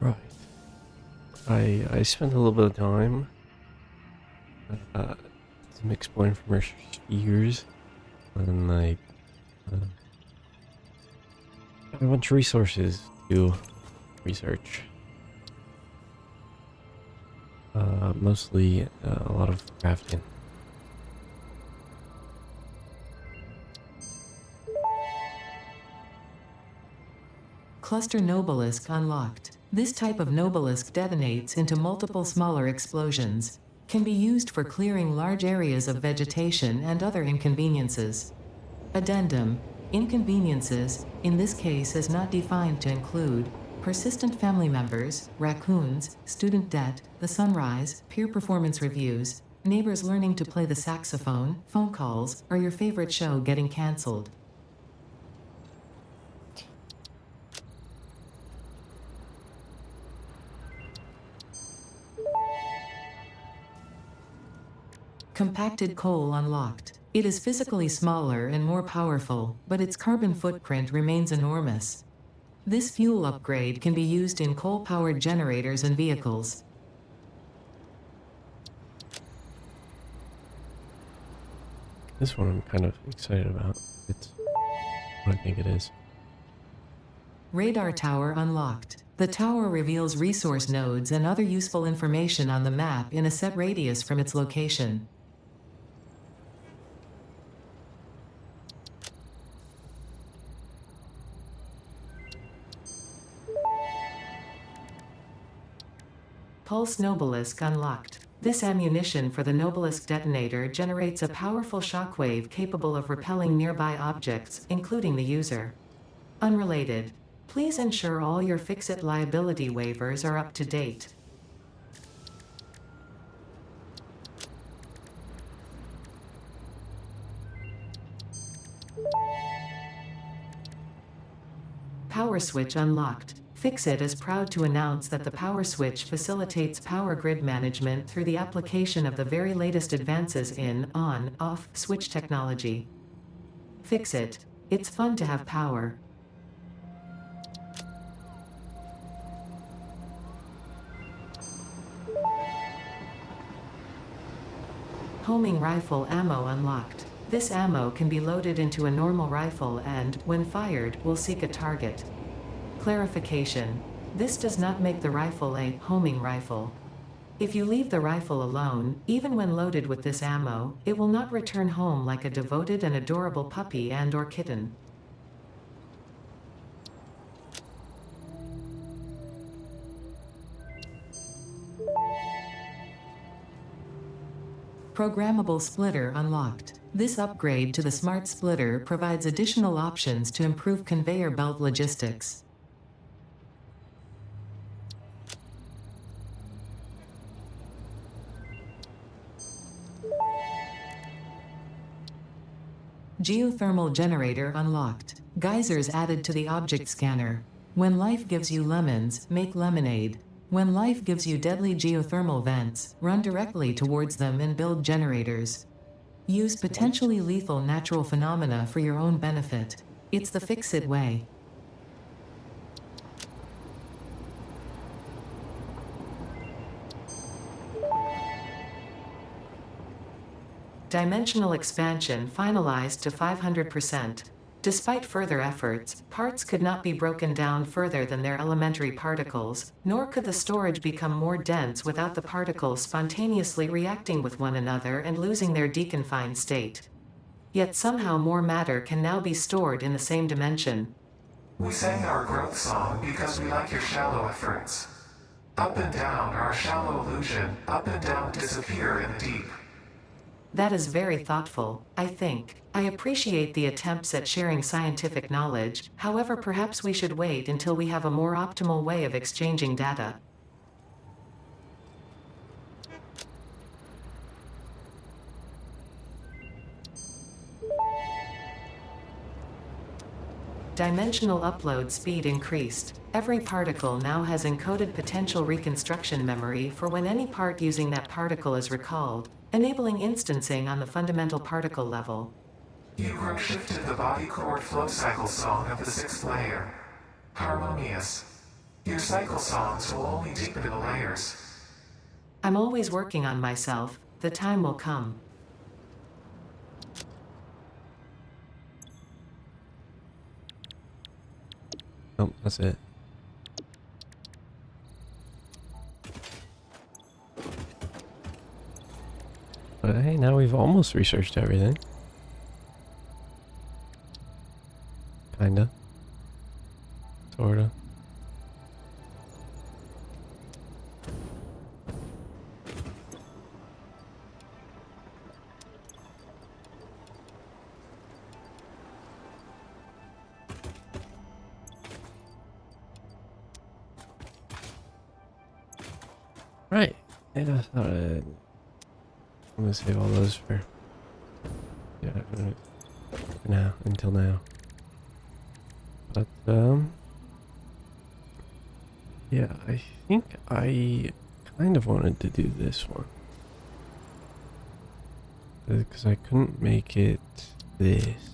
Right. I spent a little bit of time uh, exploring for my spheres, and uh, have a bunch of resources to research. Mostly a lot of crafting. Cluster Nobelisk unlocked. This type of Nobelisk detonates into multiple smaller explosions. Can be used for clearing large areas of vegetation and other inconveniences. Addendum. Inconveniences, in this case is not defined to include persistent family members, raccoons, student debt, the sunrise, peer performance reviews, neighbors learning to play the saxophone, phone calls, or your favorite show getting cancelled. Compacted coal unlocked. It is physically smaller and more powerful, but its carbon footprint remains enormous. This fuel upgrade can be used in coal-powered generators and vehicles. This one I'm kind of excited about. It's what I think it is. Radar tower unlocked. The tower reveals resource nodes and other useful information on the map in a set radius from its location. Pulse Nobelisk unlocked. This ammunition for the Nobelisk detonator generates a powerful shockwave capable of repelling nearby objects, including the user. Unrelated. Please ensure all your Fix-It liability waivers are up to date. Power switch unlocked. Fix-It is proud to announce that the power switch facilitates power grid management through the application of the very latest advances in on-off switch technology. Fix-It. It's fun to have power. Homing rifle ammo unlocked. This ammo can be loaded into a normal rifle and, when fired, will seek a target. Clarification. This does not make the rifle a homing rifle. If you leave the rifle alone, even when loaded with this ammo, it will not return home like a devoted and adorable puppy and/or kitten. Programmable splitter unlocked. This upgrade to the smart splitter provides additional options to improve conveyor belt logistics. Geothermal generator unlocked. Geysers added to the object scanner. When life gives you lemons, make lemonade. When life gives you deadly geothermal vents, run directly towards them and build generators. Use potentially lethal natural phenomena for your own benefit. It's the Fix-It way. Dimensional expansion finalized to 500%. Despite further efforts, parts could not be broken down further than their elementary particles, nor could the storage become more dense without the particles spontaneously reacting with one another and losing their deconfined state. Yet somehow more matter can now be stored in the same dimension. We sang our growth song because we like your shallow efforts. Up and down our shallow illusion, up and down disappear in the deep. That is very thoughtful, I think. I appreciate the attempts at sharing scientific knowledge, however perhaps we should wait until we have a more optimal way of exchanging data. Dimensional upload speed increased. Every particle now has encoded potential reconstruction memory for when any part using that particle is recalled, enabling instancing on the fundamental particle level. You grow shifted the body chord flow cycle song of the sixth layer. Harmonious. Your cycle songs will only deepen the layers. I'm always working on myself. The time will come. Oh, that's it. But hey, now we've almost researched everything. Kinda. Sorta. Right. Yeah, I thought I'm gonna save all those for now, until now. But yeah, I think I kind of wanted to do this one because I couldn't make it this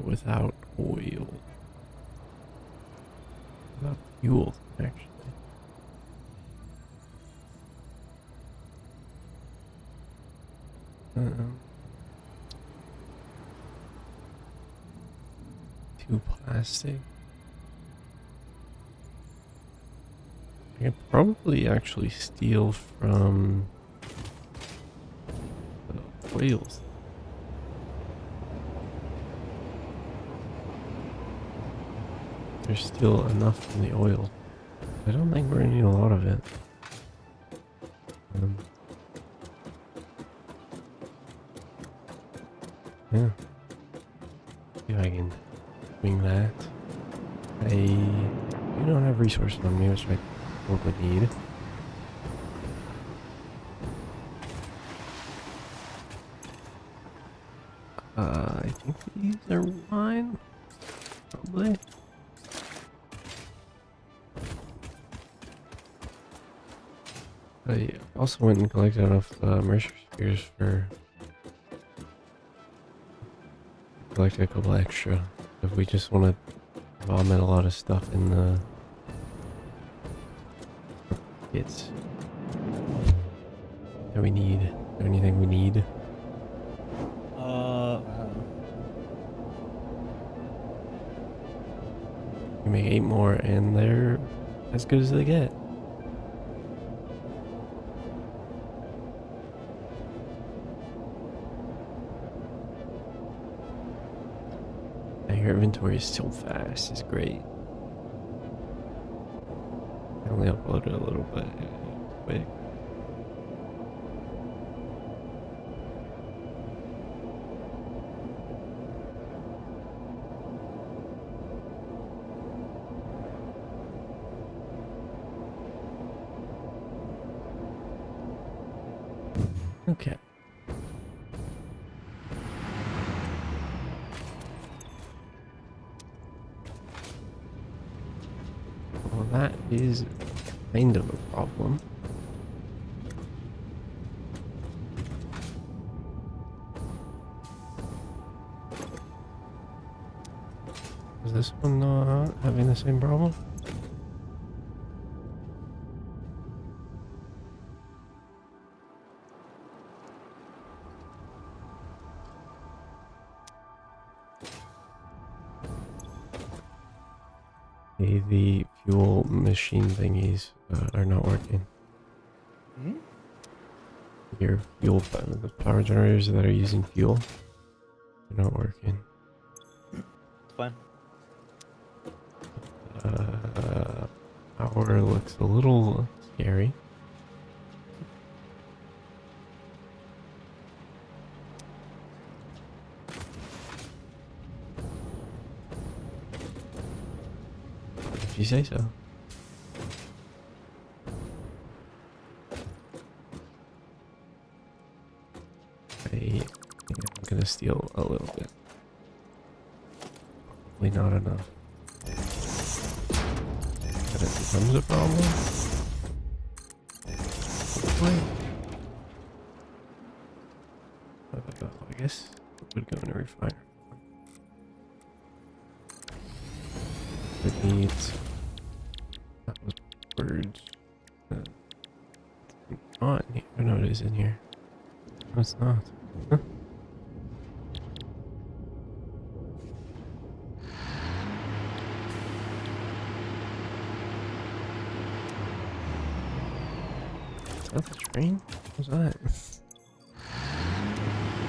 without oil, without fuel, actually. Two plastic. I could probably actually steal from the whales. There's still enough from the oil. I don't think we're gonna need a lot of it. Yeah. See if I can swing that. I do not have resources on me, which I probably need. I think these are mine. Probably. I also went and collected enough Mercer Spheres for collect a couple extra if we just want to vomit a lot of stuff in the kits that we need. Is there anything we need? We make 8 more and they're as good as they get. Your inventory is so fast, it's great. I only uploaded a little bit quick. Okay. Well, that is kind of a problem. Is this one not having the same problem? Okay, the fuel machine thingies are not working. Hmm? Your fuel, the power generators that are using fuel, they're not working. It's fine. Power looks a little scary. If you say so. I'm gonna steal a little bit. Probably not enough. That it becomes a problem. Hopefully. I guess it would go in a refiner. It needs. That was words. Not in here. Oh, no, it is in here. No, it's not. Huh? Is that the train? What's that?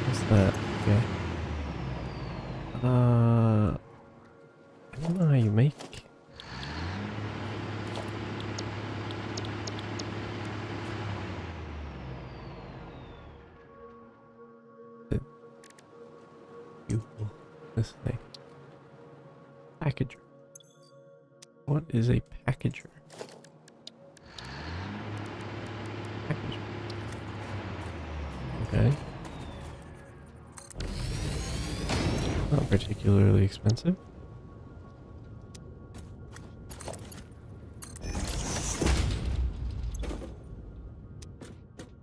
What's that? Okay. I don't know how you make. The fuel. This thing. Packager. What is a packager? Packager. Okay. Not particularly expensive.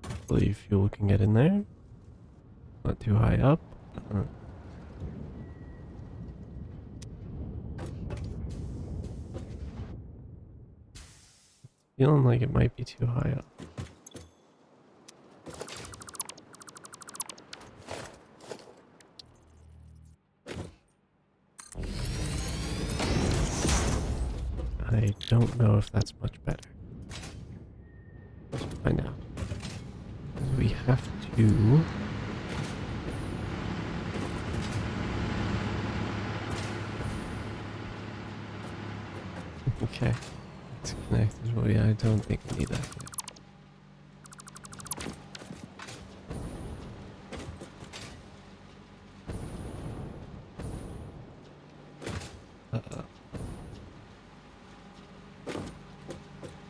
Hopefully fuel can get in there. Not too high up. Feeling like it might be too high up. I don't know if that's much better. Let's find out. We have to. Okay, it's connected. Well, yeah, I don't think we need that yet.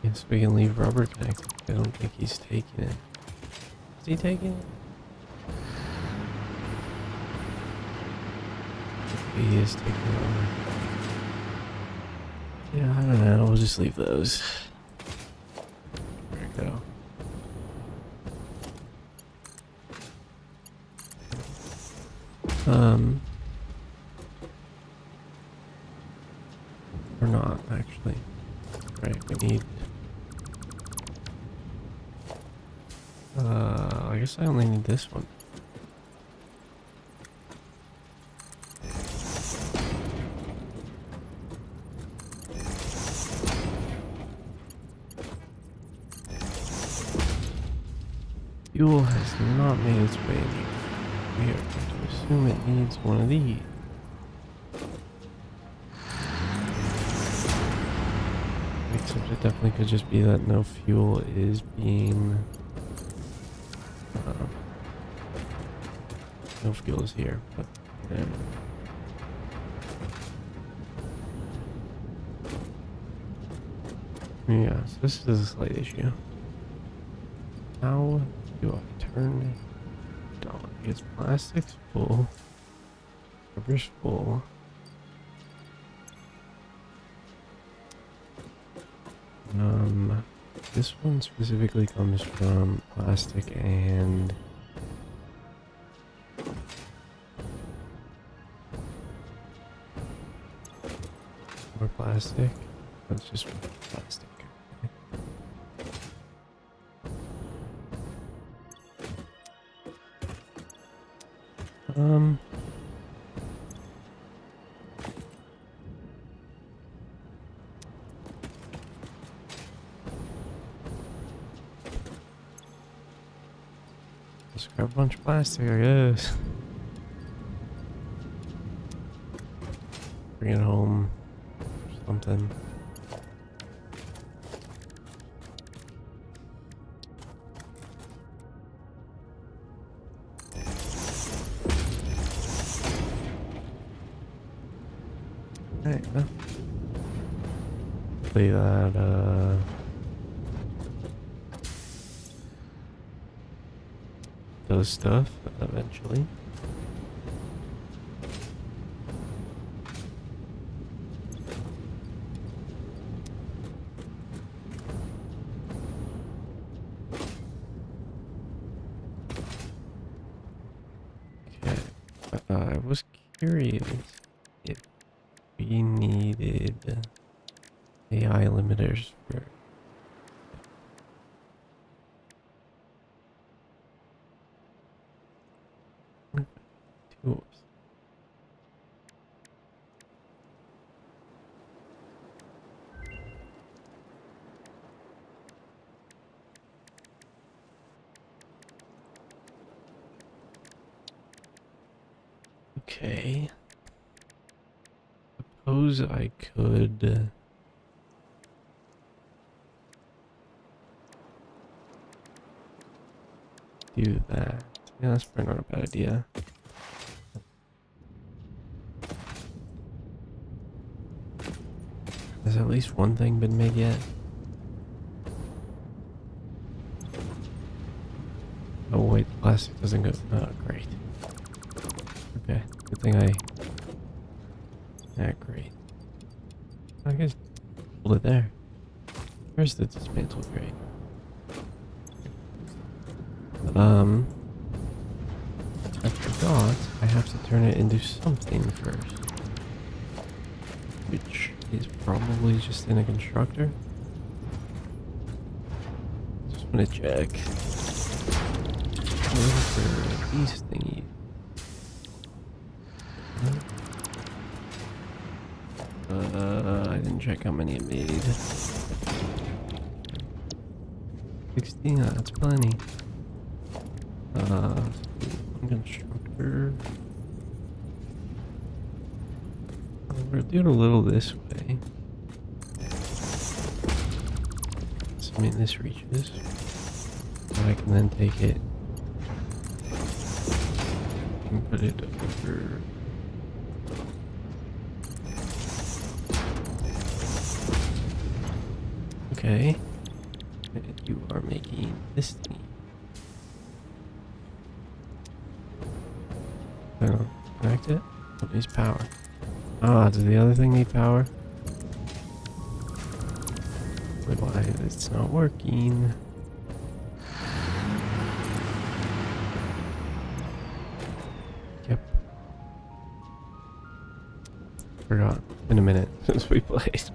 Yes, we can leave rubber connected. I don't think he's taking it. Is he taking it? He is taking rubber. Yeah, I don't know. We'll just leave those. There we go. Or not, actually. Right, we need... I guess I only need this one. Fuel has not made its way in here. We are going to assume it needs one of these. Except it definitely could just be that no fuel is being... no fuel is here, but... yeah, so this is a slight issue. How do I turn it on? It's plastic's full. Rubber's full. This one specifically comes from plastic and more plastic. That's just plastic. Let's grab a bunch of plastic, I guess. Bring it home or something. Alright, well. Play that, does stuff eventually. Okay, I was curious if we needed AI limiters for tools. Okay. Suppose I could do that. Yeah, that's probably not a bad idea. Has at least one thing been made yet? Oh wait, the plastic doesn't go. Oh, great. Okay, good thing I. Yeah, great. I guess hold it there. Where's the dismantle crate? I forgot I have to turn it into something first. Which is probably just in a constructor. Just wanna check. Looking for these thingies. I didn't check how many it made. 16, that's plenty. Constructor. We'll do it a little this way. Assuming this reaches. And I can then take it and put it over. Okay. And you are making this thingy. I don't connect it. What needs power? Ah, does the other thing need power? Wait, why? It's not working. Yep. Forgot. In a minute since we played.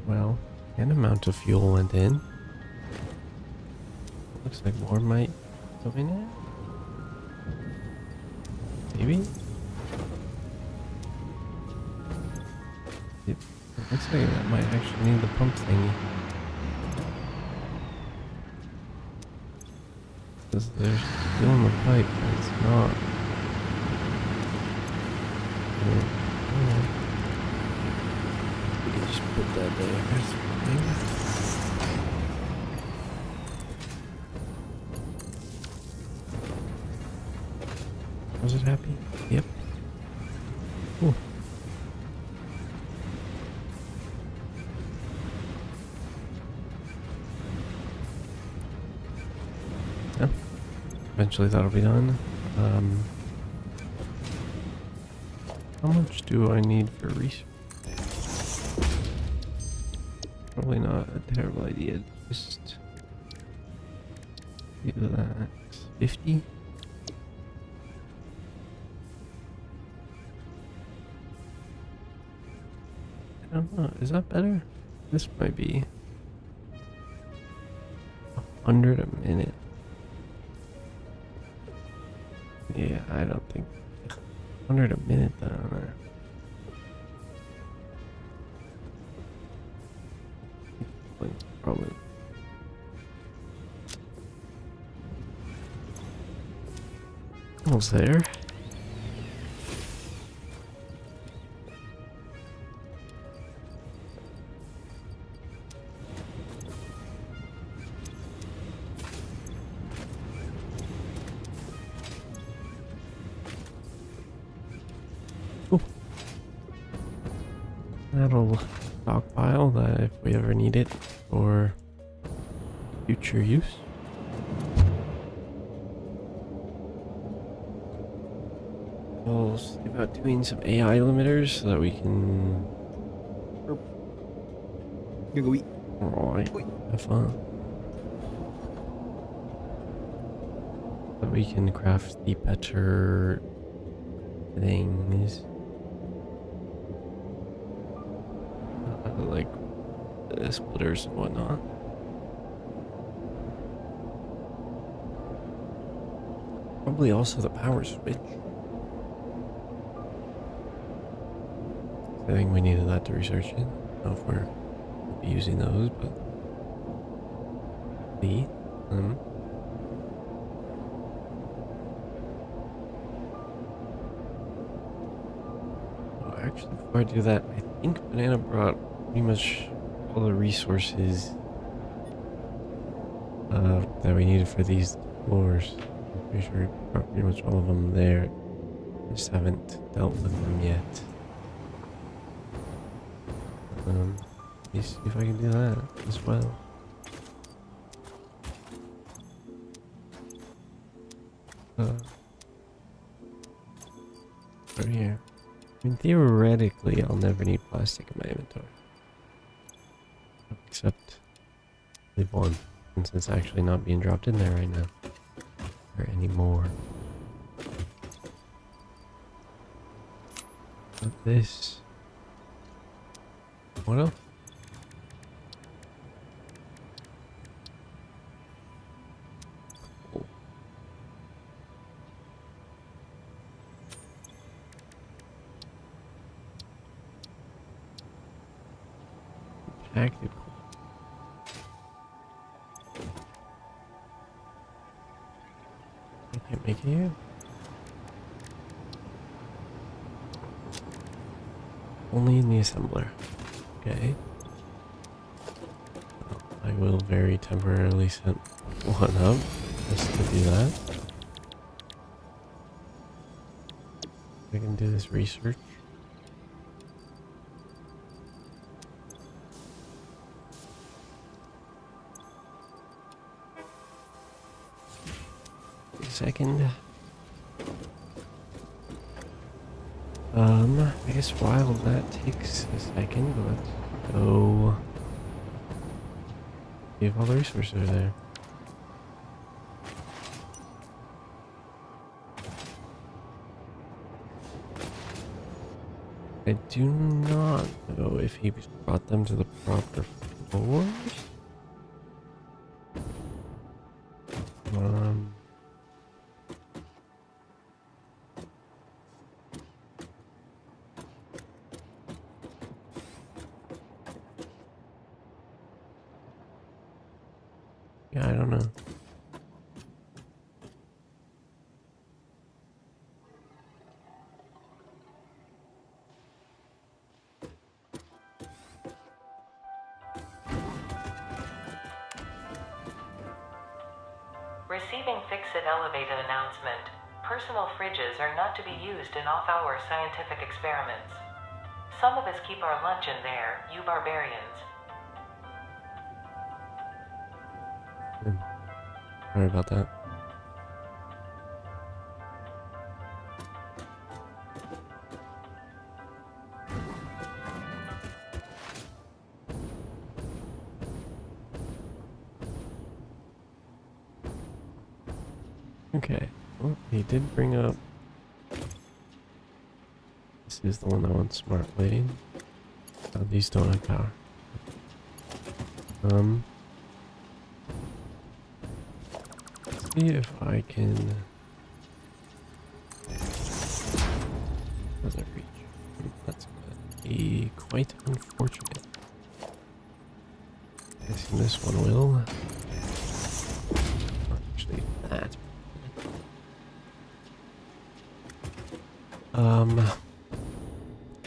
Well, an amount of fuel went in. Looks like more might go in it. Maybe? It looks like that might actually need the pump thingy. Because there's fuel in the pipe, but it's not. We can just put that there. Was it happy? Yep. Cool. Yeah. Eventually that'll be done. How much do I need for research? Probably not a terrible idea. Just do that. 50? I don't know. Is that better? This might be 100 a minute. Yeah, I don't think 100 a minute down there. Probably. Almost there. Ooh. That'll stockpile that if we ever need it for future use. We'll see about doing some AI limiters so that we can. You go eat. Alright, have fun. But we can craft the better things. Like splitters and whatnot. Probably also the power switch. I think we needed that to research it. I don't know if we'll be using those, but the Oh, actually, before I do that, I think Banana brought pretty much all the resources that we needed for these floors. I'm pretty sure we brought pretty much all of them there. I just haven't dealt with them yet. Let me see if I can do that as well. Right here. I mean, theoretically, I'll never need plastic in my inventory. Except leave one, since it's actually not being dropped in there right now. Or anymore. But this... What else? Tactical. I can't make it here. Only in the assembler. Okay. Well, I will very temporarily set one up just to do that. I can do this research. Second. I guess while that takes a second, let's go see if all the resources are there. I do not know if he brought them to the proper floors. Yeah, I don't know. Receiving Fix-It Elevator announcement. Personal fridges are not to be used in off-hour scientific experiments. Some of us keep our lunch in there, you barbarians. Sorry about that. Okay. Well, he did bring up. This is the one that wants smart plating. These don't have power. See if I can. Doesn't reach. That's gonna be quite unfortunate. Guessing this one will. Actually, that.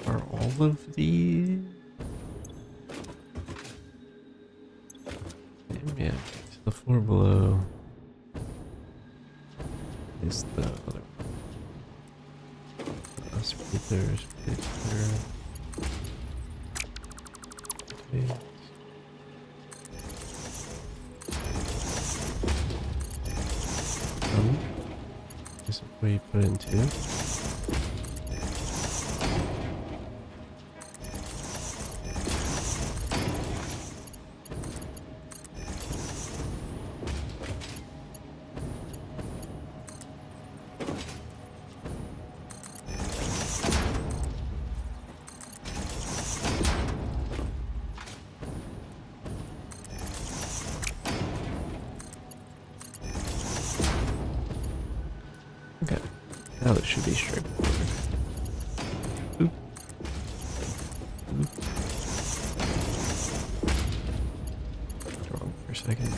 Are all of these? Yeah, to the floor below. Is the other one. Splitters, splitter. Okay. This is where you put it into. Okay. Now this should be straightforward. Oop. Oop. It's wrong for a second.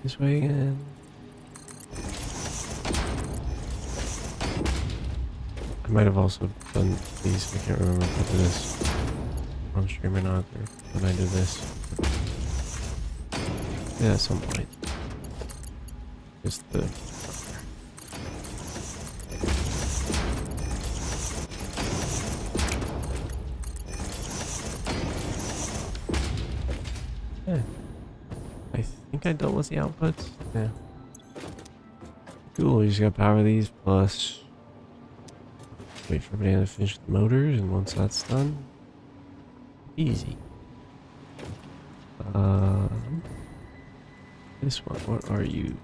This way again. I might have also done these. I can't remember if I did this on stream or not, or when I did this. Yeah, at some point. Just the. Yeah. I think I dealt with the outputs. Yeah. Cool, you just gotta power these plus wait for everybody to finish the motors, and once that's done, easy. This one, what are you?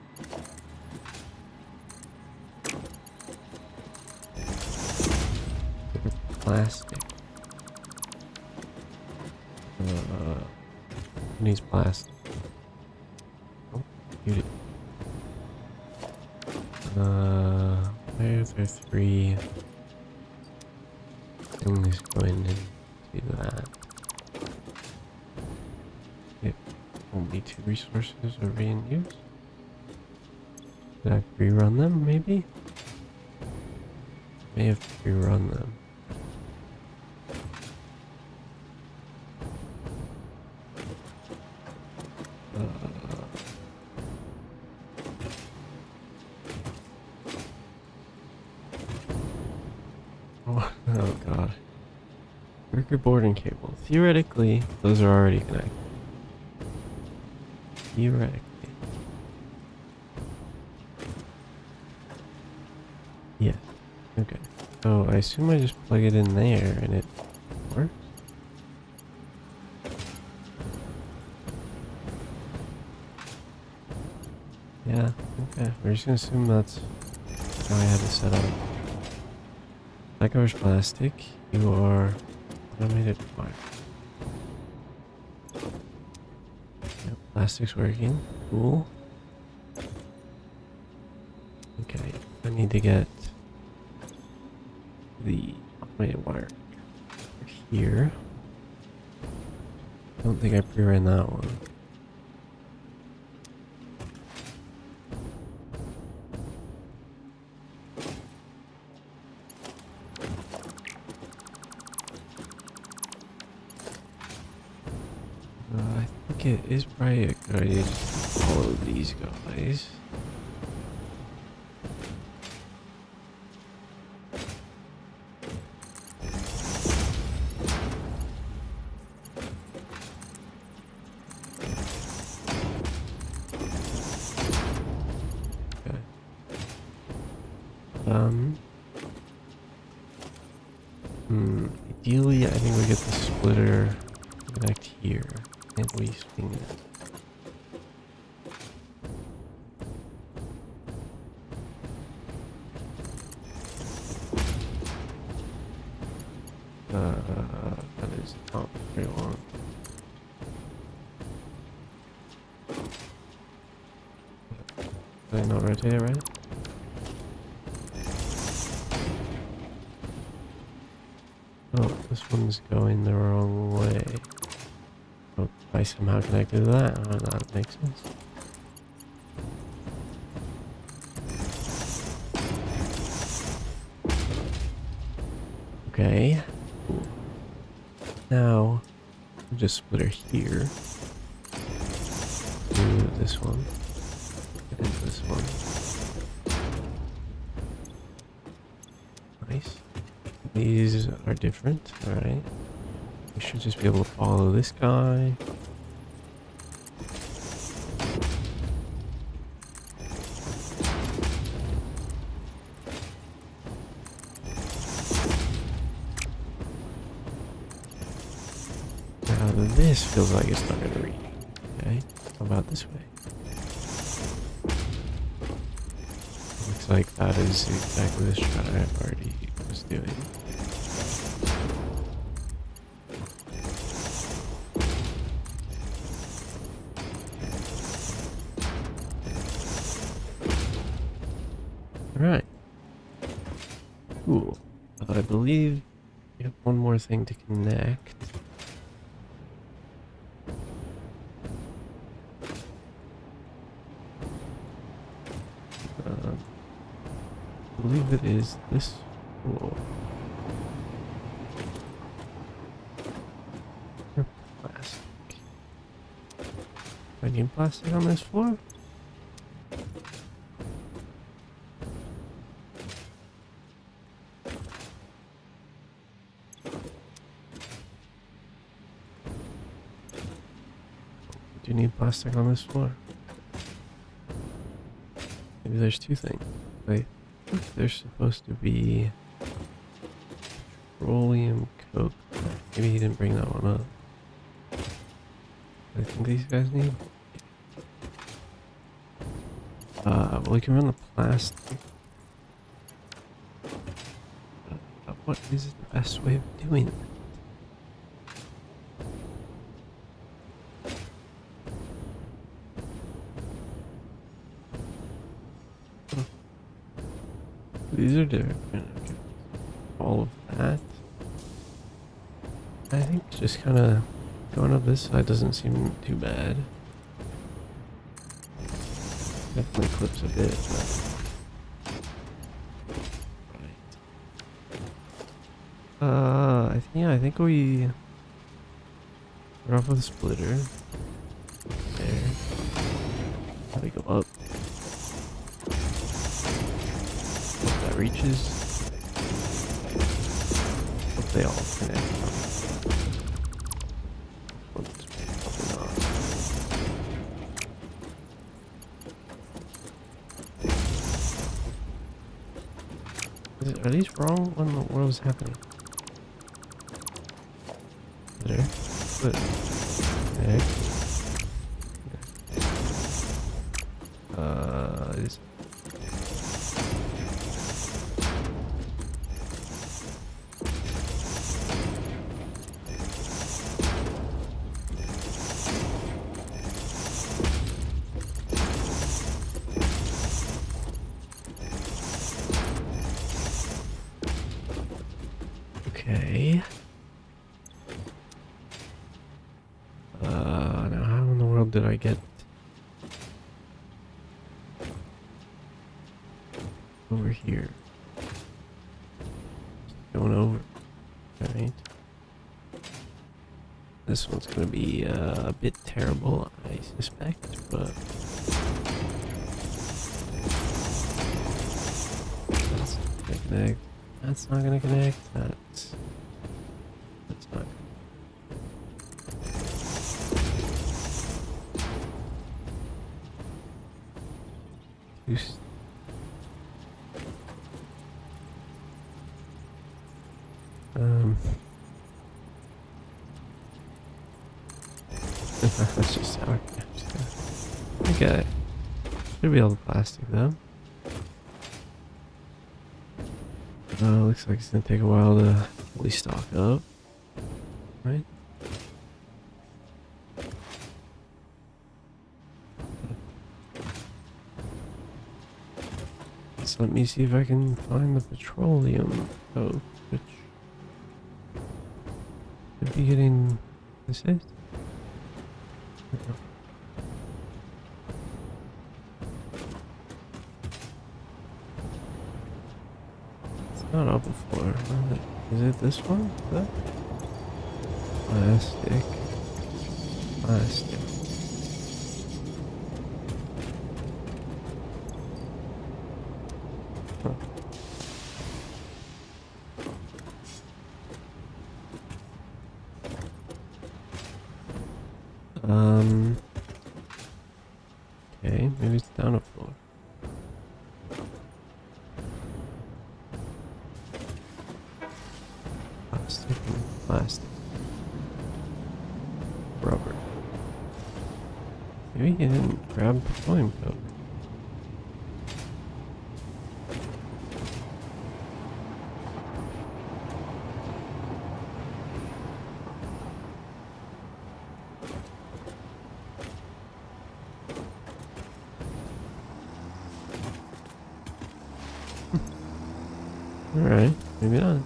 Plastic. Who needs plastic? Oh, you did. There's our 3 things going into that. Yep, only 2 resources are being used. Did I rerun them, maybe? May have to rerun them. Oh god. Breaker board and cable. Theoretically, those are already connected. Theoretically. Yeah. Okay. So I assume I just plug it in there and it works? Yeah, okay. We're just gonna assume that's how I had it set up. That covers plastic. You are automated fire. Yep, plastic's working. Cool. Okay, I need to get the automated wire here. Don't think I pre-ran that one. I think it is probably a good idea to follow these guys. Okay. Ideally, I think we get the splitter connect here. Can't we swing it? That is not very long. Did I not rotate it right? Oh, this one's going the wrong way. Oh, I somehow connected to that. Oh, that makes sense. Okay. Cool. Now, we'll just split her here. Do this one. And this one. Nice. These are different, alright. We should just be able to follow this guy. Now this feels like it's not gonna read. Okay, how about this way? Looks like that is exactly the shot I already was doing. believe we have one more thing to connect. I believe it is this floor. Plastic. I need plastic on this floor? Do you need plastic on this floor? Maybe there's two things. I think there's supposed to be petroleum coke. Maybe he didn't bring that one up. I think these guys need. Well, we can run the plastic. What is the best way of doing it? These are different. Okay. All of that. I think just kind of going up this side doesn't seem too bad. Definitely clips a bit, but... Right. Yeah, I think we... Start off with a splitter. There. How do we go up? That reaches. Hope they all connect. Are these wrong? What in the world is happening? There. But there. This. Okay. Now how in the world did I get over here? Going over. Alright. This one's gonna be a bit terrible, I suspect, but that's gonna connect. That's not gonna connect. That's not. That's just how okay. Should be all the plastic though. Looks like it's gonna take a while to fully stock up. Right? So let me see if I can find the petroleum coke, which should be getting. This is? It's not up before. Is it this one? That? Plastic. Plastic. Huh. Okay, maybe it's down a floor. Plastic and plastic. Rubber. Maybe he didn't grab petroleum coke. Alright, maybe not.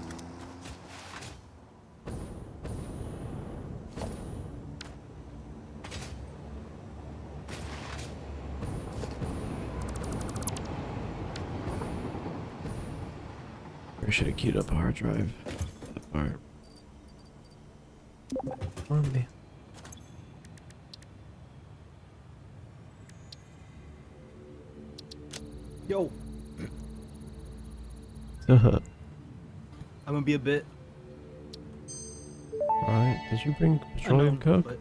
should have queued up a hard drive. That part. Come on, man. Yo, Uh-huh. I'm gonna be a bit Alright, did you bring petroleum unknown, coke? but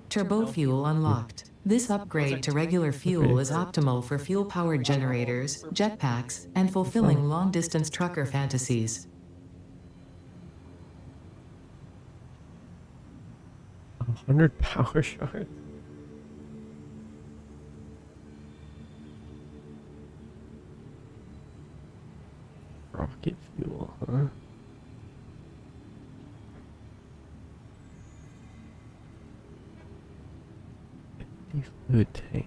Turbo No. fuel unlocked. This upgrade to regular fuel is optimal for fuel-powered generators, jetpacks, and fulfilling long-distance trucker fantasies. 100 power shards? Rocket fuel, huh? Fluid tank.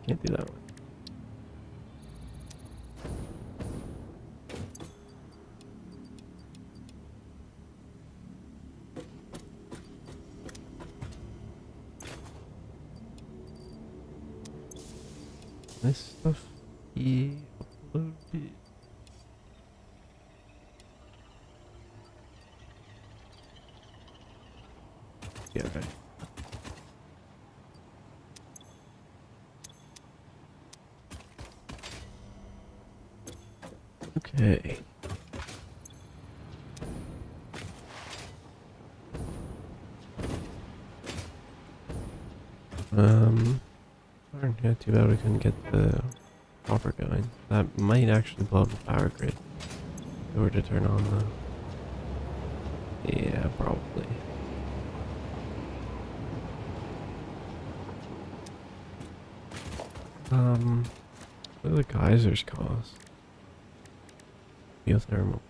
Can't do that one. This stuff he uploaded. Yeah, okay. Okay. Darn, yeah, too bad we couldn't get the copper going. That might actually blow up the power grid. If we were to turn on the... Yeah, probably. What do the geysers cost? Geothermal.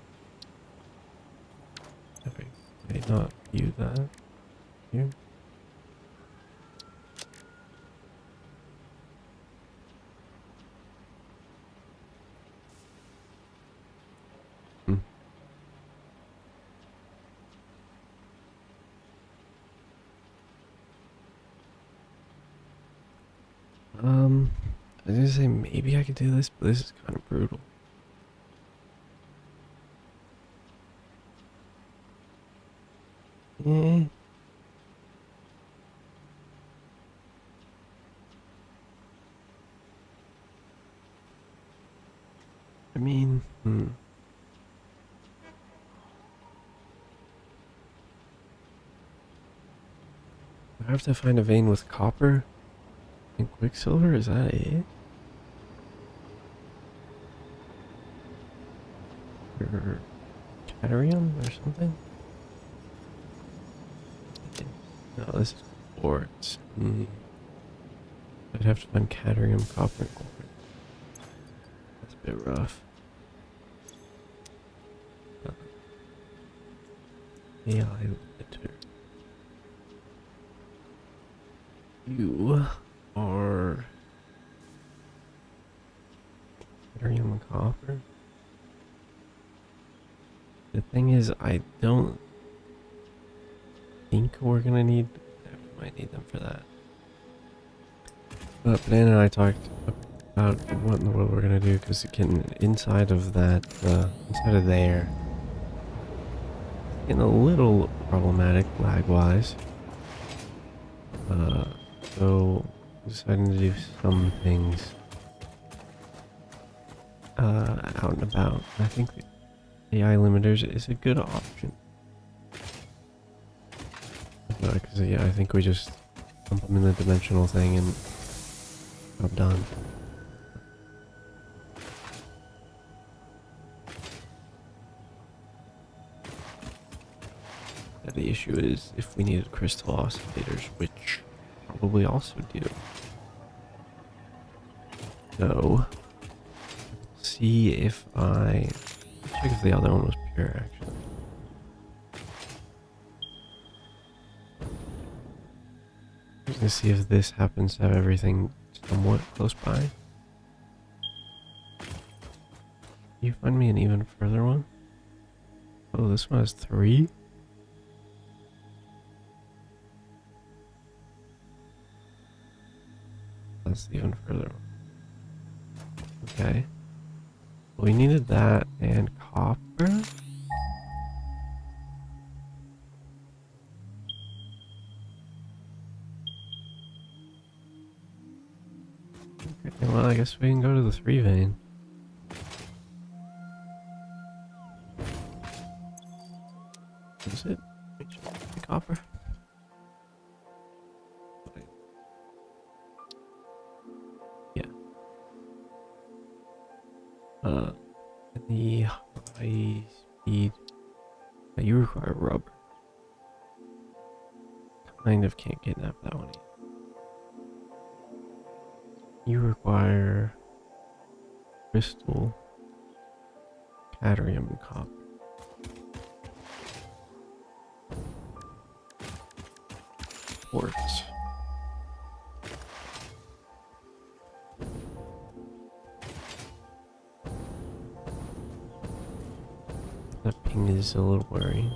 Okay, may not view that here. Hmm. I was gonna say maybe I could do this, but this is kind of brutal. Eh. I mean, I have to find a vein with copper and quicksilver, is that it? Or cadmium or something? No, this is quartz. I'd have to find cadmium, copper, and quartz. That's a bit rough. AI emitter. You are cadmium and copper. The thing is, I don't think we're gonna need. We might need them for that. But Dan and I talked about what in the world we're gonna do because getting inside of that, inside of there, getting a little problematic lag-wise. So deciding to do some things out and about. I think the AI limiters is a good option. Because yeah, I think we just dump them in the dimensional thing and job done. The issue is if we needed crystal oscillators, which probably also do. So, see if I check if the other one was pure actually. I'm gonna see if this happens to have everything somewhat close by. Can you find me an even further one? Oh, this one has 3? That's even further. Okay. We needed that and copper. Okay, well, I guess we can go to the 3 vein. Is it? Copper? Yeah. The high speed. You require rubber. Kind of can't kidnap that one either. You require crystal, cadmium, and copper. Quartz. That ping is a little worrying.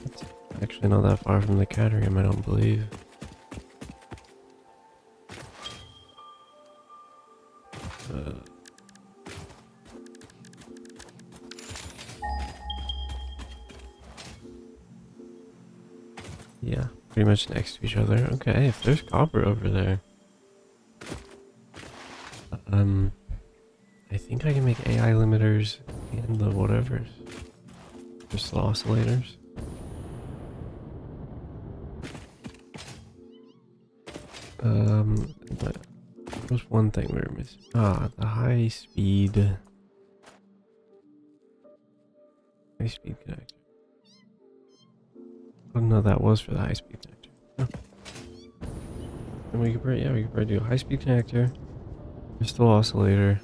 It's actually not that far from the cadmium, I don't believe. Yeah, pretty much next to each other. Okay, if there's copper over there. I think I can make AI limiters and the whatevers. Crystal oscillators. But there's one thing we were missing. Ah, the high speed connector. Oh no, that was for the high speed connector. Oh. And we could probably do a high speed connector, crystal oscillator,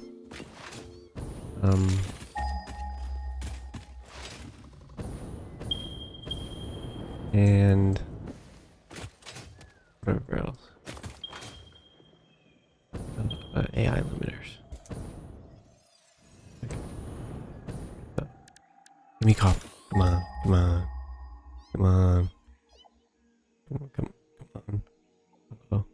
and whatever else. AI limiters. Okay. So, give me copper. Come on, come on, come on, come on. Uh-oh.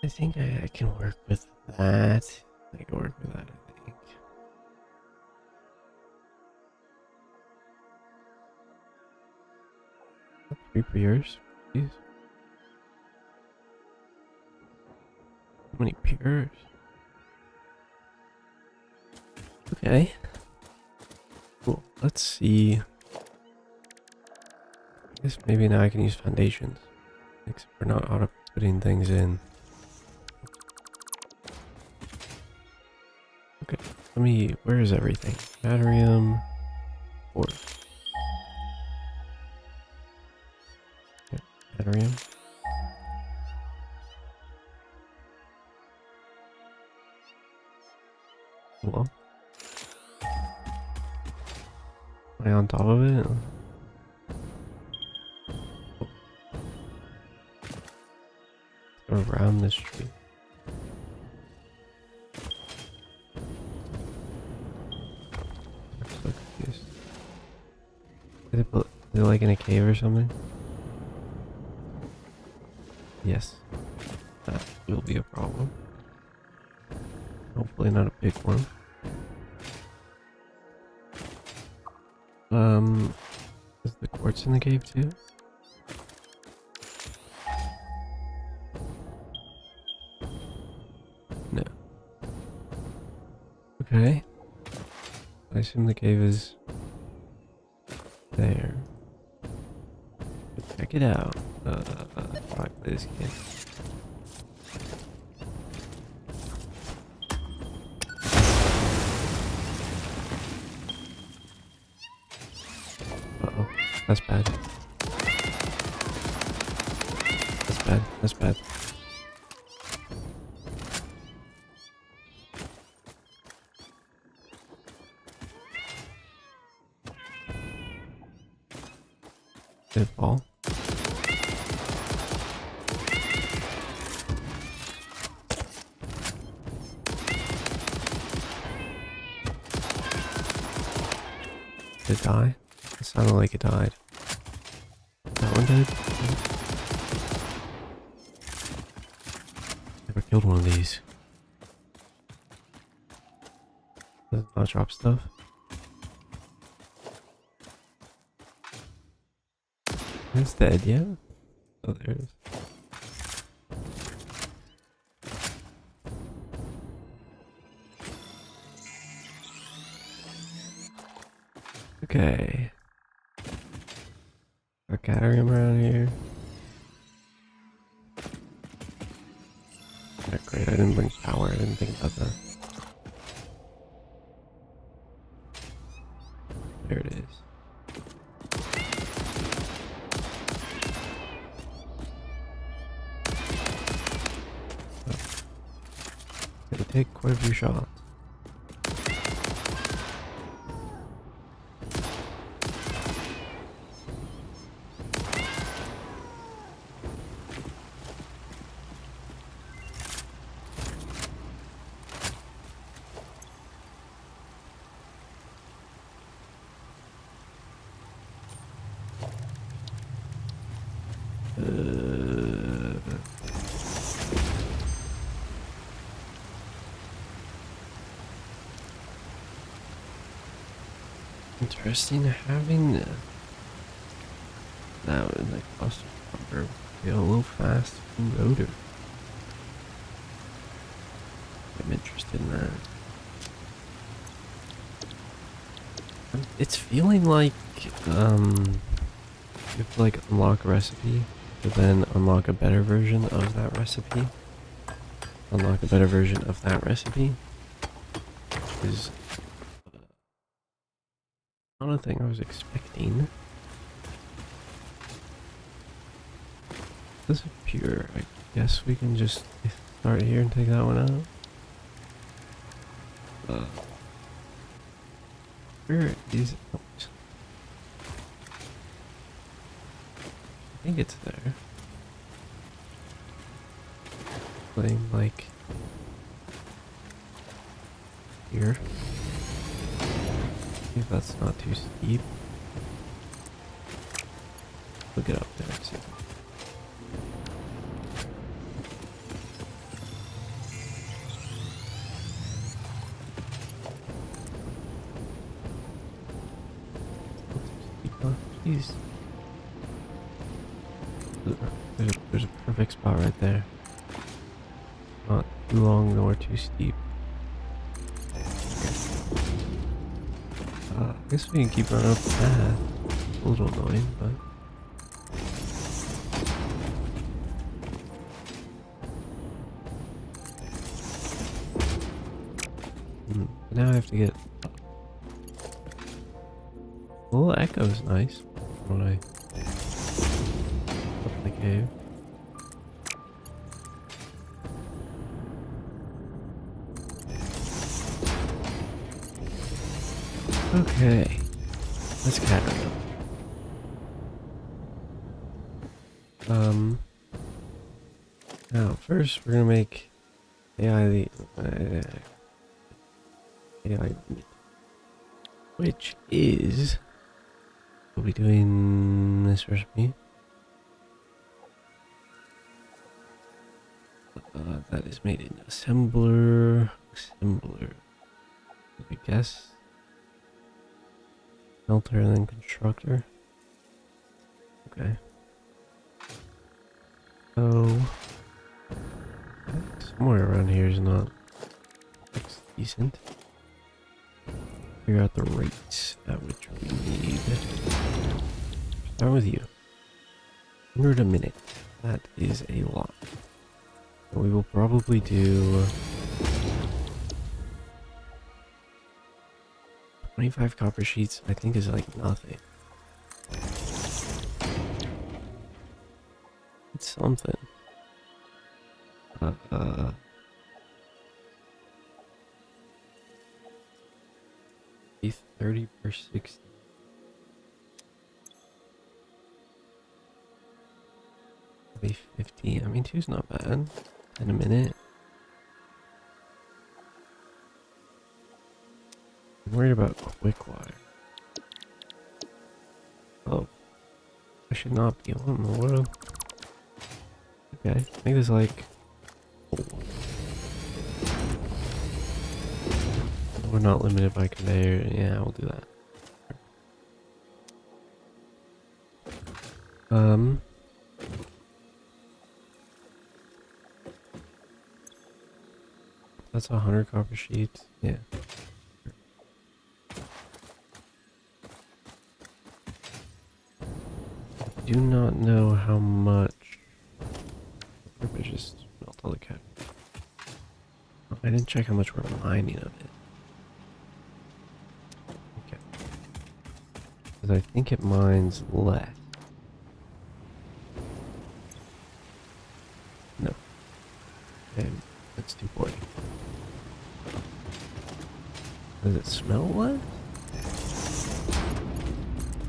I think I can work with that. I can work with that, I think. Three per yours, please. How many pures? Okay. Cool. Let's see. I guess maybe now I can use foundations. Except for not auto putting things in. Okay. Let me. Where is everything? Batterium. Quartz. Okay. Batterium. Hello? Am I on top of it? Around this tree. I'm so confused. Is it like in a cave or something? Yes. That will be a problem. Hopefully not a big one. Is the quartz in the cave too? No. Okay. I assume the cave is there. Check it out. Fuck this kid. Uh-oh. That's bad. That's bad. That's bad. Did it fall? Did it die? It sounded like it died. That one dead? Never killed one of these. Does it not drop stuff? It's dead, yeah? Oh, there it is. Okay. A catarium around here. Yeah, great, I didn't bring power, I didn't think about that. There it is. It'll take quite a few shots. Interesting having that in the cluster bumper be a little fast rotor. I'm interested in that. It's feeling like you have to like unlock a recipe, but then unlock a better version of that recipe. Unlock a better version of that recipe is not a thing I was expecting. This is pure. I guess we can just start here and take that one out. Where is it? Oh, I think it's there. Playing like here. See if that's not too steep. Look it up there and see. Oh, jeez. There's a perfect spot right there. Not too long nor too steep. I guess we can keep running up the path. A little annoying, but... now I have to get up. The little echo is nice when I up the cave. Okay, let's carry on. Now first we're gonna make AI the AI, which is we'll be doing this recipe. That is made in assembler, I guess. Smelter and then constructor. Okay. So somewhere around here is not looks decent. Figure out the rates at which we need. Start with you. 100 a minute. That is a lot. So we will probably do 25 copper sheets. I think is like nothing. It's something. 30 per 60. Maybe 50. I mean, two's not bad. 10 a minute. I'm worried about quick wire. Oh. I should not be. What in the world? Okay, I think there's like... Oh. We're not limited by conveyor. Yeah, we'll do that. That's 100 copper sheets. Yeah. I do not know how much. I just melt all the cap. I didn't check how much we're mining of it. Okay. Because I think it mines less. No. Okay, that's 240. Does it smell less?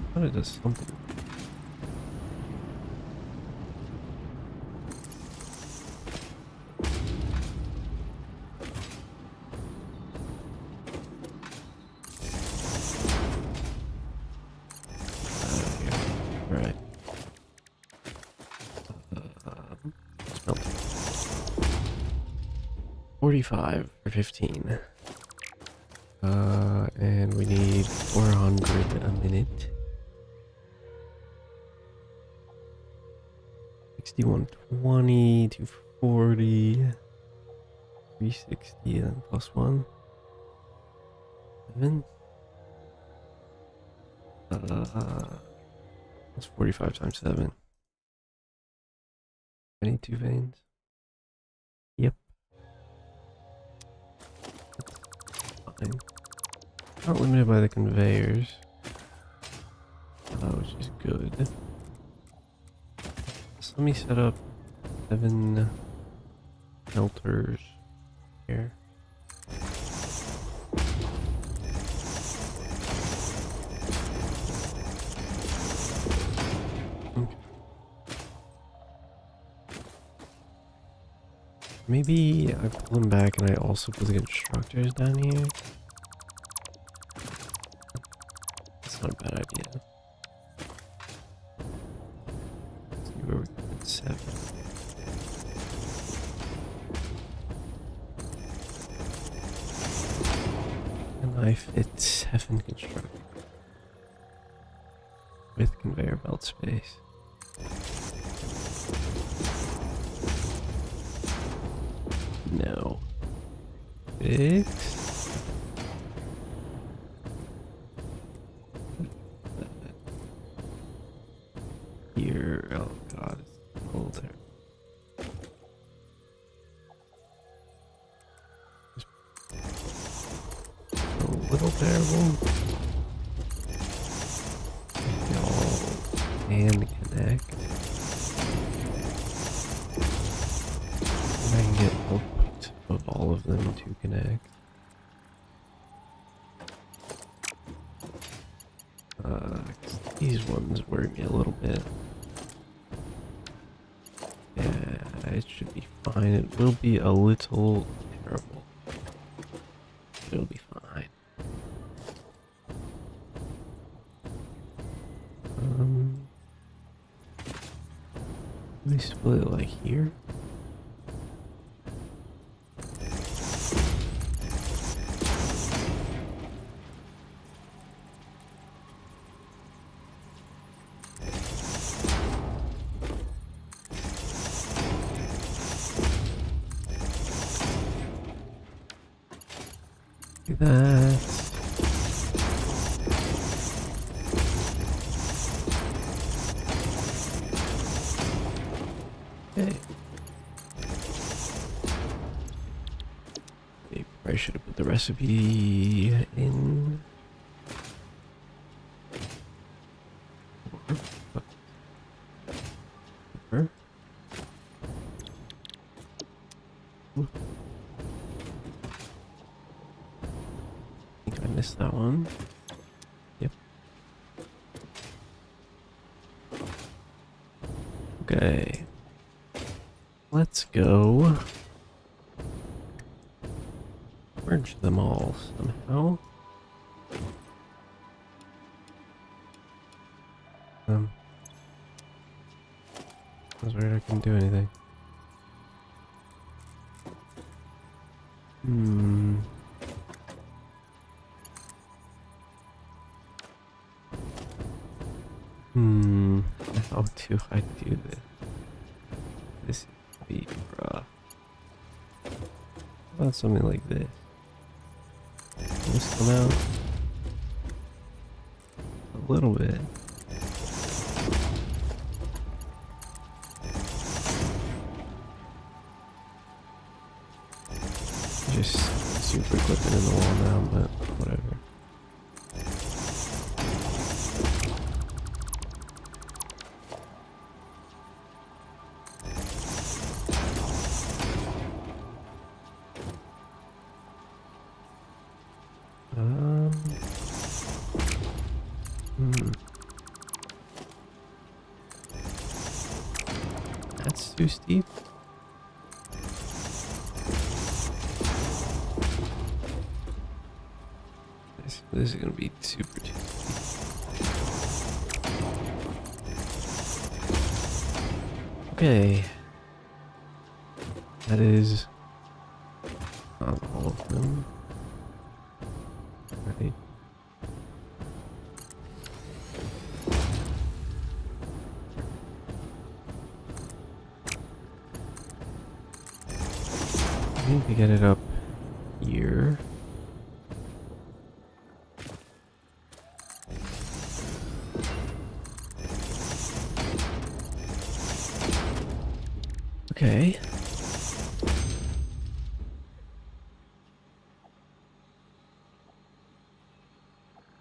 I thought it does something. Right. Smelt. 45 for 15. And we need 400 a minute. 6120, 240, 360, and plus 1. 7. That's 45 times 7. I need 2 veins. Yep. Fine. Not limited by the conveyors. Which is good. So let me set up 7 smelters here. Okay. Maybe I pull them back and I also put the constructors down here. That's not a bad idea. Let's see where we can put 7. And I fit 7 constructors with conveyor belt space. No. 6. Here, oh god, it's a little there. A little terrible. Y'all can connect. I can get hooked of all of them to connect. These ones worry me a little bit. Yeah, it should be fine. It will be a little terrible. It'll be fine. Let me split it like here. Like that. Okay. I should have put the recipe in. I think I missed that one. Yep. Okay. Let's go. Merge them all somehow. couldn't do anything. Hmm. How do I do this? This is the rough. How about something like this? Can this come out? A little bit. Just super clipping in the wall now, but whatever. That's too steep. This is gonna be super too steep. Okay. That is not all of them. Right. I need to get it up here. Okay.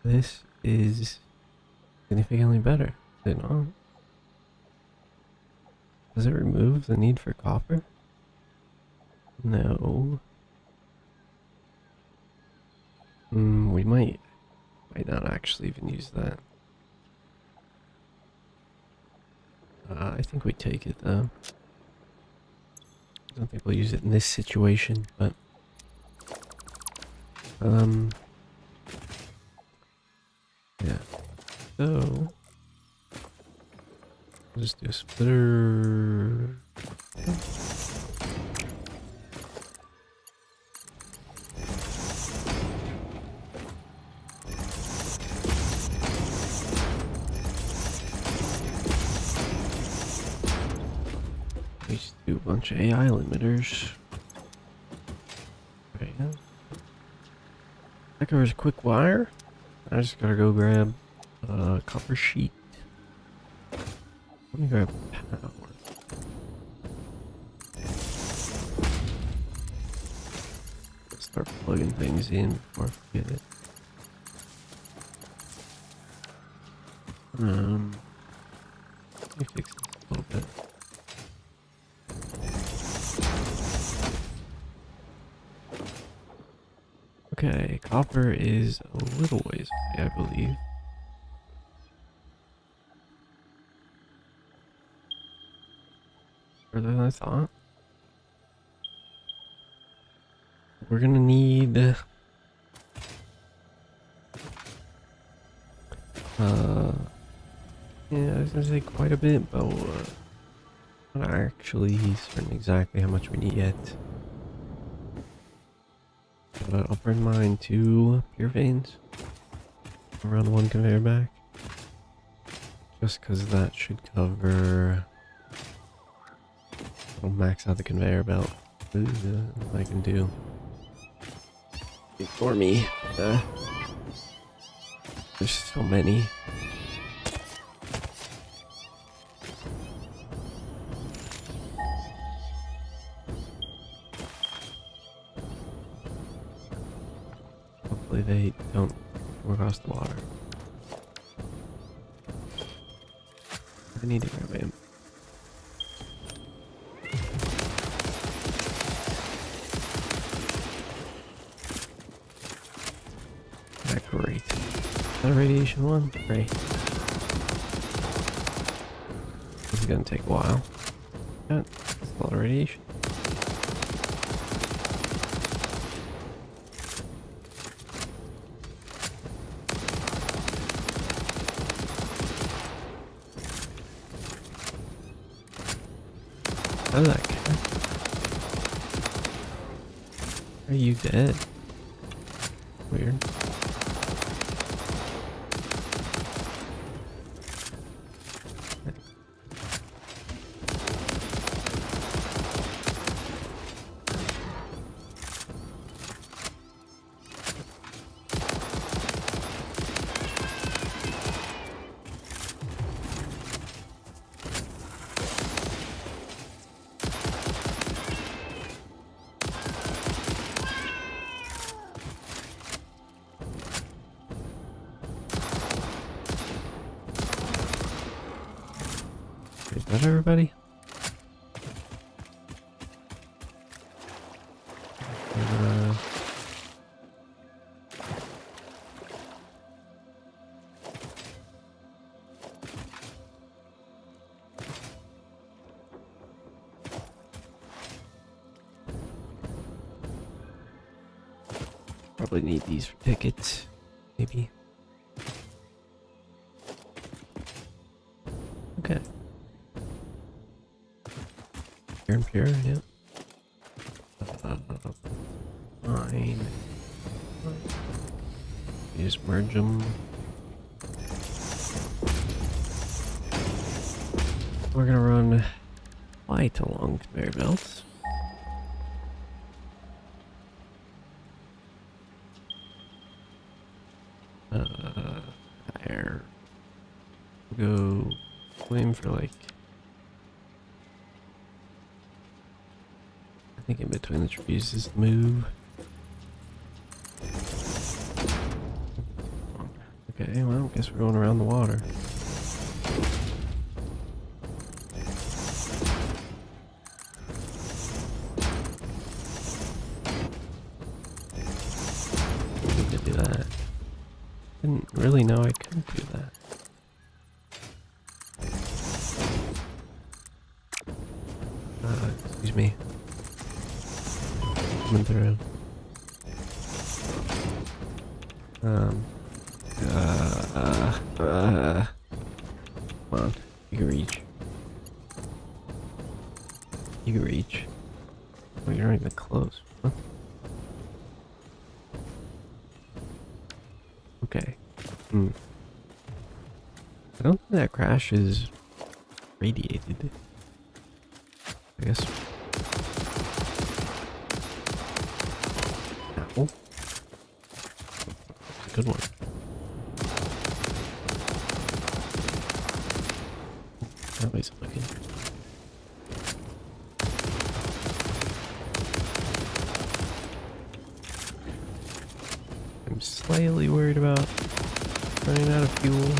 This is significantly better, is it not? Does it remove the need for copper? No. We might not actually even use that. I think we take it though. I don't think we'll use it in this situation, but yeah. So we'll just do a splitter. We just do a bunch of AI limiters. Okay. That covers a quick wire. I just gotta go grab a copper sheet. Let me grab power. Start plugging things in before I forget it. Let me fix this a little bit. Okay, copper is a little ways away, I believe. Further than I thought. We're gonna need yeah, I was gonna say quite a bit, but I'm not actually certain exactly how much we need yet. But I'll bring mine 2 pure veins around 1 conveyor back. Just because that should cover. I'll max out the conveyor belt. I can do. Ignore me. There's so many. Hopefully they don't come across the water. I need to grab him. Great. Is that a radiation one? Great. This is gonna take a while. Yeah, that's a lot of radiation. How did that cat? Are you dead? Weird. Is that everybody? Uh, Probably need these for tickets, maybe. Okay. Pure and pure, yeah. Fine. You just merge them. We're gonna run light along conveyor belts. There. Go aim for like, I think in between the trees is the move. Okay, well, I guess we're going around the water. We could do that. Didn't really know I could do that. Excuse me. Coming through. Come on, you can reach. You can reach. Oh, you're not even close. Huh? Okay. I don't think that crash is radiated. I guess. Ow. That's a good one. Nobody's looking. I'm slightly worried about running out of fuel.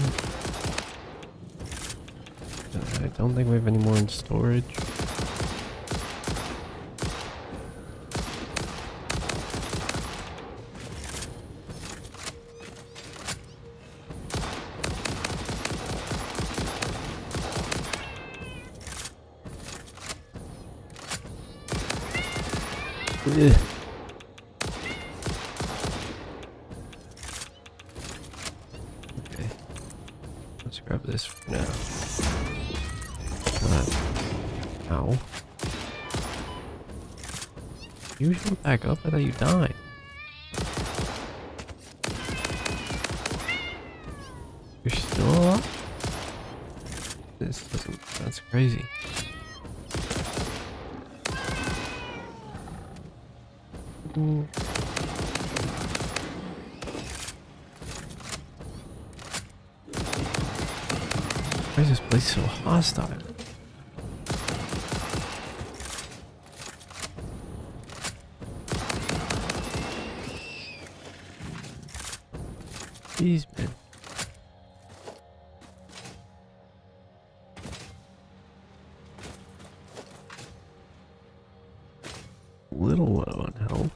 I don't think we have any more in storage. Ugh. Okay, let's grab this for now. Ow. You should back up, I thought you died. You're still alive? This doesn't, that's crazy. Ooh. Why is this place so hostile? Jeez, man. Little low on help.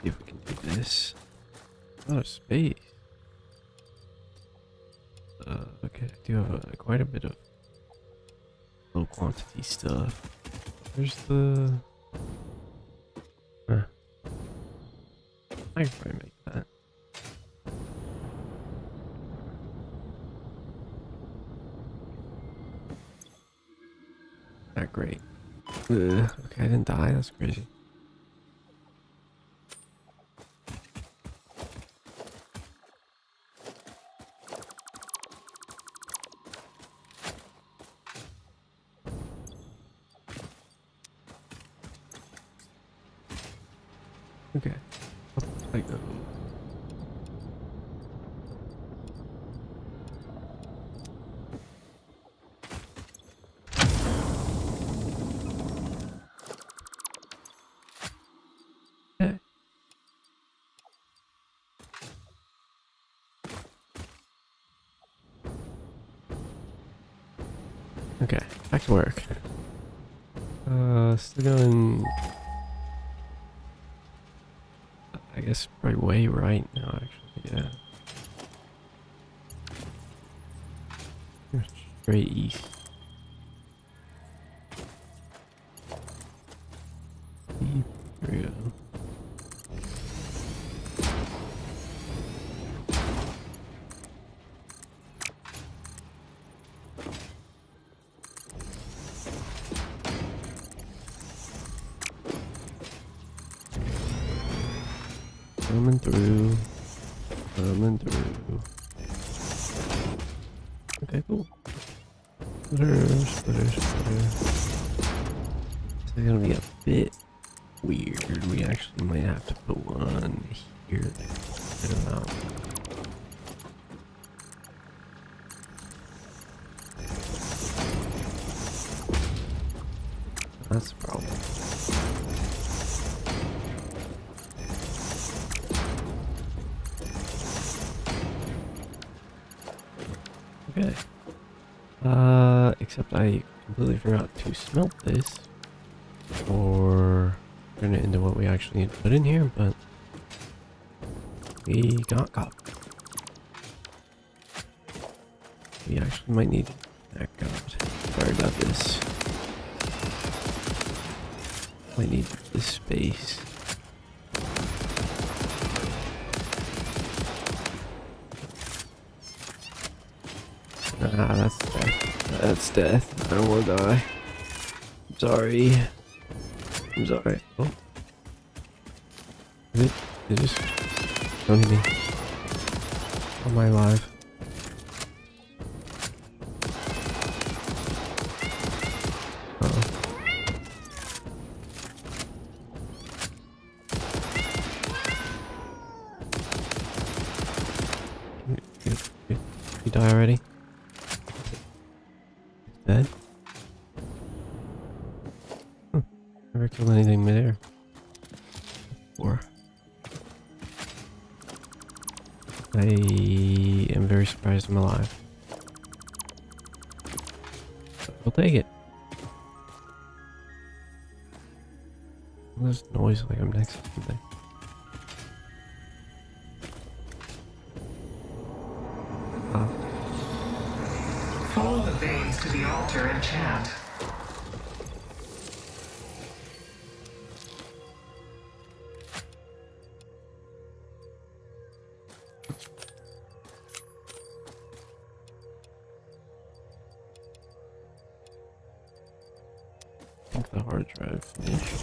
See if we can do this. Out of space. Okay, I do have quite a bit of low quantity stuff. There's the. I can probably make that. Alright, great. Okay, I didn't die. That's crazy. Okay. Up I go. Okay. Okay, back to work. Still going. I guess probably way right now, actually. Yeah. Straight east. Here we go. Coming through. Coming through. Okay, cool. Splitter. This is gonna be a bit weird. We actually might have to put one here. Get them out. That's the problem. Okay. Except I completely forgot to smelt this. Or turn it into what we actually need to put in here, but we got copper. We actually might need. Oh god. Sorry about this. Might need this space. Ah, that's death. That's death. I don't want to die. I'm sorry. I'm sorry. Oh. Is it just... Don't hit me. Am I alive? Uh-oh. You die already? Dead? Never killed anything midair. Or I am very surprised I'm alive. But we'll take it. There's noise like I'm next to something. Follow the veins to the altar and chant. I think the hard drive finished.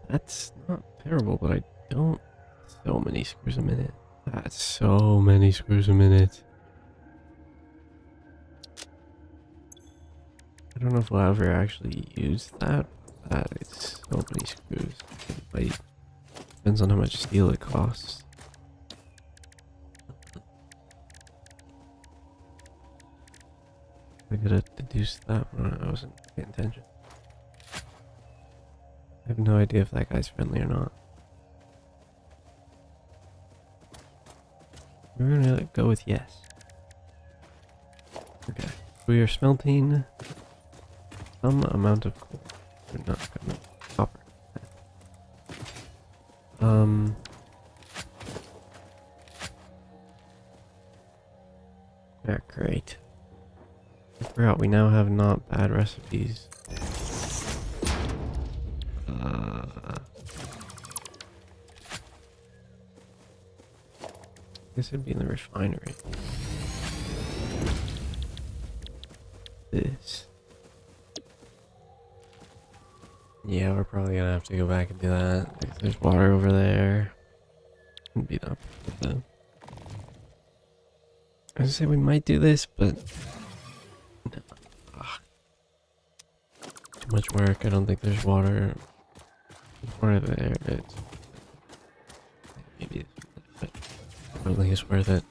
That's not terrible, but I don't. So many screws a minute. That's so many screws a minute. I don't know if we'll ever actually use that. That is so many screws. It might. Depends on how much steel it costs. I could have deduced that when I wasn't paying attention. I have no idea if that guy's friendly or not. We're gonna go with yes. Okay. We are smelting some amount of coal. Or not copper. Yeah, great. I forgot we now have not bad recipes. I guess it'd be in the refinery. this. Yeah, we're probably gonna have to go back and do that. Because there's water over there. Wouldn't be that bad. I was gonna say we might do this, but no. Ugh. Too much work. I don't think there's water. Water there. It's maybe, but I don't think it's worth it.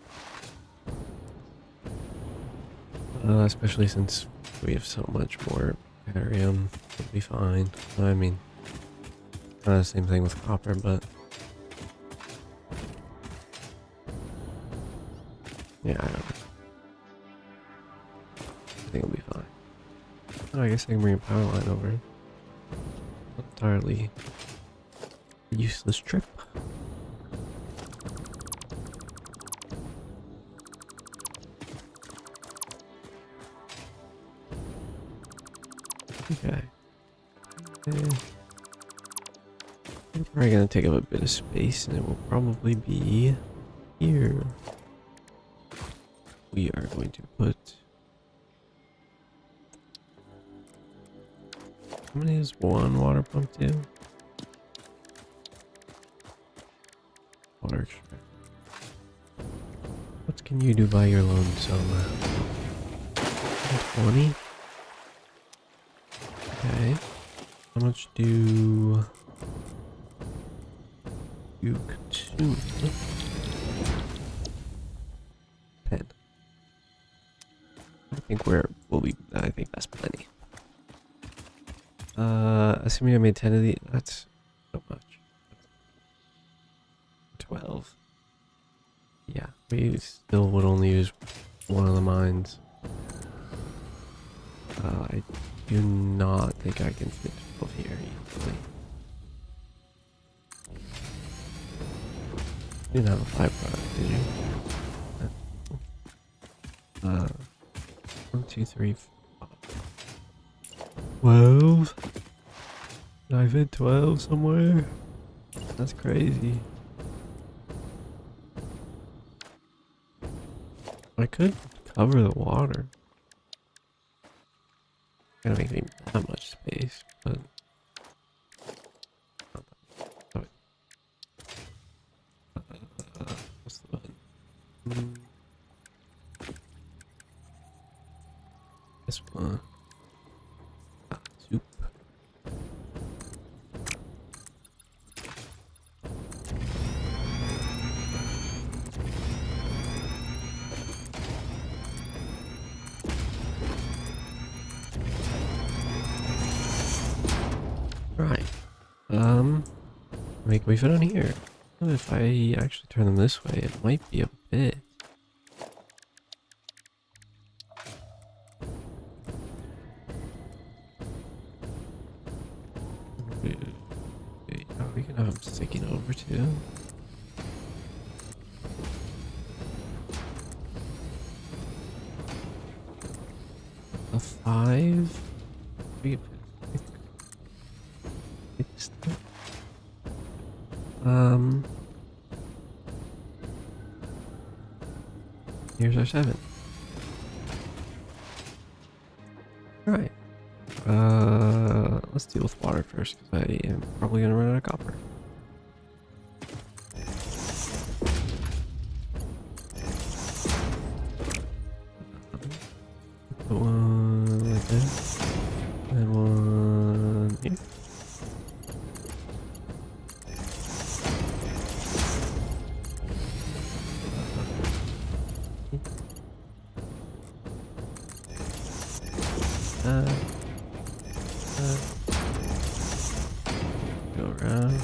Especially since we have so much more barium. It'll be fine. I mean, kind of the same thing with copper, but yeah, I don't know. I think it'll be fine. Oh, I guess I can bring a power line over. Not entirely useless trip. Okay. We're probably gonna take up a bit of space, and it will probably be here. We are going to put. How many is one water pump do? Water extract. What can you do by your lonesome? 20? Okay. How much do you consume? 10. I think that's plenty. Assuming I made 10 of these, that's so much. 12. Yeah, we still would only use one of the mines. I do not think I can fit 12 here easily. You didn't have a byproduct, did you? 1, 2, 3, 4. 12? Did I fit 12 somewhere? That's crazy. I could cover the water. Gonna make me that much space, but what's the button? This one. Soup. Right. Make we fit on here. If I actually turn them this way, it might be a bit. We can have them sticking over too. A 5. We could put 6. Here's our 7. Right. Let's deal with water first, because I am probably gonna run out of copper. Put one like this, and one here. Go around.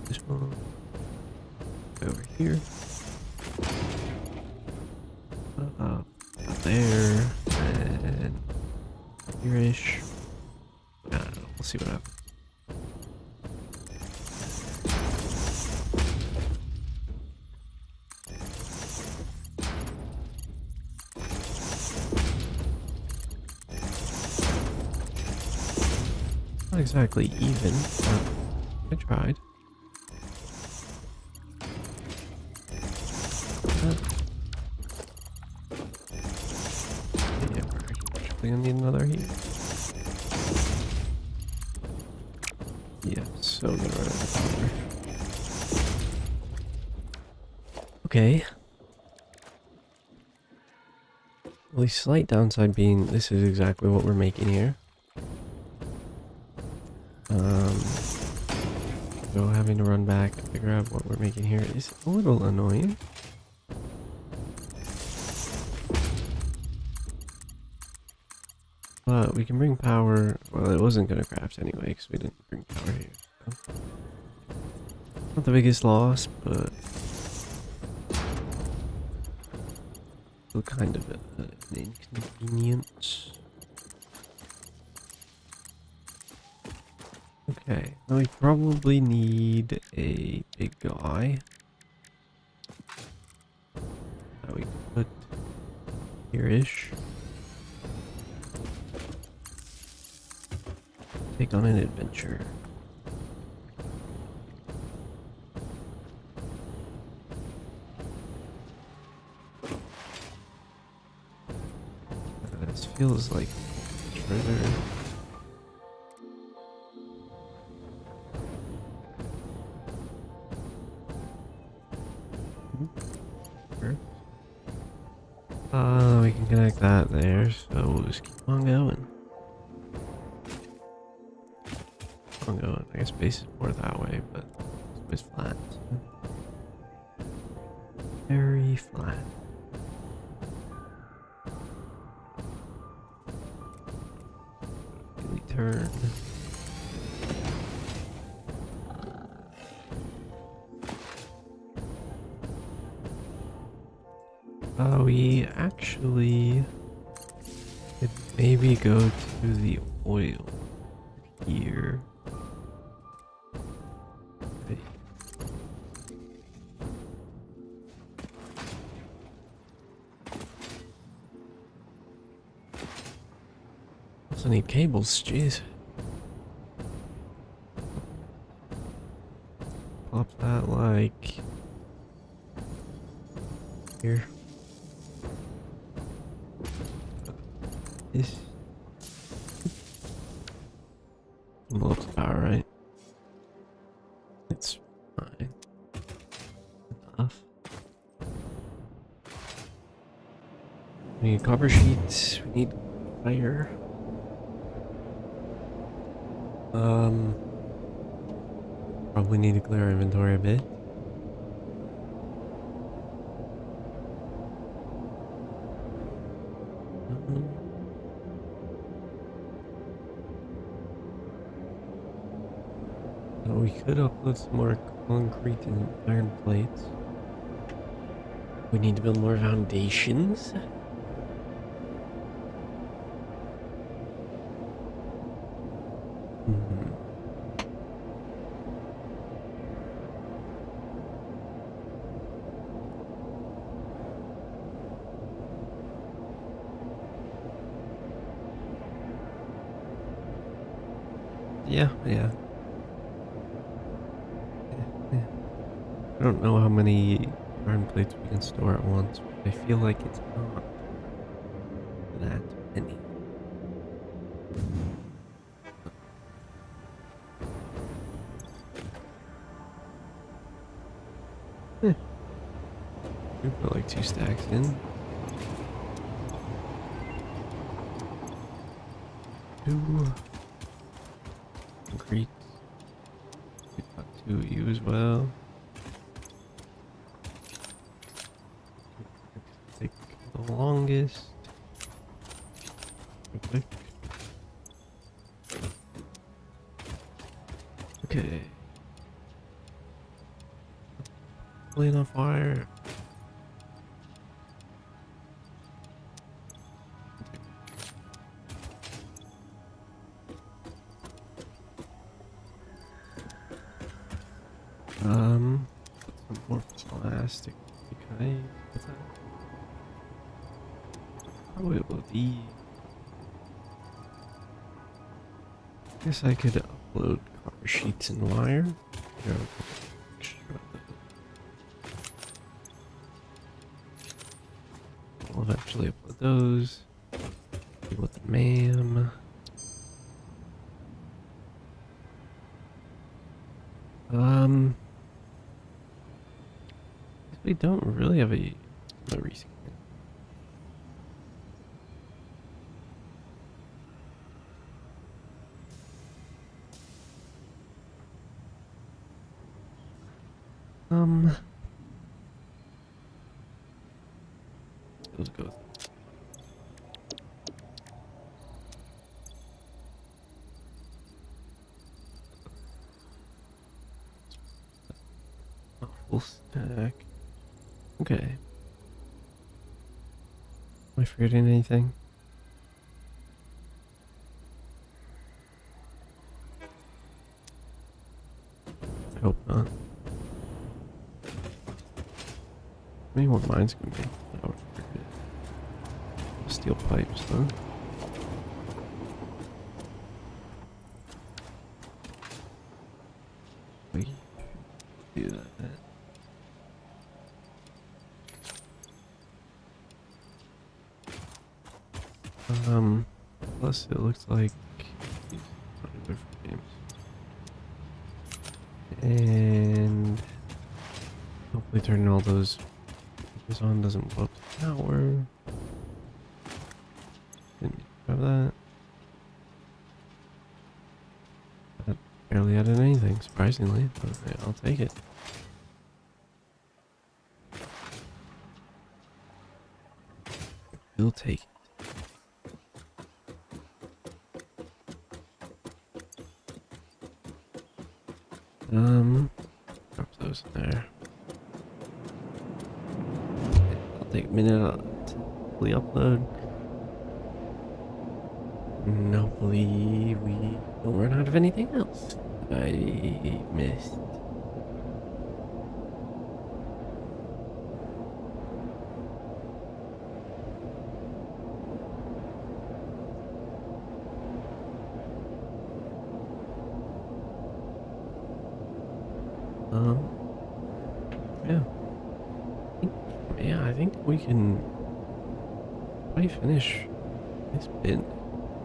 This one. Go over here. There. And here-ish. I don't know. We'll see what happens. Not exactly even, but I tried. gonna need another heat. Yeah, so gonna run out of power. Okay. Well, the slight downside being this is exactly what we're making here. So having to run back to figure out what we're making here is a little annoying. But we can bring power. Well, it wasn't going to craft anyway because we didn't bring power here. So. Not the biggest loss, but still kind of an inconvenience. Okay, now we probably need a big guy that we can put here-ish. Take on an adventure. This feels like further. Sure. We can connect that there, so we'll just keep on going. Keep on going. I guess base is more that way, but it's always flat. Very flat. Really turn. We actually could maybe go to the oil here. Okay. Also need cables, jeez. Pop that like here. This blow up the power, right? It's fine. Enough. We need copper sheets. We need fire. Probably need to clear our inventory a bit. We could upload some more concrete and iron plates. We need to build more foundations. Yeah. I don't know how many iron plates we can store at once, but I feel like it's not that many. We put like 2 stacks in. 2 concrete. We've got 2 of you as well. Take the longest. Quick. Okay. Pulling on fire. Put some more plastic. Can I put that? Probably it will be. I guess I could upload copper sheets and wire. Here, I'll put extra. I'll eventually upload those. Deal with the ma'am. We don't really have a reskin. Let's go with full stack. Okay. Am I forgetting anything? I hope not. How many more mines can we make? I would forget. Steel pipes, huh? We do that. Plus it looks like different games. And hopefully turning all those this on doesn't blow up the tower. Didn't have that. That barely added anything, surprisingly, but yeah, I'll take it. We'll take it. Drop those in there. I'll take a minute to fully upload. And hopefully we don't run out of anything else I missed. Yeah. Yeah, I think we can probably finish this bit.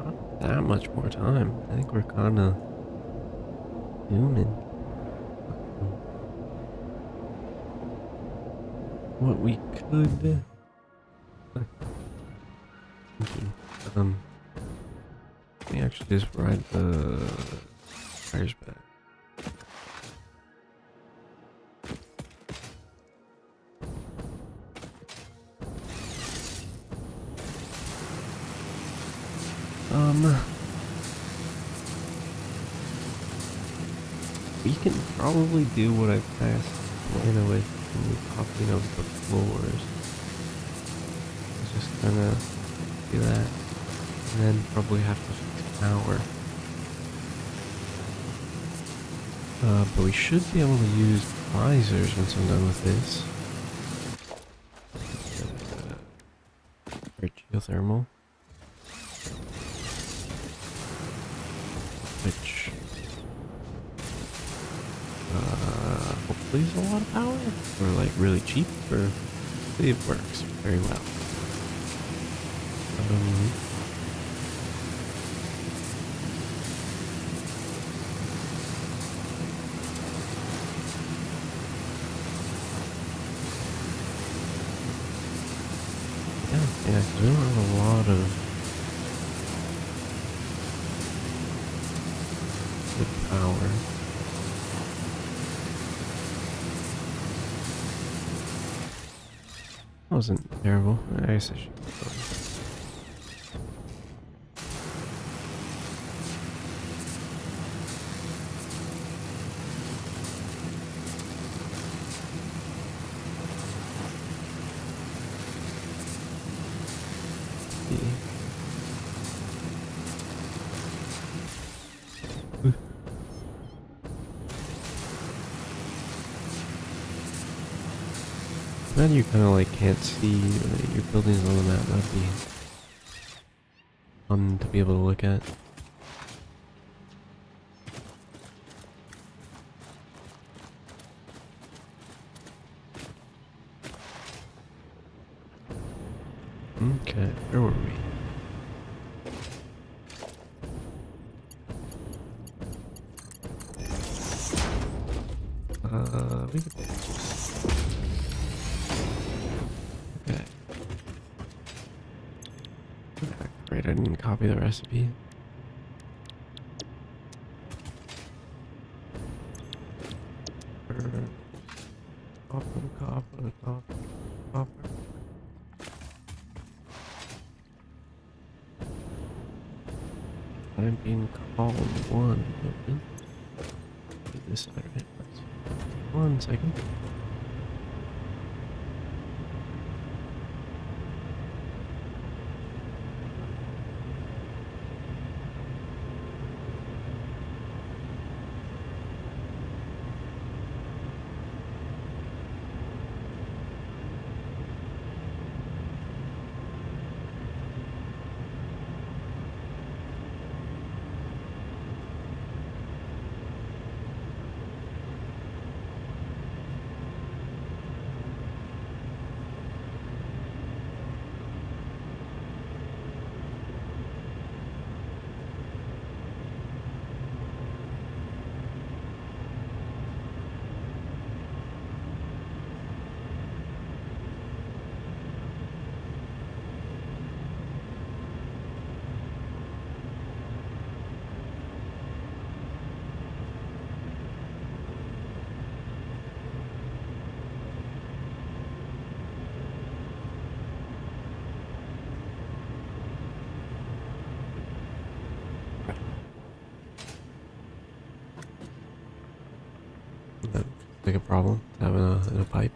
Not that much more time. I think we're kind of zooming. What we could. Let me actually just ride the tires back. We can probably do what I passed Lana with when we popping over the floors. Just gonna do that, and then probably have to fix the tower. But we should be able to use visors once I'm done with this. Or geothermal. Which hopefully is a lot of power, or like really cheap, or it works very well. Yeah, 'cause we don't have a lot of good power. That wasn't terrible. I guess I should keep going. Then you kind of like can't see your buildings on the map. That'd be fun to be able to look at. Okay, where were we? We could. Okay. Great, I didn't copy the recipe. Copper. I'm being called one moment. Do this side of it first. 1 second. That like a problem having in a pipe.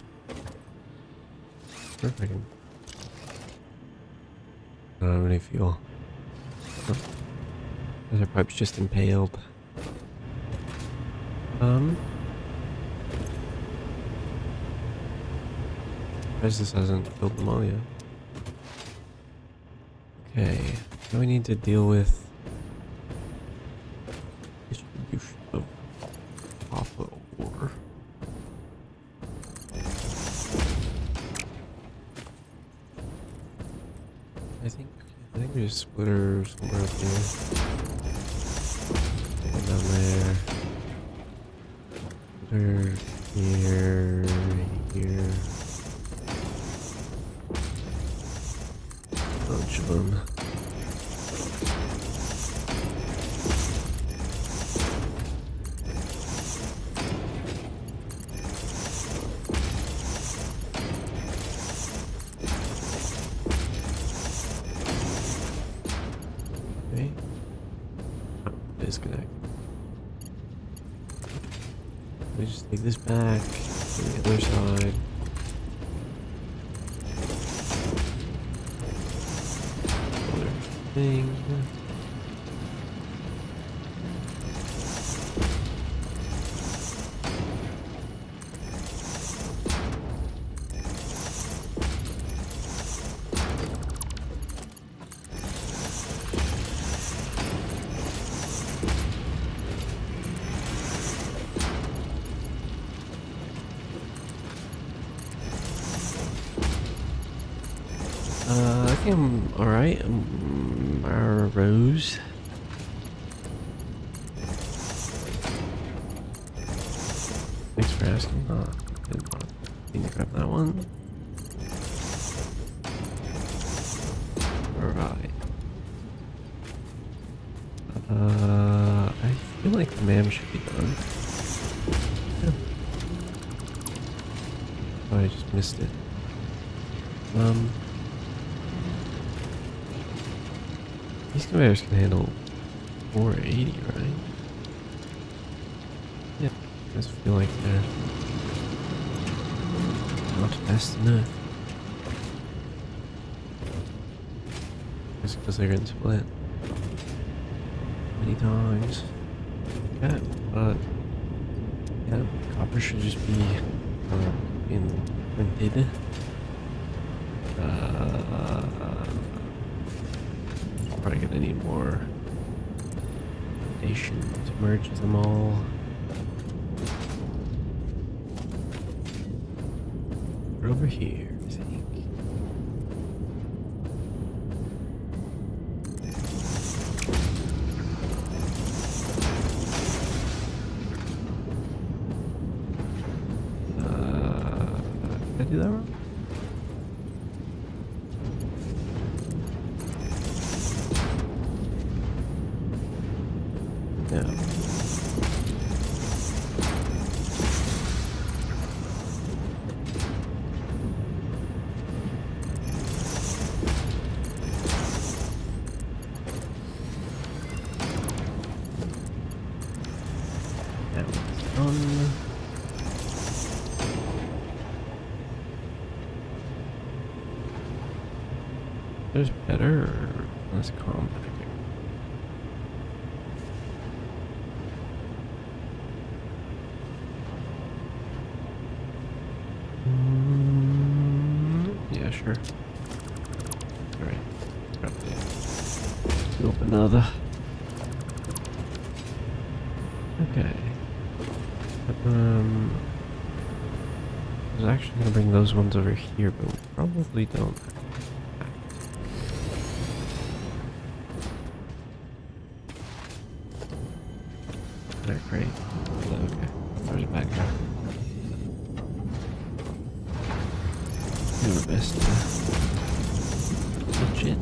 Sure, I can. I don't have any fuel. Oh. Other pipe's just impaled. Guess this hasn't killed them all yet. Okay, now we need to deal with distribution of copper ore. I think there's a splitter somewhere up here. One down there. Splitter here, here. Bunch of them. Okay. Oh, disconnect. Let me just take this back to the other side. Thing. I think I'm alright. Rose. Thanks for asking. Didn't want to grab that one. Alright. I feel like the mam should be done. Yeah. Oh, I just missed it. These conveyors can handle 480, right? Yeah, I just feel like they're not fast enough. Just because they're getting split many times. Yeah, but yeah, copper should just be being printed. Probably gonna need more foundation to merge them all. We're over here, I think. do that wrong? Yeah. That one's done. There's better or less compact. Yeah, sure. Alright. Open another. Okay. I was actually gonna bring those ones over here, but we probably don't. They're great. Okay. There's a back there. Do our best to legit.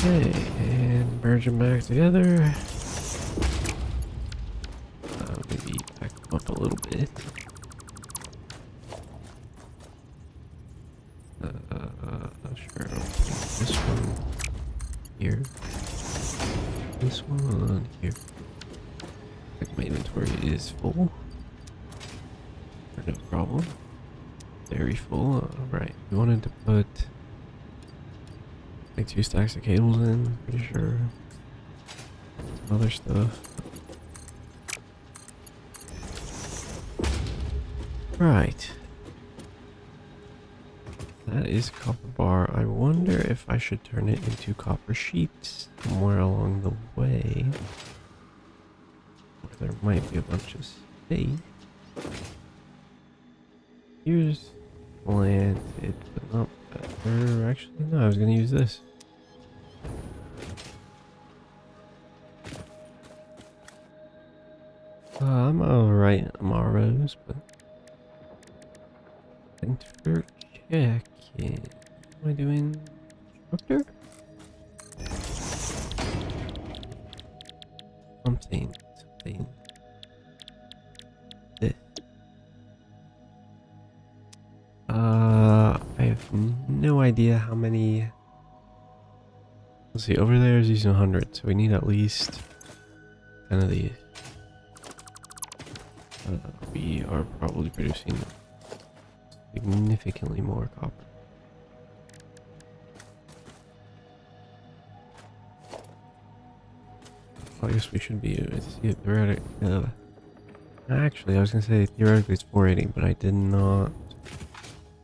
Okay, and merge them back together. Maybe back them up a little bit. Sure, I'll put this one here. This one here. Like my inventory is full. No problem. Very full. Alright, we wanted to put like 2 stacks of cables in, pretty sure. Some other stuff. Right. That is copper bar. I wonder if I should turn it into copper sheets somewhere along the way. Where there might be a bunch of space. Here's planted, but not better. Actually, no, I was gonna use this. I'm alright tomorrows, but thanks for checking. What am I doing? Instructor? Something. This. I have no idea how many. Let's see, over there is using 100, so we need at least 10 of these. We are probably producing significantly more copper. I guess we should be theoretically. Actually, I was gonna say theoretically it's 480, but I did not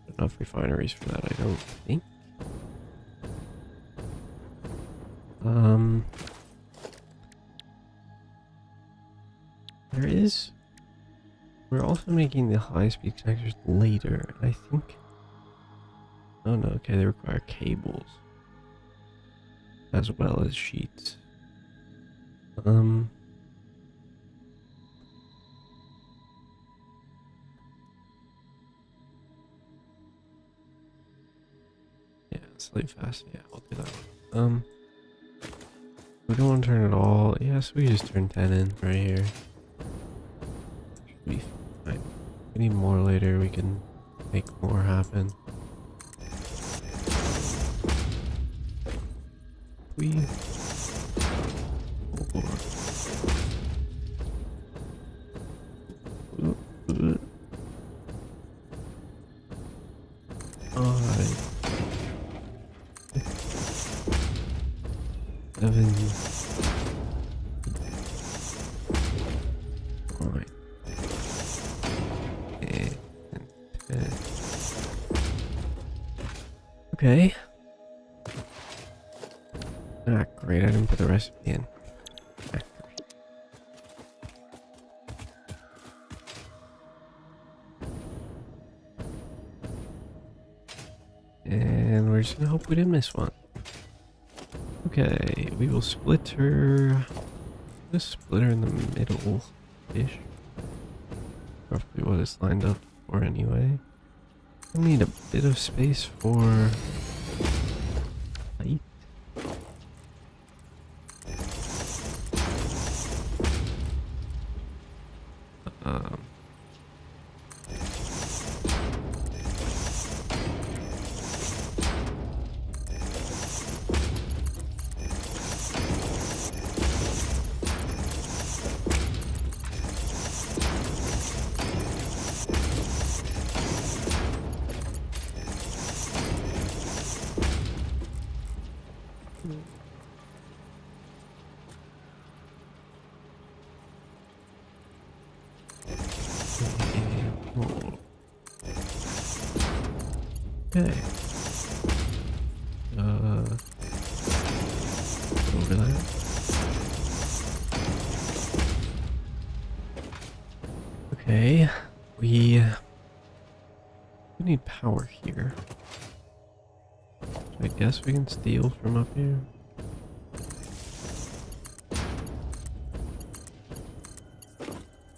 put enough refineries for that. I don't think. There is. We're also making the high-speed connectors later, and I think. Oh no, okay, they require cables as well as sheets. Yeah, sleep fast. Yeah, we'll do that one. We don't want to turn it all. Yeah, so we just turn 10 in right here. Should be fine. If we need more later, we can make more happen. Alright. 7. Alright. And 10. Okay. Ah, great. I didn't put the recipe in. Ah, corners and hope we didn't miss one. Okay, we will split her. Just split her in the middle-ish. Roughly what it's lined up for anyway. I need a bit of space for height. Um, Okay. Over that. Okay, we need power here. I guess we can steal from up here.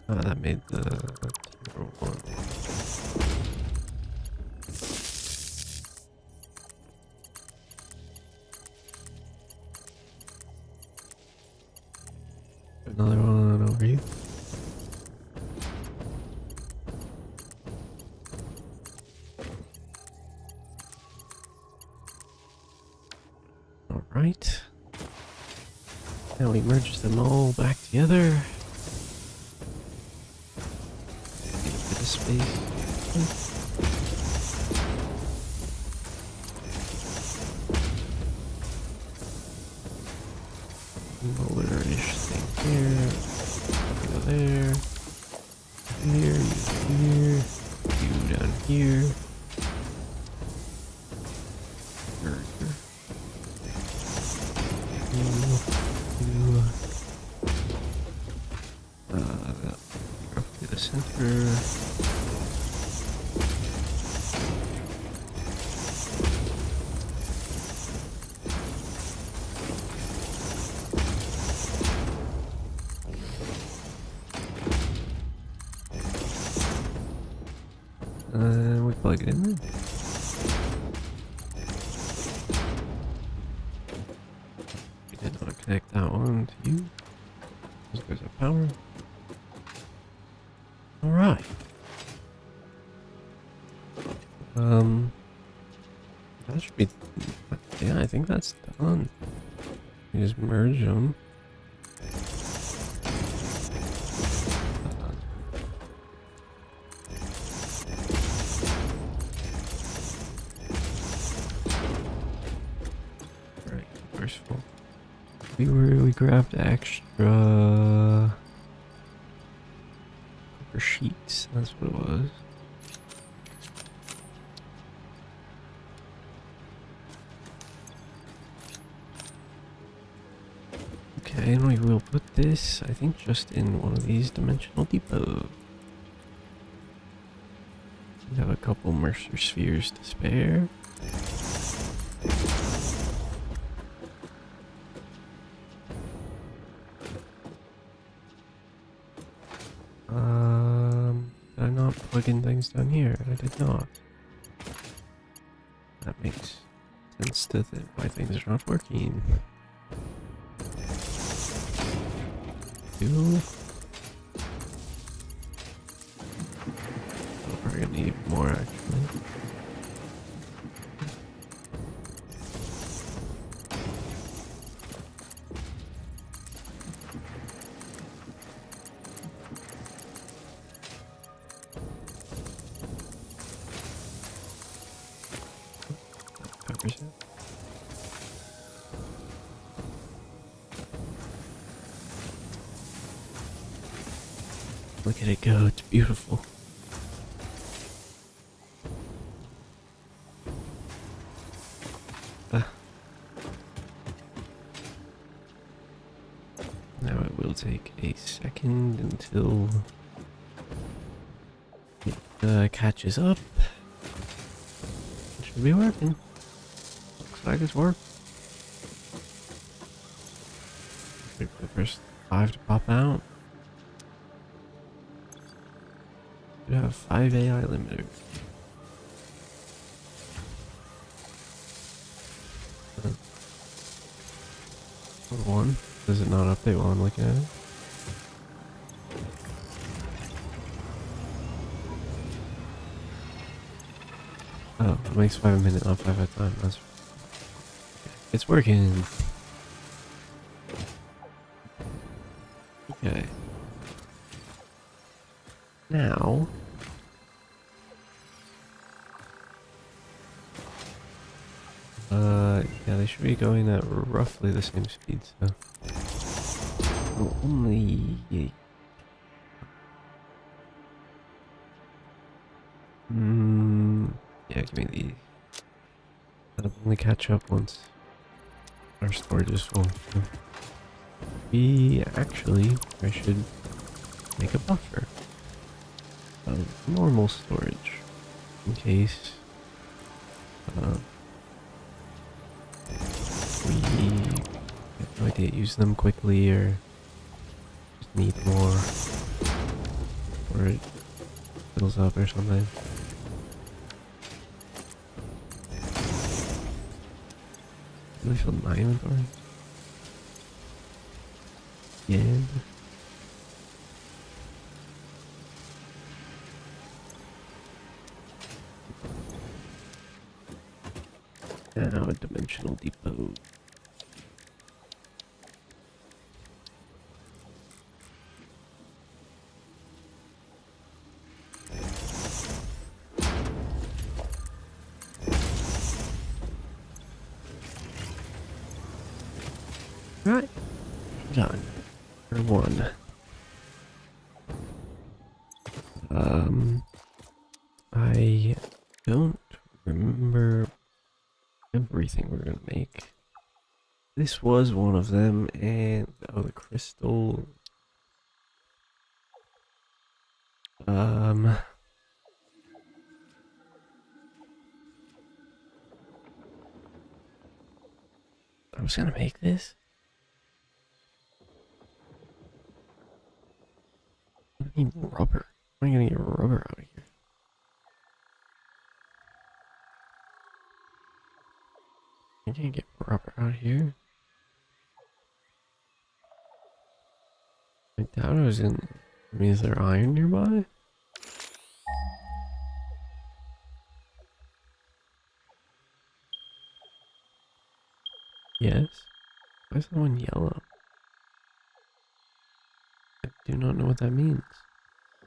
Ah, that made the tier 1. Another one over here. Alright. Now we merge them all back together. Need a bit of space. Motor-ish thing here. Go there. Here, you here. You down here. Burger. You. Roughly the center. We plug it in there. We did not connect that one to you. There's our power. Alright. That should be... Yeah, I think that's done. We just merge them. We grabbed extra paper sheets. That's what it was. Okay, and we will put this, I think, just in one of these dimensional depots. We have a couple Mercer spheres to spare. Did I not plug in things down here? I did not. That makes sense to why things are not working. Two. Oh, we're gonna need more actually. Covers it. Look at it go, it's beautiful. Now it will take a second until it catches up. It should be working. I just work. Wait for the first 5 to pop out. You have 5 AI limiters. One. Does it not update while I'm looking at it? Oh, it makes 5 a minute, not 5 at a time. That's it's working. Okay. Now. Yeah, they should be going at roughly the same speed, so. Oh, only. Yeah, give me these. That'll only catch up once our storage is full. So I should make a buffer of normal storage in case we have no idea use them quickly or just need more, or it fills up or something. Really filled my inventory? Yeah. Now a dimensional depot. Right. Done. For one. I don't remember everything we're gonna make. This was one of them, and oh, the crystal. I was gonna make this. I need rubber. How am I gonna get rubber out of here? I can't get rubber out here. I doubt I was in. I mean, is there iron nearby? Yes. Why is that one yellow? I do not know what that means.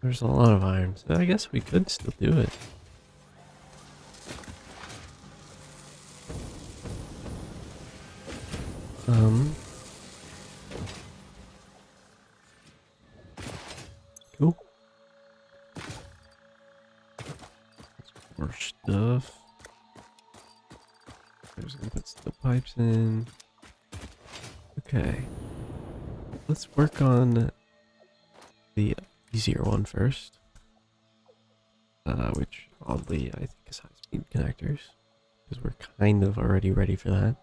There's a lot of iron, so I guess we could still do it. Cool. More stuff. There's gonna put steel pipes in. Okay. Let's work on the easier one first. Which oddly I think is high speed connectors. Because we're kind of already ready for that.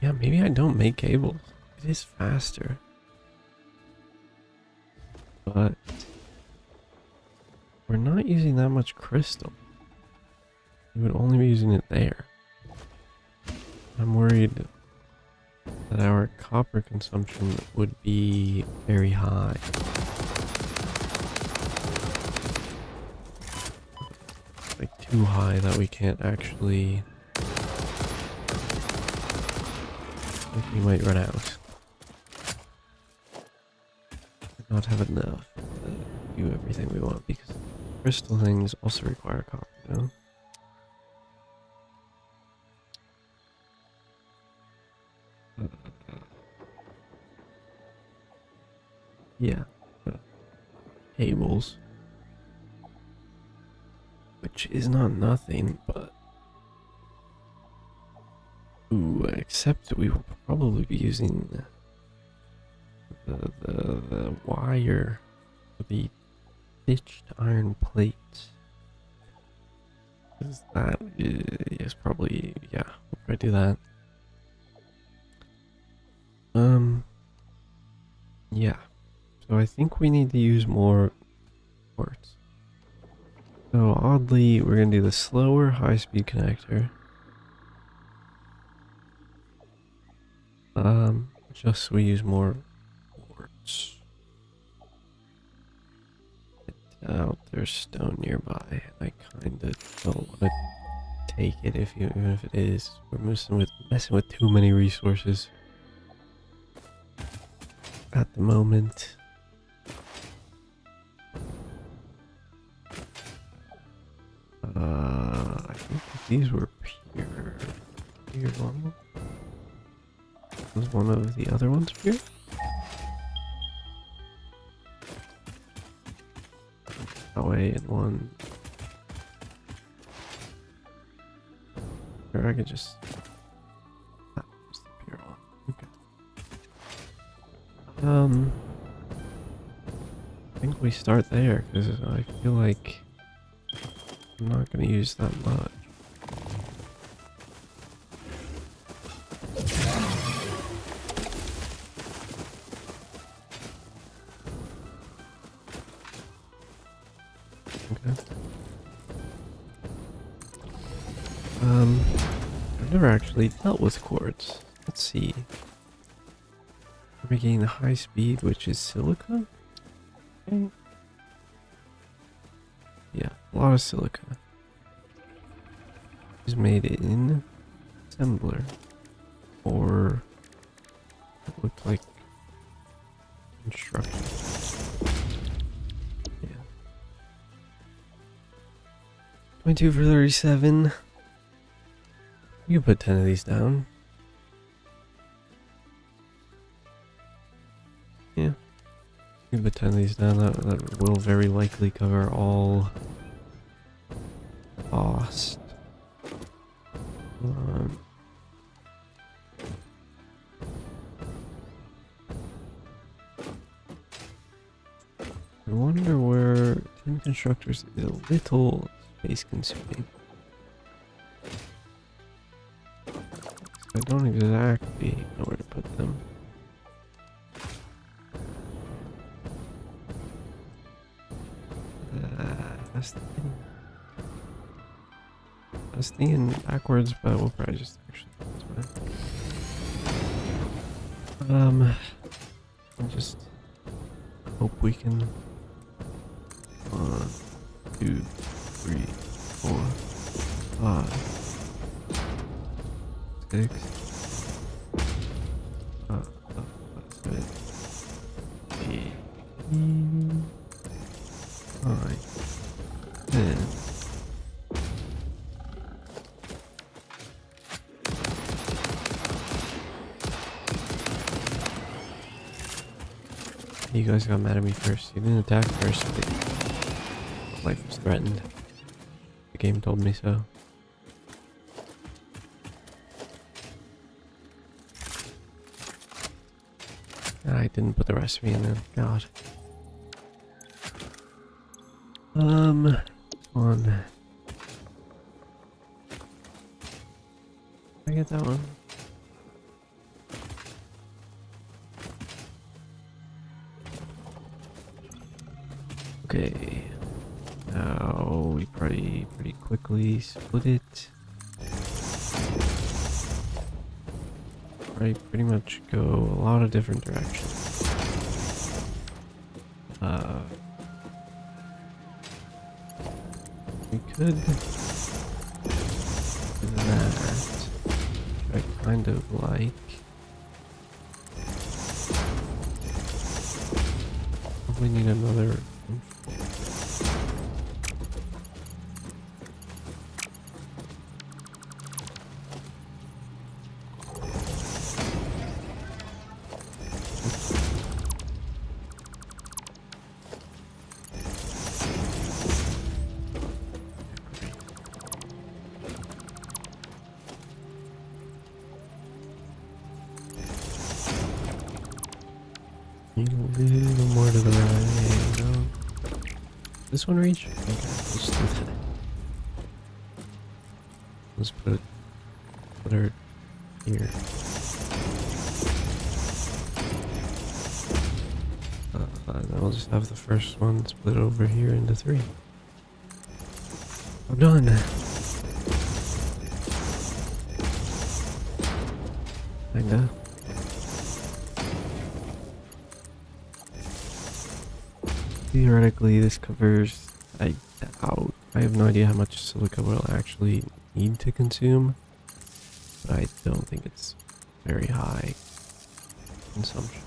Yeah, maybe I don't make cables. It is faster. But we're not using that much crystal. We would only be using it there. I'm worried that our copper consumption would be very high. Like too high that we can't actually... Like we might run out. Not have enough to do everything we want because crystal things also require copper, you know? Yeah. Cables. Which is not nothing, but... Ooh, except we will probably be using the wire, the stitched iron plates. Is that is probably, yeah, we'll probably do that. Yeah. So I think we need to use more quartz. So oddly, we're gonna do the slower high-speed connector. Just so we use more quartz. Out there's stone nearby. I kinda don't want to take it even if it is. We're messing with too many resources at the moment. I think that these were pure normal. Was one of the other ones pure? That way in one. Or I could just. That was the pure one. Okay. I think we start there because I feel like I'm not going to use that much. Okay. I've never actually dealt with quartz. Let's see. We're making the high speed, which is silica? Okay. Yeah, a lot of silica. Is made in assembler. Or it looked like construction. Yeah. 22 for 37. You can put 10 of these down. Yeah. You can put 10 of these down. That will very likely cover all cost. I wonder where 10 constructors is a little space consuming. I don't exactly know where to put them. That's the thing. I was thinking backwards, but we'll probably just actually do this one. I'll just hope we can. 1, 2, 3, 4, 5, 6, 7, 8, 9, 10. You guys got mad at me first. You didn't attack first, but life was threatened. The game told me so. I didn't put the recipe in there. God. One. Did I get that one? Okay. Now we pretty quickly split it. Right, pretty much go a lot of different directions. We could do that, which I kind of like. Probably need another. A little more to the right. No. This one reach? Okay, let's do that. Let's put her here. Then I'll just have the first one split over here into 3. I'm done. Kinda. Theoretically, this covers, I have no idea how much silica we'll actually need to consume, but I don't think it's very high consumption.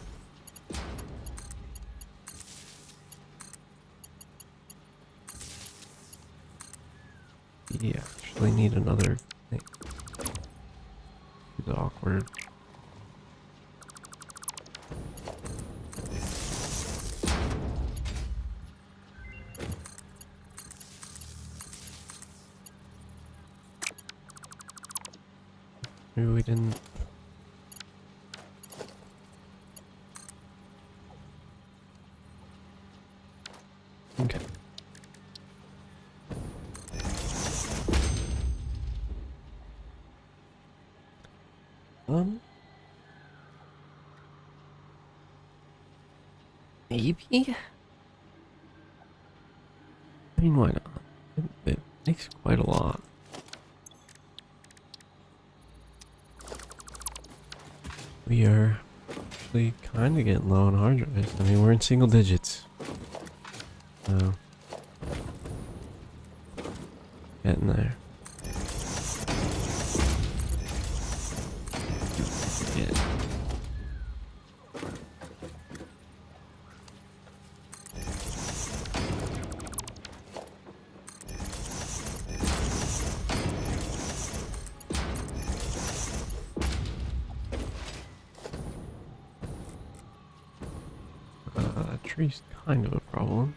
We actually need another thing. It's awkward. Maybe we didn't. Okay. Maybe? I mean, why not? It makes quite a lot. We are actually kind of getting low on hard drives. I mean, we're in single digits. So, getting there. Yeah. Tree's kind of a problem.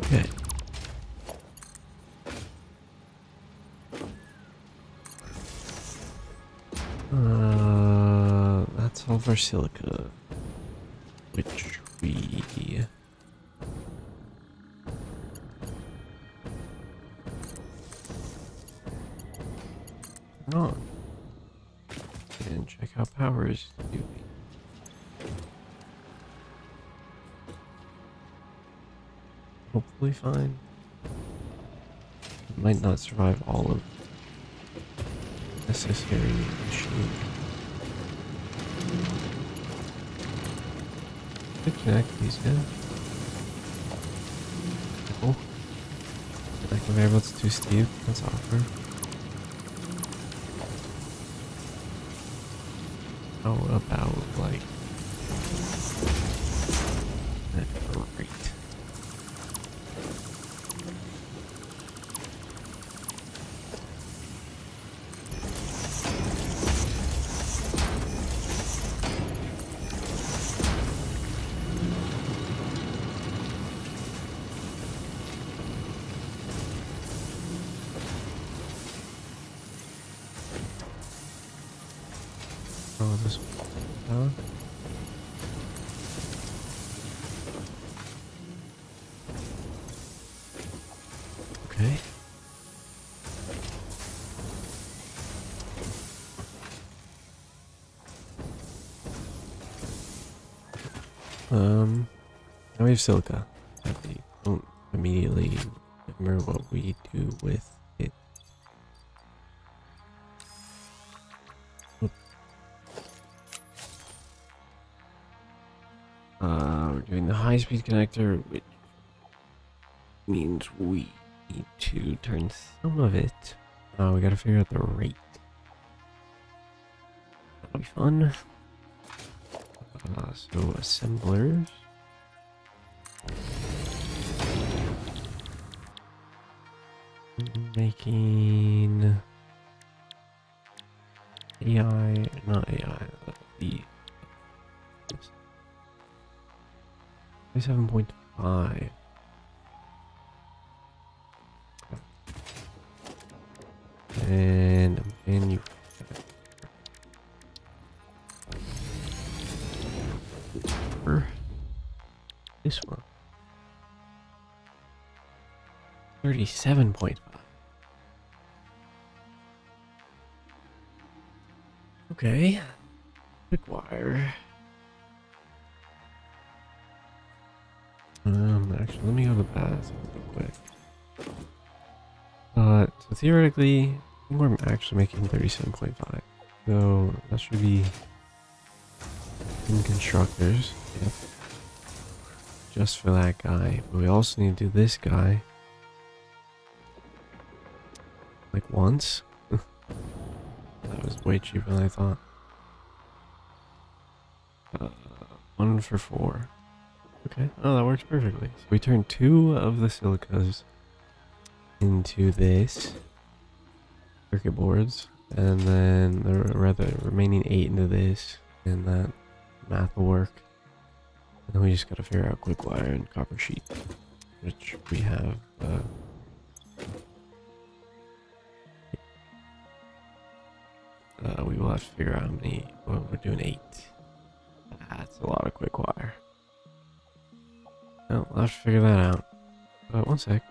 Okay. That's all of our silica, which we turn on and check how power is doing. Hopefully fine. It might not survive all of necessary machine. Could connect these, yeah. Cool. Like the variable's too steep, that's awkward. How about like great. Oh, this one. Okay. Now we have silica. I don't immediately remember what we do with it. We're doing the high-speed connector, which means we need to turn some of it We gotta figure out the rate. That'll be fun. So assemblers. Making AI, not AI, the 27.5. And manufacturer. This one. 37.5. Okay. Quick wire. Actually, let me go to the paths real quick. So theoretically, I think we're actually making 37.5. So that should be in constructors. Yep. Just for that guy. But we also need to do this guy. Like once. That was way cheaper than I thought. 1 for 4. Okay. Oh, that works perfectly. So we turn 2 of the silicas into this circuit boards, and then the remaining 8 into this, and that math will work. And then we just gotta figure out quick wire and copper sheet, which we have. We will have to figure out how many. Well, we're doing 8. That's a lot of quick wire. Oh, I'll have to figure that out. One sec.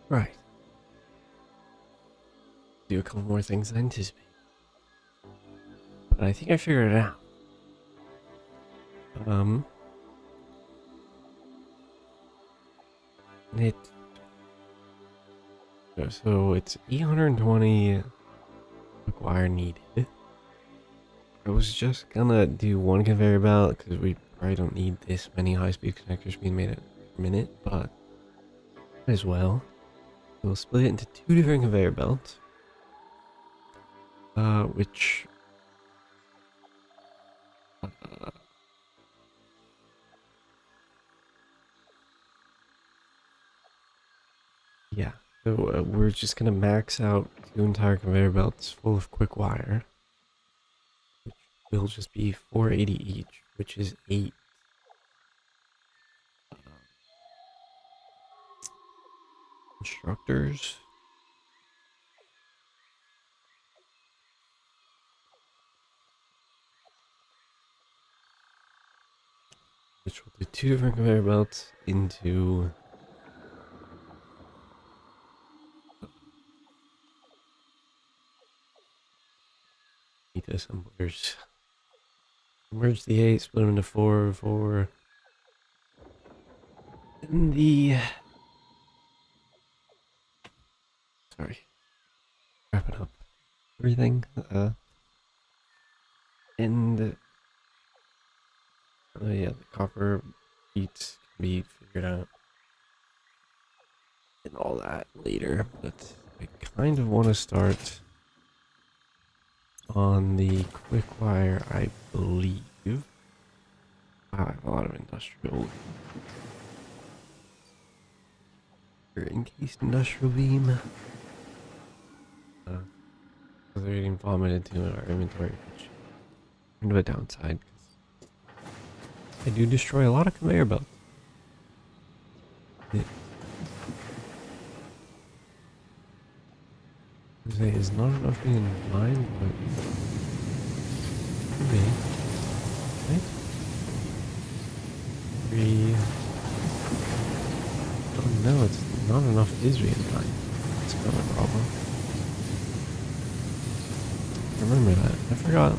Right. Do a couple more things than I anticipated. But I think I figured it out. It. So it's 820 quick wire needed. I was just gonna do one conveyor belt because we probably don't need this many high-speed connectors being made a minute, but as well. We'll split it into 2 different conveyor belts. Which... yeah, so we're just gonna max out 2 entire conveyor belts full of quick wire. Which will just be 480 each, which is 8 instructors. Which will do 2 different conveyor belts into assemblers. Merge the 8, split them into 4, 4. And the... sorry. Wrapping up everything. And... oh yeah, the copper beats can be figured out. And all that later. But I kind of want to start on the quick wire, I believe. Wow, I have a lot of industrial. Encased industrial beam. They're getting vomited to in our inventory, which is kind of a downside. I do destroy a lot of conveyor belts. Yeah. It's not enough being in mind, but maybe. Right? 3. Oh no, it's not enough is being in mind. That's kind of a problem. Remember that. I forgot.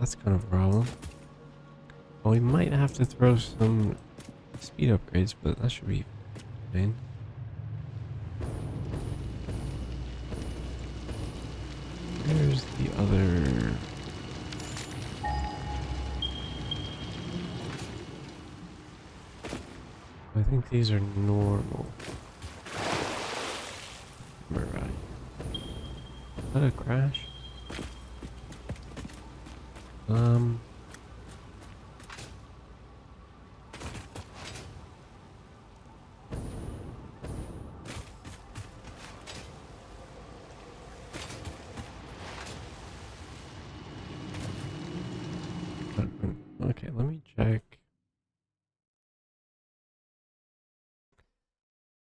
That's kind of a problem. Well, we might have to throw some speed upgrades, but that should be fine. There's the other... I think these are normal. Am I right? Is that a crash? Okay, let me check.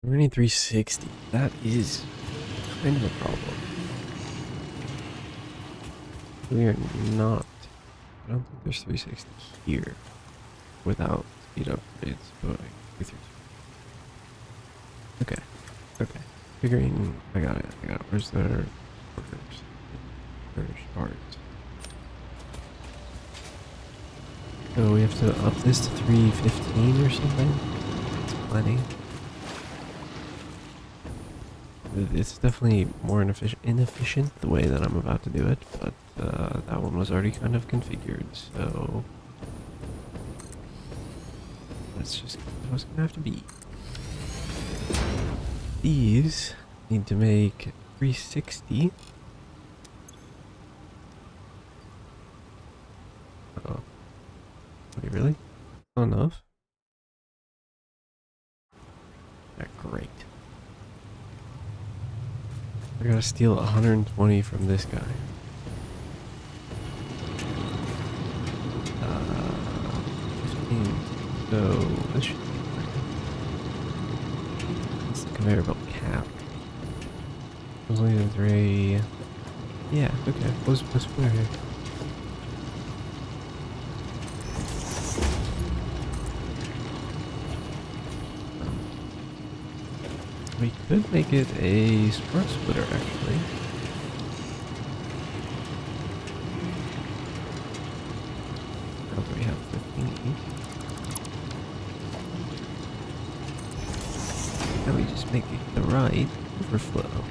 We're running 360. That is kind of a problem. We are not. I don't think there's 360 here without speed upgrades. But okay. Okay. Figuring. I got it. Where's the orders? There's start. So we have to up this to 315 or something? That's plenty. It's definitely more inefficient the way that I'm about to do it, but that one was already kind of configured, so that's just how it's gonna have to be. These need to make 360. Uh-oh. Wait, really? Not enough? Yeah, great. I gotta steal 120 from this guy. 15. So, this should be it's the conveyor belt cap. Only the 3. Yeah, okay. Let's put her here. We could make it a spark splitter, actually. Now that we have 15. Now we just make it the right overflow.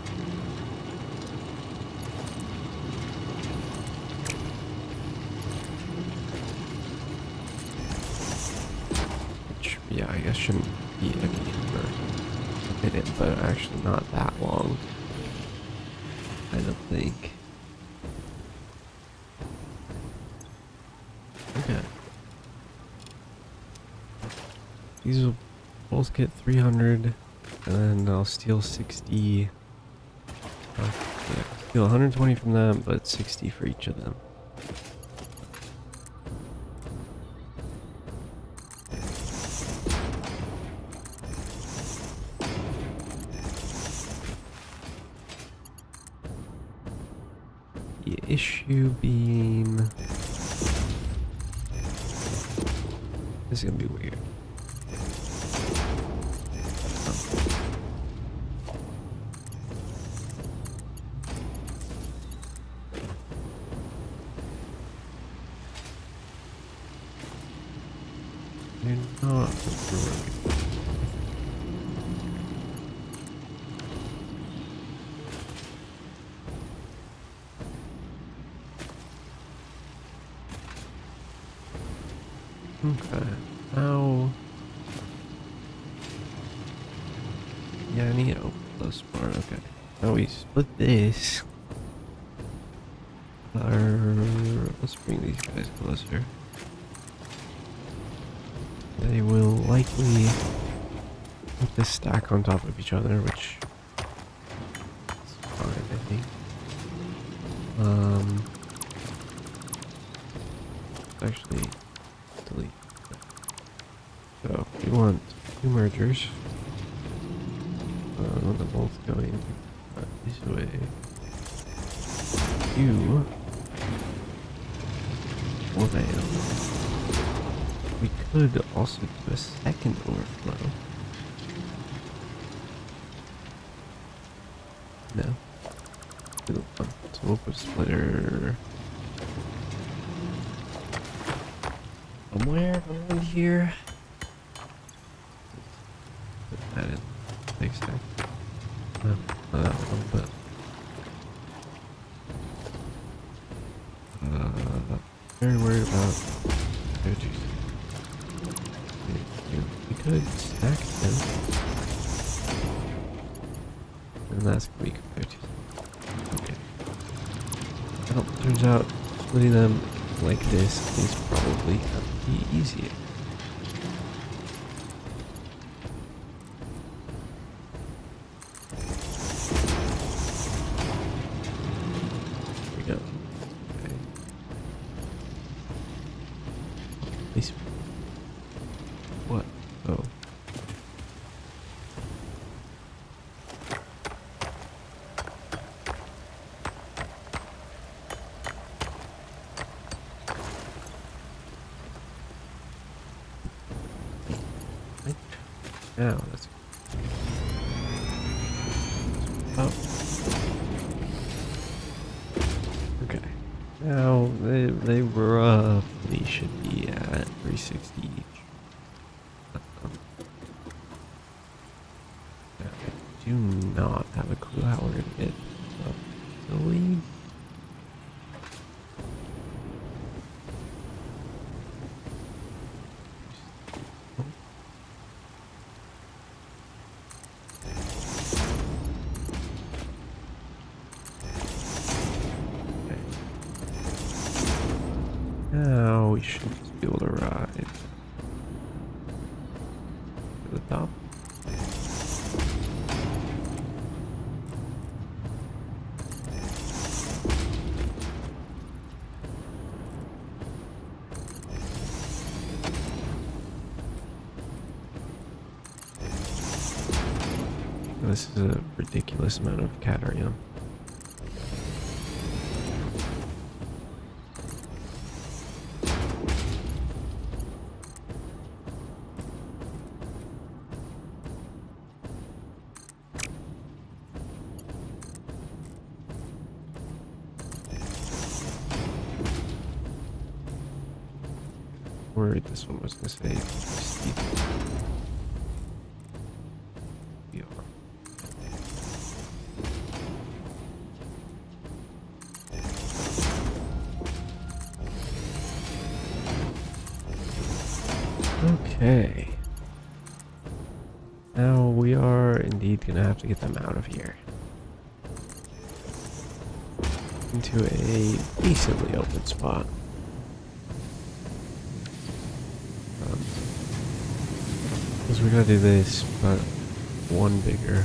Which, yeah, I guess shouldn't be a game for a minute, but actually not that long. I don't think. Okay. These will both get 300, and then I'll steal 60. Yeah, steal 120 from them, but 60 for each of them. The issue being, this is gonna be weird. You're not really. Okay, now, yeah, I need to open those more. Okay, now we split this. Let's bring these guys closer. They will likely put this stack on top of each other, which is fine, I think. Actually, delete. So we want two mergers. They're both going this way. You. What I We could also do a second overflow. No. So we'll put a splitter somewhere around here. Put that in. Makes sense. No, not that one, but very worried about emojis. We could stack them. And that's gonna be compared to. Okay. Well, turns out splitting them like this is probably gonna be easier. There we go. Okay. At least. What? Oh. Now that's oh. Okay. Now they roughly should be at 360 each. I do not have a clue how we're gonna get up the lead. Now we should just be able to ride to the top. This is a ridiculous amount of cadmium. worried this one was gonna say Steve. We are. Okay. Now we are indeed gonna have to get them out of here. Into a decently open spot. Because we gotta do this, but one bigger.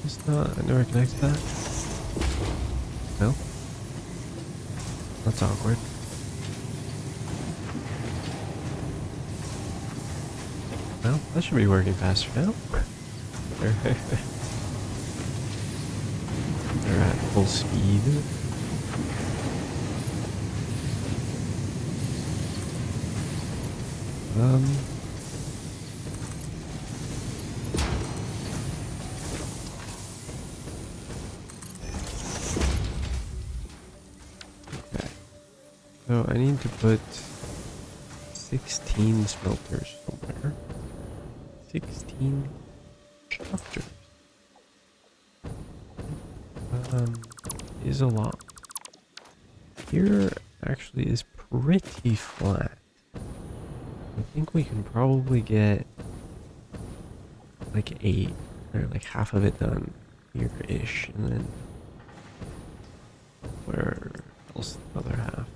It's not, I never connected that. No? That's awkward. Well, that should be working faster now. They're at full speed. Okay. So I need to put 16 smelters somewhere. 16 structures. Is a lot. Here actually is pretty flat. I think we can probably get like 8 or like half of it done here-ish, and then where else the other half?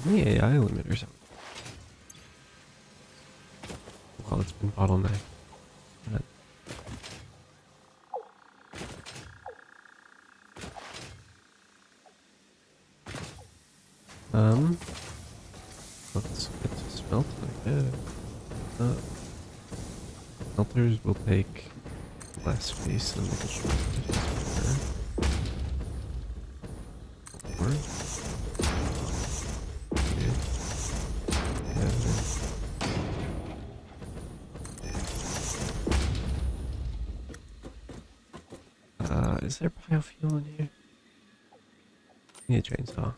The AI limit or something. Well, it's been bottlenecked. But let's get to smelt, I guess. Smelters will take less space than the constructors. Or is there biofuel in here? I need a chainsaw.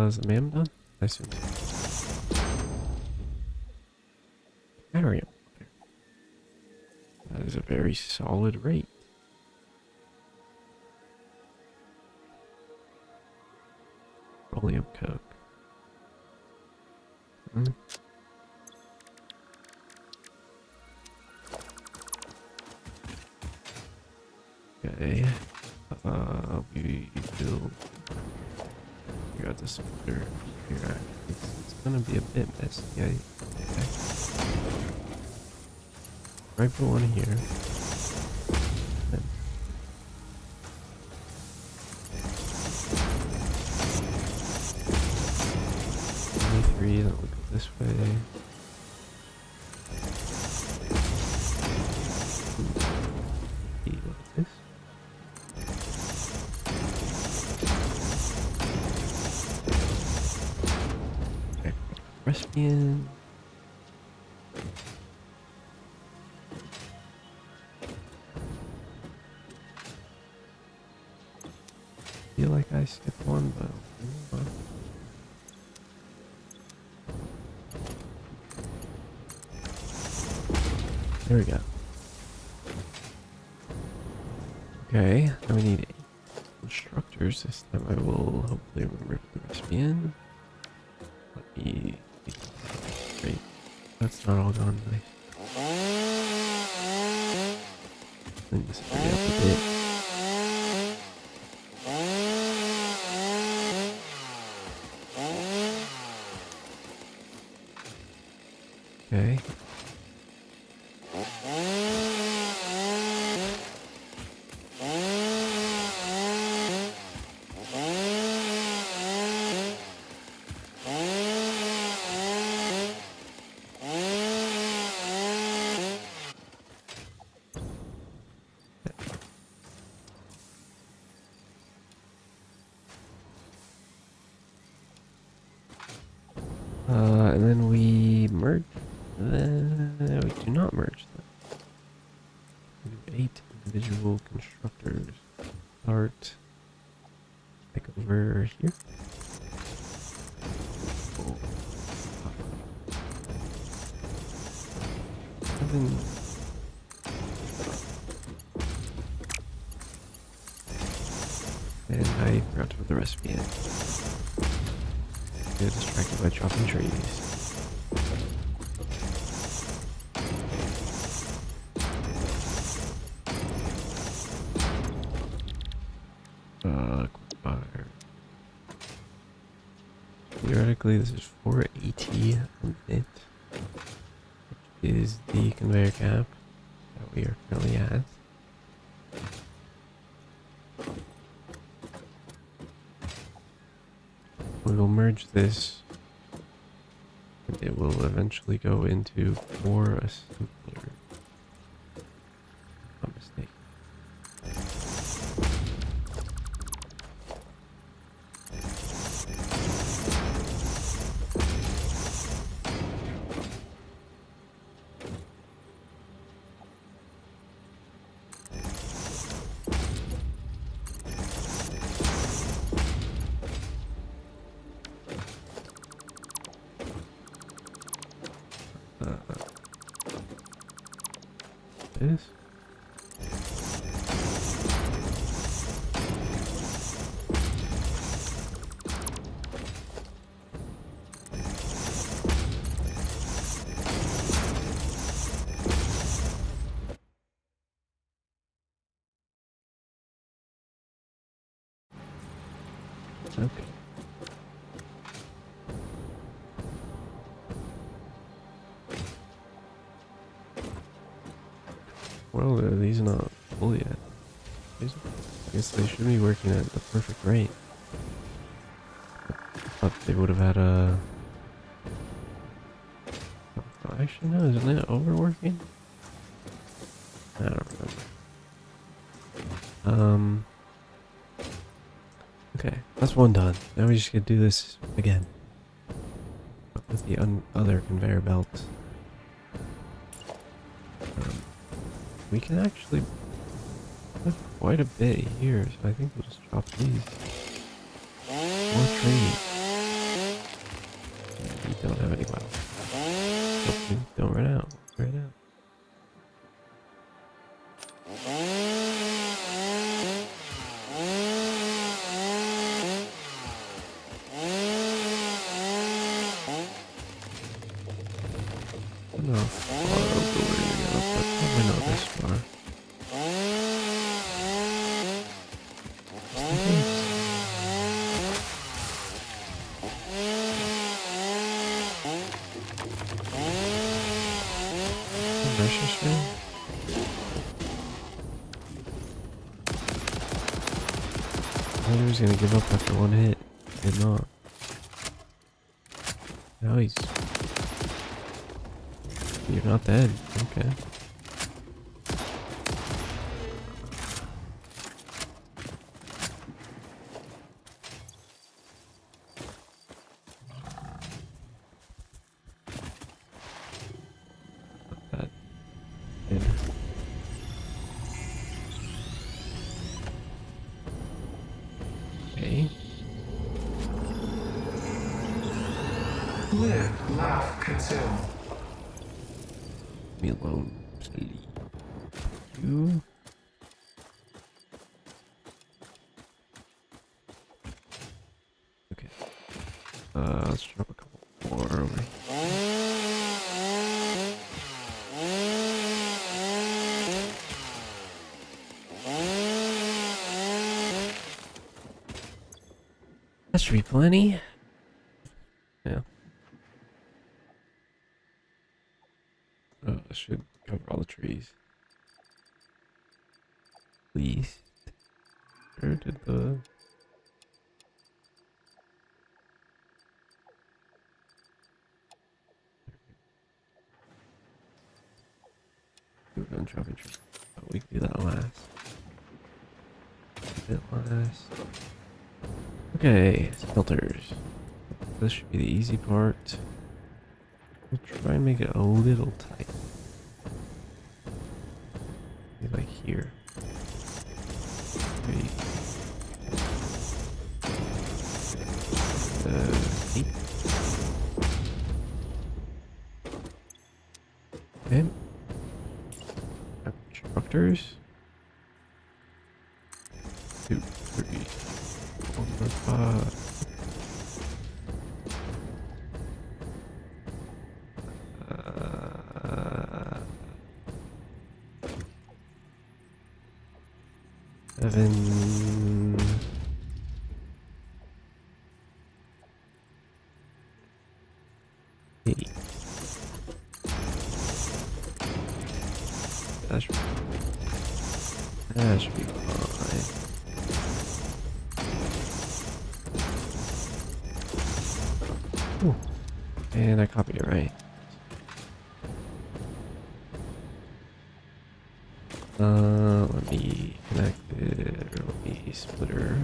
Is the mam done? I assume. Barium. That is a very solid rate. Petroleum coke. Okay. We build. We got this filter here. It's gonna be a bit messy. Okay. Right, put one here. Then 23, then we'll go this way. Like this. Okay, recipe in. Feel like I skipped one, but there we go. Okay, now we need 8 constructors. This time I will hopefully remember to put the recipe in. Let me. Great. That's not all gone. Nice. Clean this area up a bit. Okay. And then we merge. We do not merge them. We do 8 individual constructors. Start. Like over here. Oh. 7. And I forgot to put the recipe in. Get distracted by chopping trees. Quick fire. Theoretically, this is 480 a minute, which is the conveyor cap that we are currently at. We will merge this, and it will eventually go into 4 assembler. Not mistake. This. Okay. Well, these are not full yet. I guess they should be working at the perfect rate. Thought they would have had a... Oh, actually, no, isn't it overworking? I don't remember. Okay, that's one done. Now we just gotta do this again. But with the other conveyor belt. We can actually put quite a bit here, so I think we'll just drop these. More trees. We don't have any left. Hopefully don't run out. Run out. I don't know how far over we're gonna go, but probably not this far. Precious thing? I thought he was gonna give up after one hit. Did not. Now he's... You're not dead. Okay. Put that in. Okay. Live, laugh, consume. Me alone, please. You. Okay. Let's drop a couple more over here. That should be plenty. Yeah. That should cover all the trees. Please. Where did the... We're gonna drop a tree. Oh, we can do that last. Do that last. Okay, filters. This should be the easy part. We'll try and make it a little tight. Maybe like here. 3, 8. Okay. Constructors. 2, 3, 4, 5. Seven. Eight. That should be fine. Ooh. And I copied it right. Let me connect it, or let me splitter.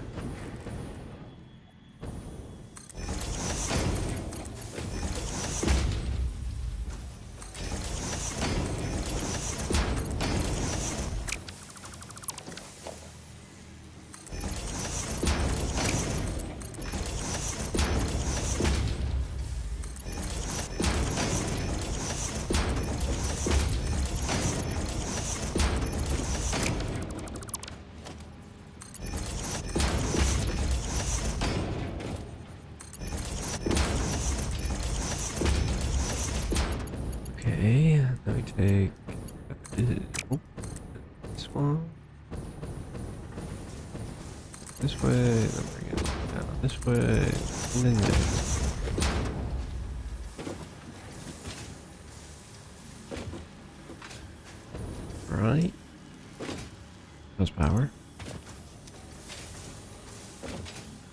Okay, then we take this one. This way, then bring it down this way, and then this. Right. How's power?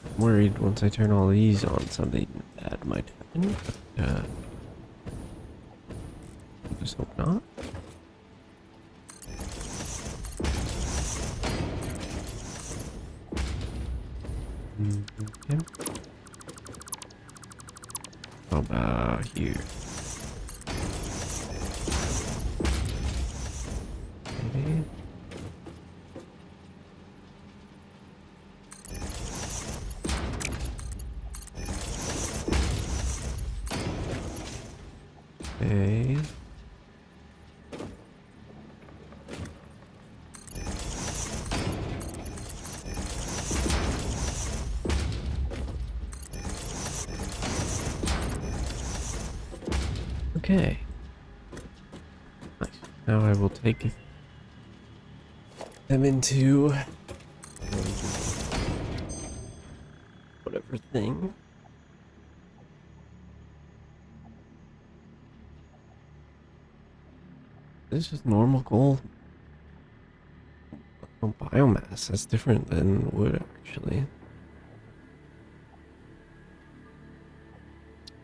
I'm worried once I turn all these on, something bad might happen. But, just hope not. Okay. How about here? Okay. Okay. Okay. Nice. Now I will take them into whatever thing. This is normal gold. Oh, biomass. That's different than wood, actually.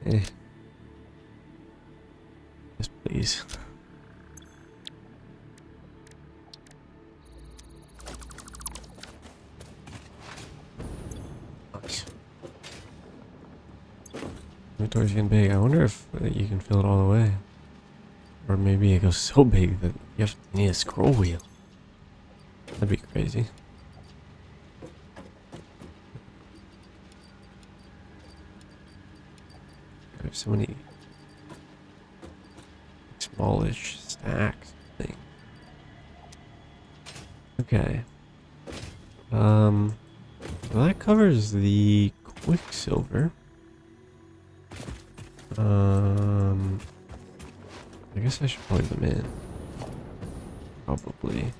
Eh. Yes, please. Nice. Inventory's getting big. I wonder if you can fill it all the way. Or maybe it goes so big that you need a scroll wheel. That'd be crazy. There's so many smallish stacks thing. Okay. Well, that covers the quicksilver. I guess I should plug them in. Probably.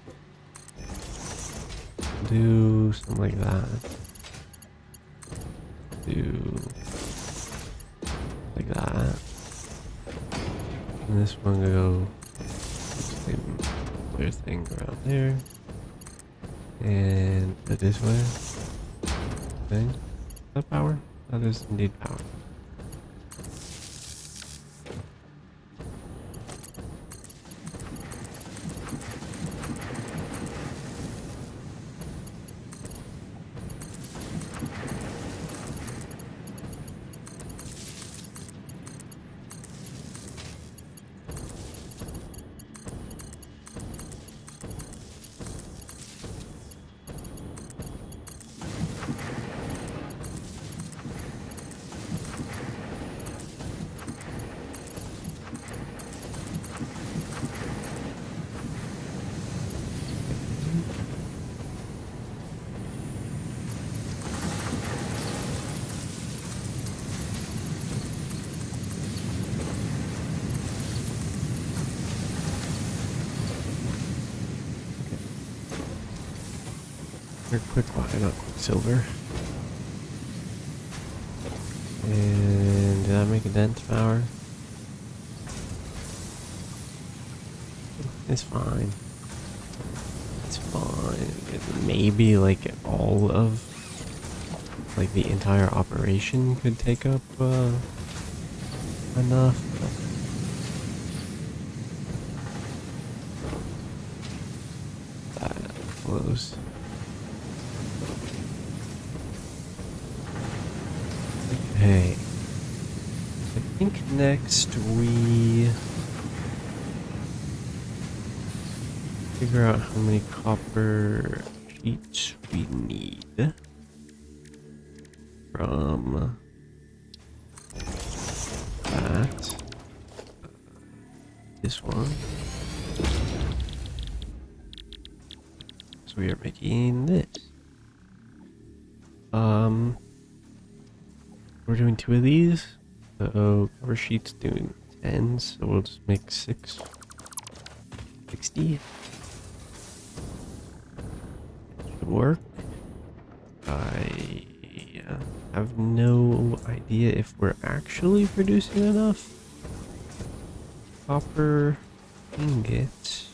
Do something like that. Do like that. And this one go same clear thing around there. And this way. Thing. Is that power? That is indeed power. Or quick wire, not quicksilver. And did I make a dent power? It's fine. It's fine. Maybe like all of like the entire operation could take up enough. That close. Okay. I think next we figure out how many copper sheets we need from that. This one. So we are making this. We're doing 2 of these. So cover sheets doing 10, so we'll just make 6. 60. Should work. I have no idea if we're actually producing enough copper ingots,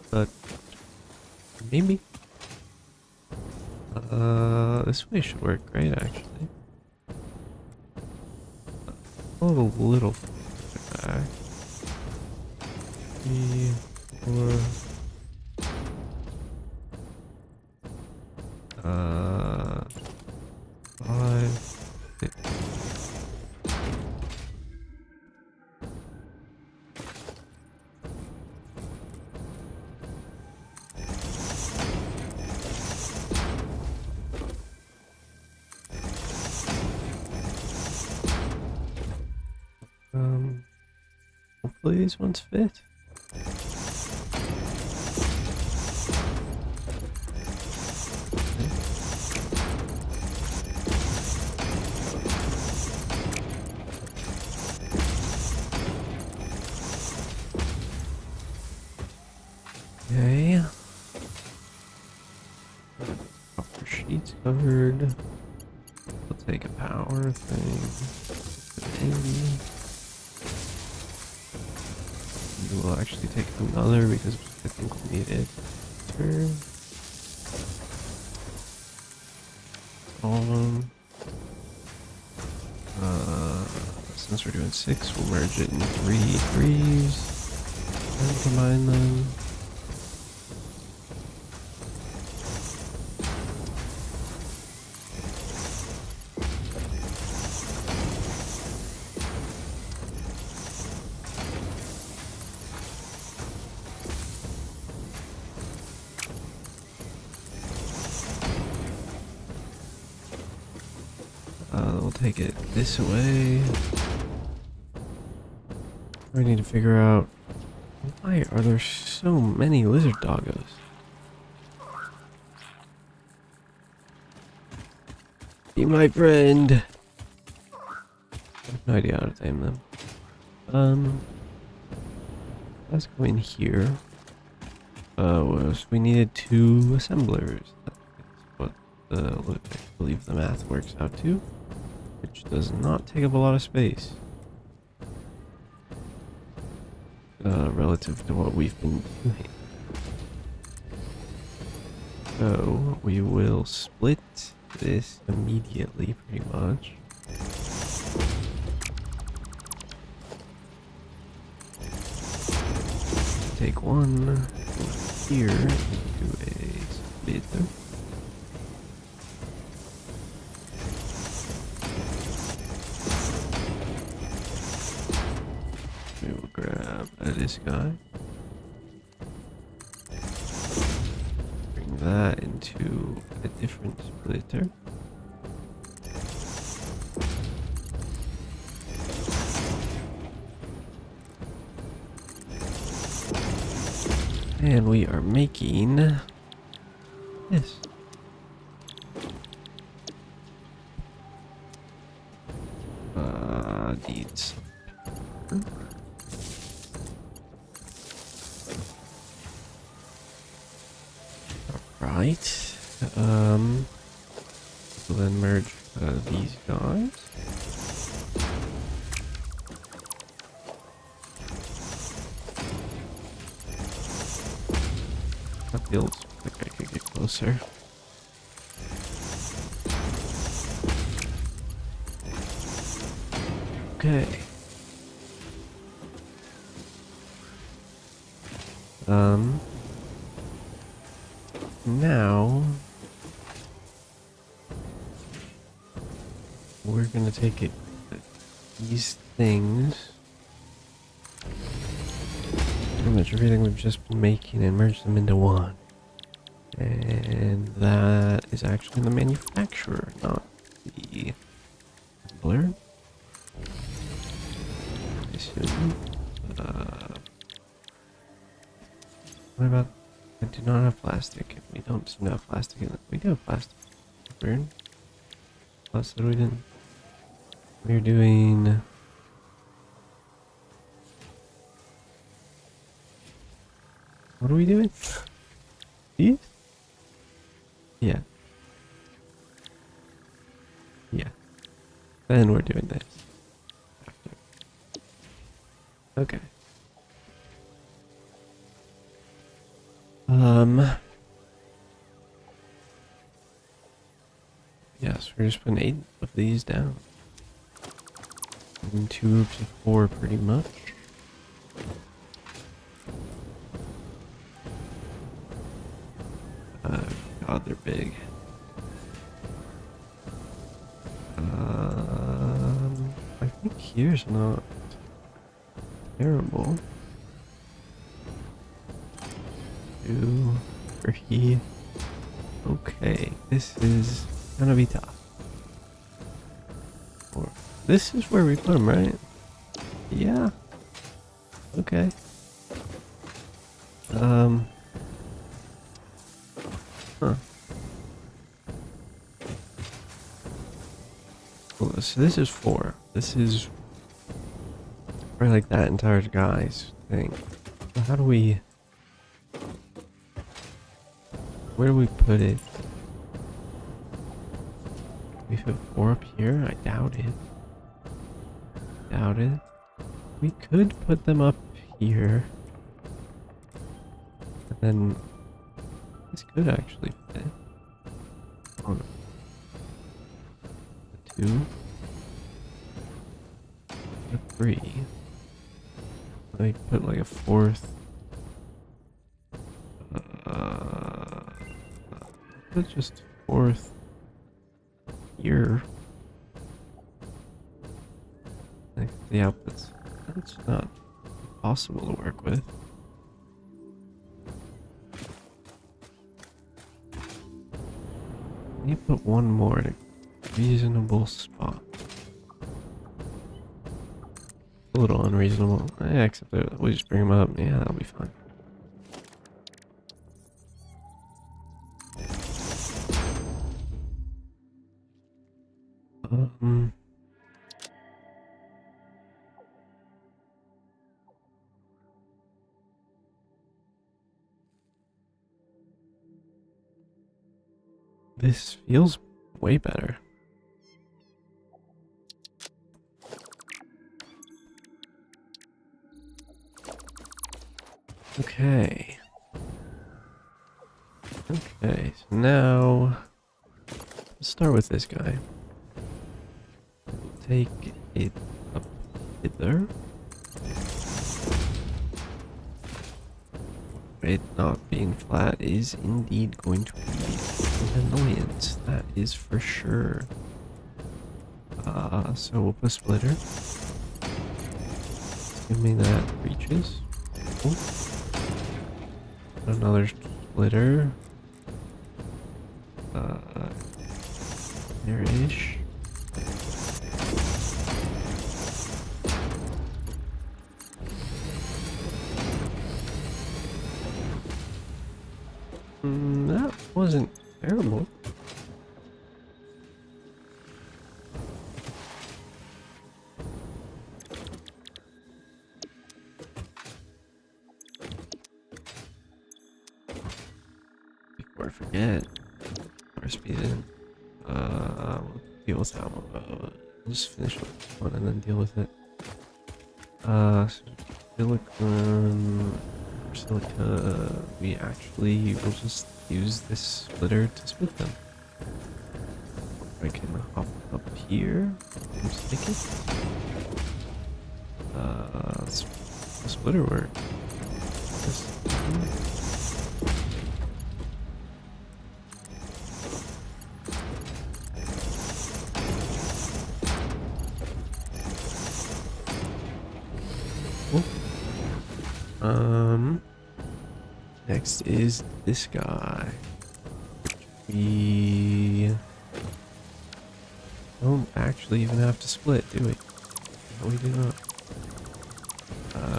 but maybe. This way should work great, actually. A little back. 3, 4. 5, 6. Hopefully these ones fit. Okay. Copper sheets covered. We'll take a power thing. We will actually take another because I think we need it. All of them. Since we're doing 6, we'll merge it in 3 3s and combine them. We'll take it this way. We need to figure out why are there so many lizard doggos? Be my friend. I have no idea how to tame them. Let's go in here. So we needed 2 assemblers. That's what I believe the math works out to. Which does not take up a lot of space. Relative to what we've been doing. So we will split this immediately, pretty much. Take one here into a splitter. We will grab this guy. Bring that into a different splitter. And we are making this. Needs. Right. So then merge these guys. That feels like I could get closer. Okay. Now we're gonna take it these things, pretty much everything we've just been making, and merge them into one. And that is actually the manufacturer, not the assembler. I assume. What about? I do not have plastic. We don't seem to have plastic in it. We do have plastic. Weird. Plus that we didn't. We're doing. What are we doing? These? Yeah. Yeah. Then we're doing this. After. Okay. Yes, we're just putting 8 of these down. In 2 groups of 4 pretty much. God, they're big. I think here's not terrible. 2, 3. Okay, this is gonna be tough. 4. This is where we put them, right? Yeah. Okay. Huh. Cool. So this is 4. This is probably like that entire guy's thing. So how do we... Where do we put it? We put 4 up here? I doubt it. Doubt it. We could put them up here. And then this could actually fit. Oh, no. The 2. The 3. Like put like a 4th. Put just 4th here. Like the outputs. That's not possible to work with. You put 1 more in a reasonable spot. A little unreasonable. Except that we just bring them up. Yeah, that'll be fine. This feels way better. Okay. Okay, so now let's start with this guy. Take it up hither. It not being flat is indeed going to be an annoyance, that is for sure. So we'll put a splitter. Assuming that reaches. Cool. Another splitter. There-ish. That wasn't terrible. Before I forget, Speed in. We'll deal with that one. We'll just finish with one and then deal with it. So silicon, for silica, we actually will just use this splitter to split them. I can hop up here and stick it. The splitter work. Next is this guy. We don't actually even have to split, do we? No, we do not.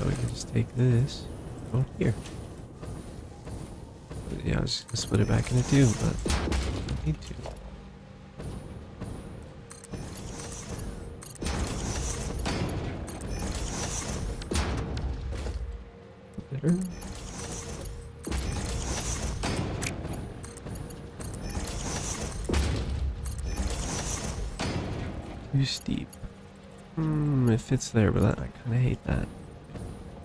We can just take this. Oh, here. Yeah, I was just gonna split it back into two, but I don't need to. Better. Too steep. It fits there, but I kind of hate that.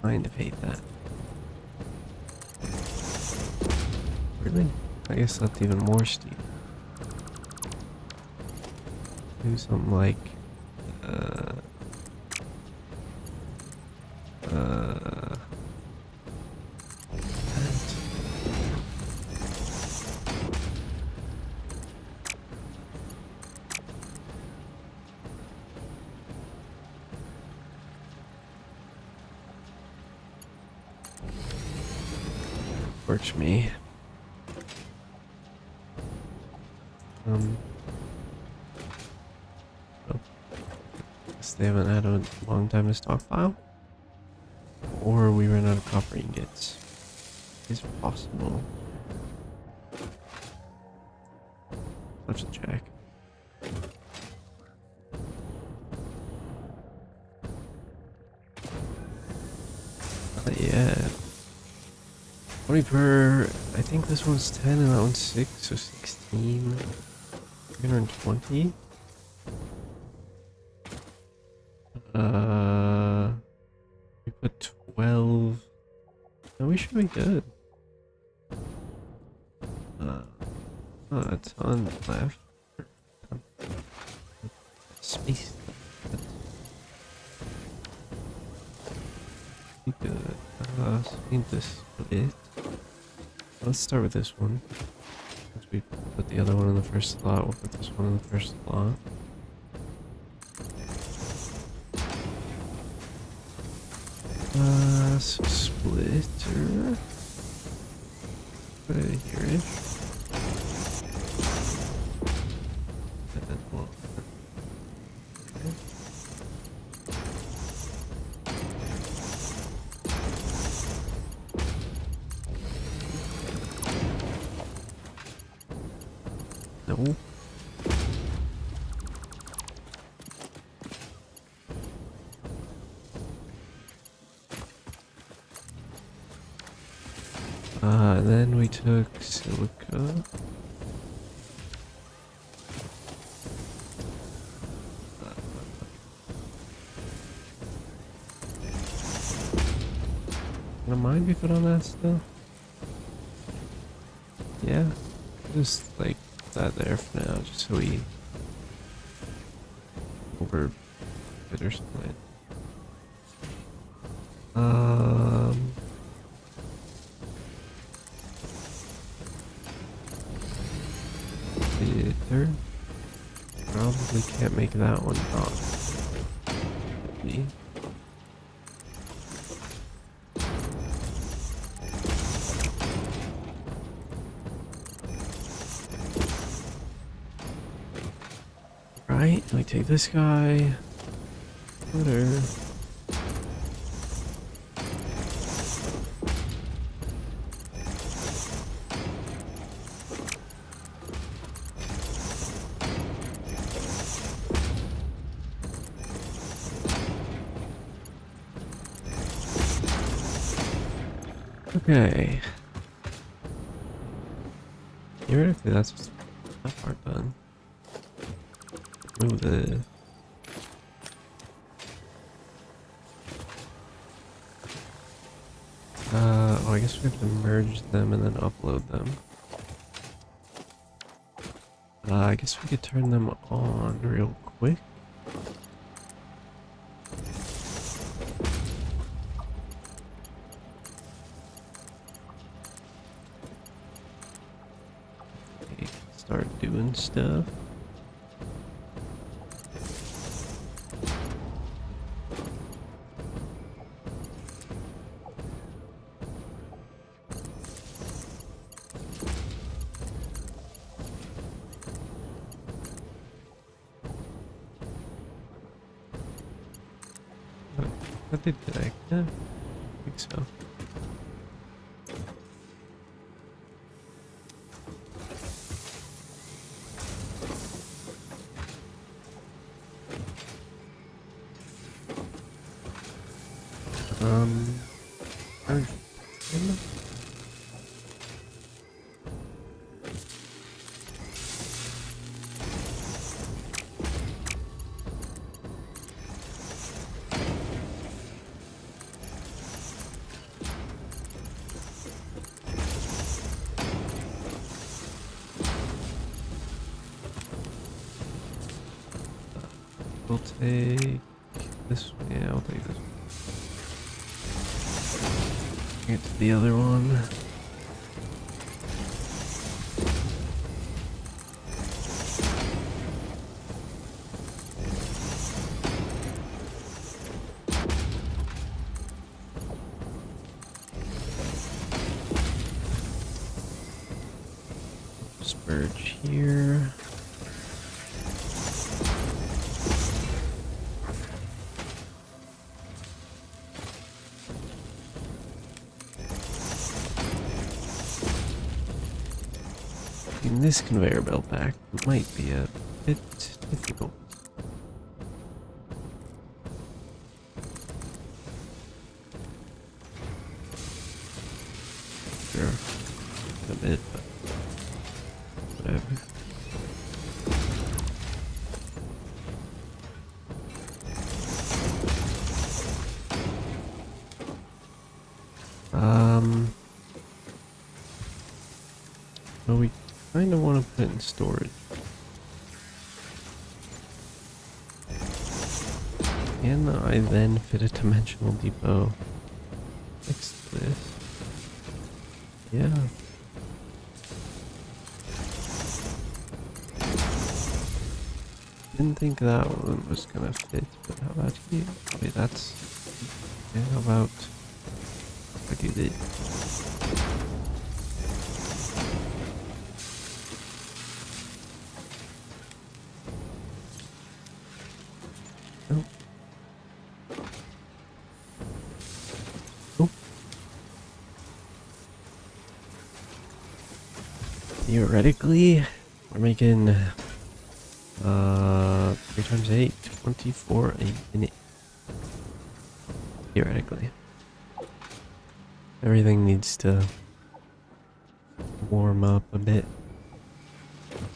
Kind of hate that. Really? I guess that's even more steep. Do something like torch me. Oh. Guess they haven't had a long time to stockpile. Or we ran out of copper ingots. It's possible. Let's check. Yeah. 20 per, I think this one's 10 and that one's 6, so 16. 320. We put 12. No, we should be good. Not a ton left. Space. Be good. So we need to split. Let's start with this one. Once we put the other one in the first slot, we'll put this one in the first slot. So splitter. Put it here-ish. And then we'll... No. Then we took silica. Don't mind if we put on that still? Yeah. Just like that there for now, just so we over it or something. Theater. Probably can't make that one not. Be. Right, we take this guy. Footer. Okay. Here theoretically, that's that part done. Move this. Oh, I guess we have to merge them and then upload them. I guess we could turn them on real quick. Okay, start doing stuff. What did I? Yeah, I think so. Merge them. We'll take this one. Yeah, I'll take this one. Get to the other one. Spurge here. Getting this conveyor belt back might be a bit difficult. Sure, a bit, but whatever. Well, we kind of want to put it in storage. Can I then fit a dimensional depot next to this? Yeah. Didn't think that one was gonna fit, but how about you? Wait, that's... Yeah, how about... I do this? Oh. Oh. Theoretically, we're making 3 times 8, 24 a minute. Theoretically. Everything needs to warm up a bit.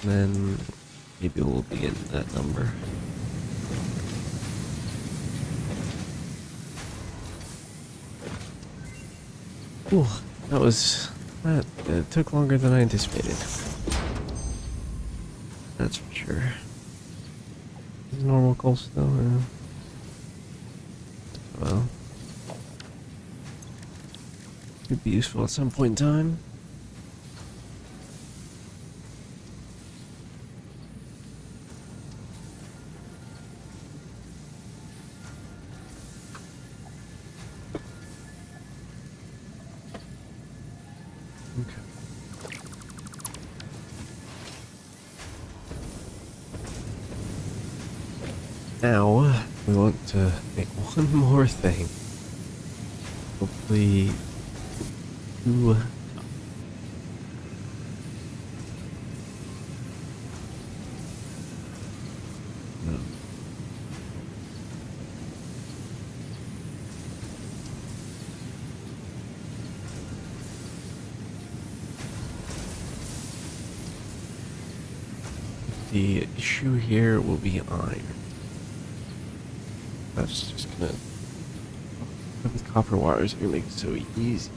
Then maybe we'll be getting that number. Ooh, that took longer than I anticipated. That's for sure. Is normal coal still? Well, could be useful at some point in time. Now, we want to make one more thing. Hopefully, 2. No. the issue here will be iron. That's just gonna... These copper wires are gonna make it so easy.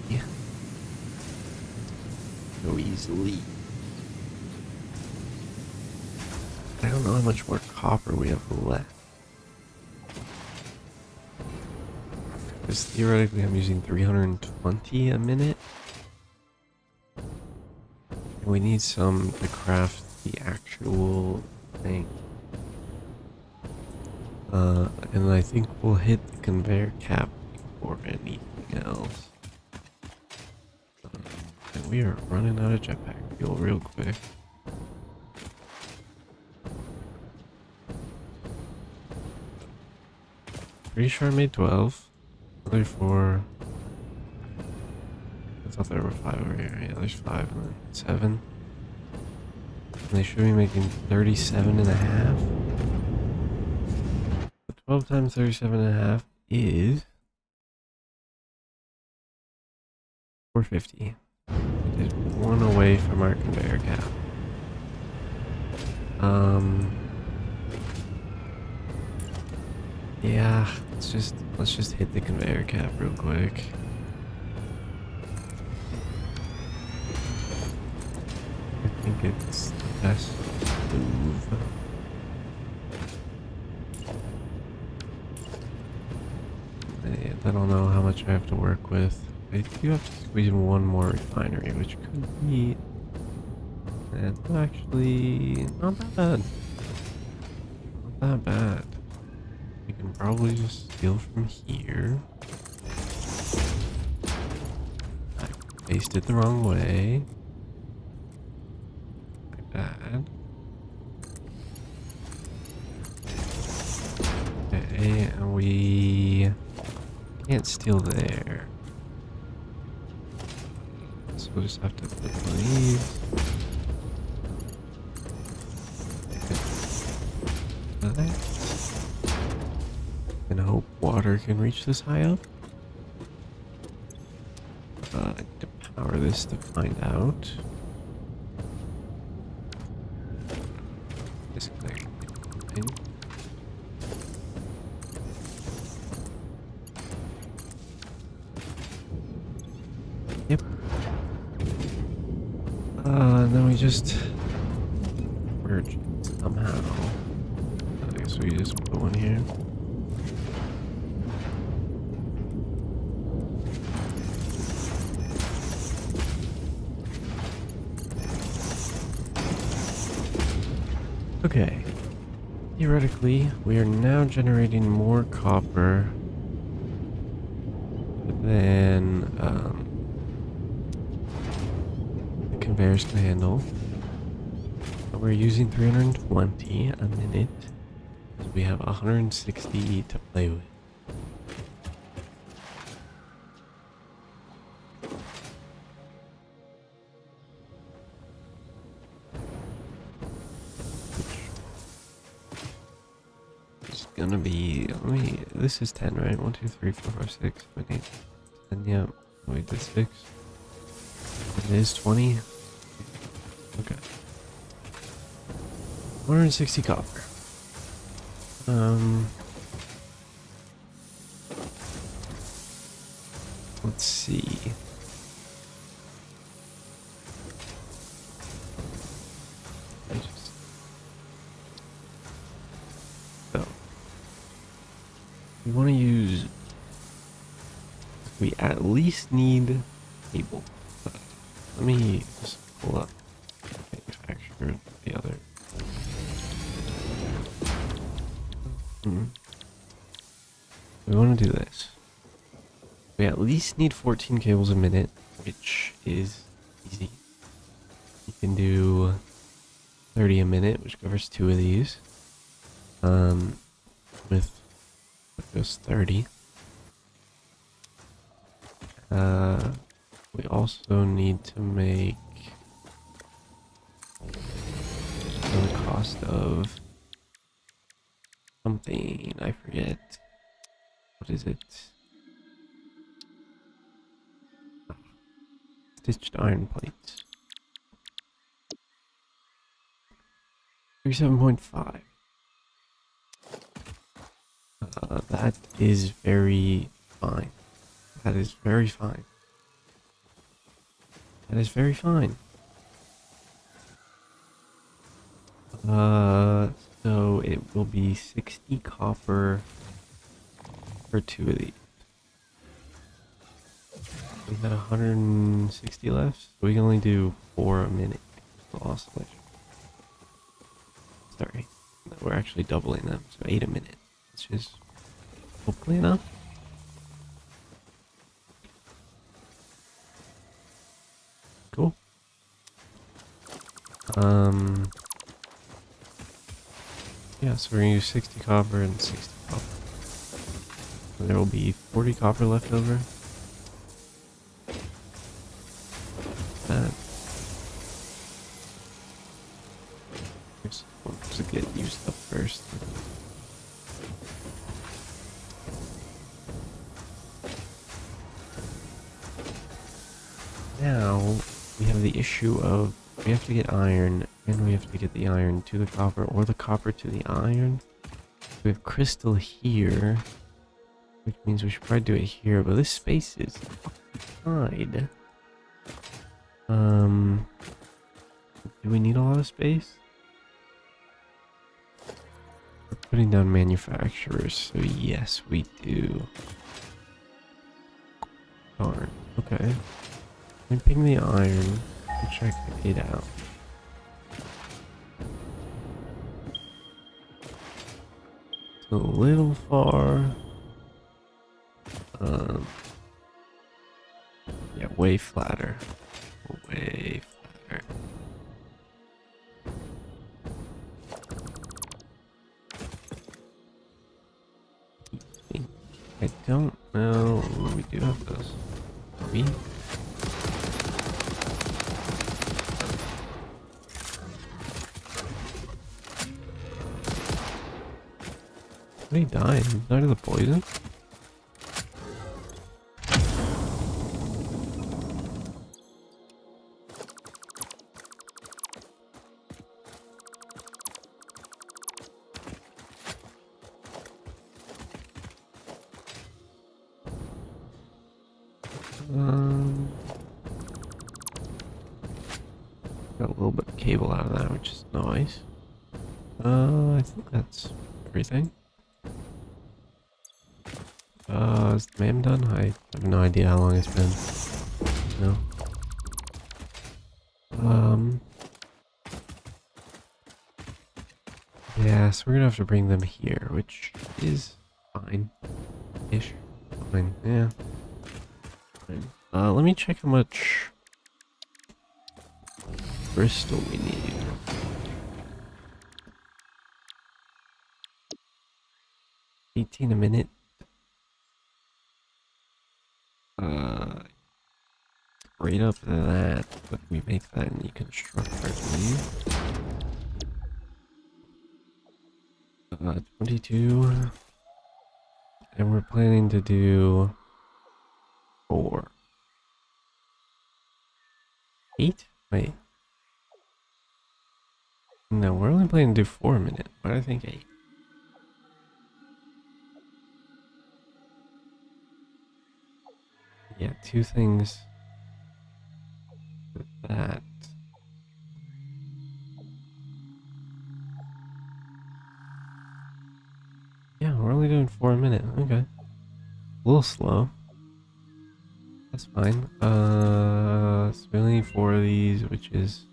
So easily. I don't know how much more copper we have left. Because theoretically I'm using 320 a minute. And we need some to craft the actual thing. And I think we'll hit the conveyor cap before anything else. And we are running out of jetpack fuel real quick. Pretty sure I made 12. Another 4. I thought there were 5 over here. Yeah, there's 5 and then 7. And they should be making 37 and a half. 12 times 37 and a half is 450. It is 1 away from our conveyor cap. Yeah, let's just hit the conveyor cap real quick. I think it's the best move. I don't know how much I have to work with. I do have to squeeze in one more refinery, which could be... actually, not that bad. Not that bad. We can probably just steal from here. I placed it the wrong way. My bad. Okay, and we can't steal there. So we'll just have to put one of these. And hope water can reach this high up. I need to power this to find out. Disconnect. Yep. Then we just merge somehow. I guess we just put one here. Okay. Theoretically, we are now generating more copper than the conveyors can handle. But we're using 320 a minute. So we have 160 to play with. It's gonna be, this is 10, right? 1, 2, 3, 4, 5, 6, 7, 8, 10, yeah. Wait, that's 6. It is 20. Okay. 160 copper. Let's see. So we want to use. We at least need cable. Let me just pull up manufacture the other. We want to do this. We at least need 14 cables a minute, which is easy. You can do 30 a minute, which covers 2 of these. With just 30. We also need to make the cost of something, I forget. What is it? Stitched iron plates. 37.5. That is very fine. That is very fine. That is very fine. So it will be 60 copper for 2 of these. We got 160 left, so we can only do 4 a minute. Lost much. Sorry, no, we're actually doubling them, so 8 a minute, which is hopefully enough. Cool. Yeah, so we're gonna use 60 copper and 60 copper. So there will be 40 copper left over. That. Here's one to get used up first. Now we have the issue of we have to get iron, and we have to get the iron to the copper, or the copper to the iron. We have crystal here, which means we should probably do it here, but this space is wide. Do we need a lot of space? We're putting down manufacturers, so yes, we do. Darn. Okay. I'm picking the iron to check it out. It's a little far. Yeah, way flatter. Way flatter. I don't know. We do have those. We? Are they dying? Died of the poison? Got a little bit of cable out of that, which is nice. I think that's everything. Is the MAM done? I have no idea how long it's been. No. Yeah, so we're gonna have to bring them here, which is fine-ish. Fine, yeah. Fine. Let me check how much crystal we need. 18 a minute. Right up to that, but we make that in the constructor, please. 22. And we're planning to do 4. 8? Wait. No, we're only planning to do 4 a minute. Why do I think 8? Yeah, 2 things. With that. Yeah, we're only doing 4 a minute. Okay. A little slow. That's fine. So we only need 4 of these, which is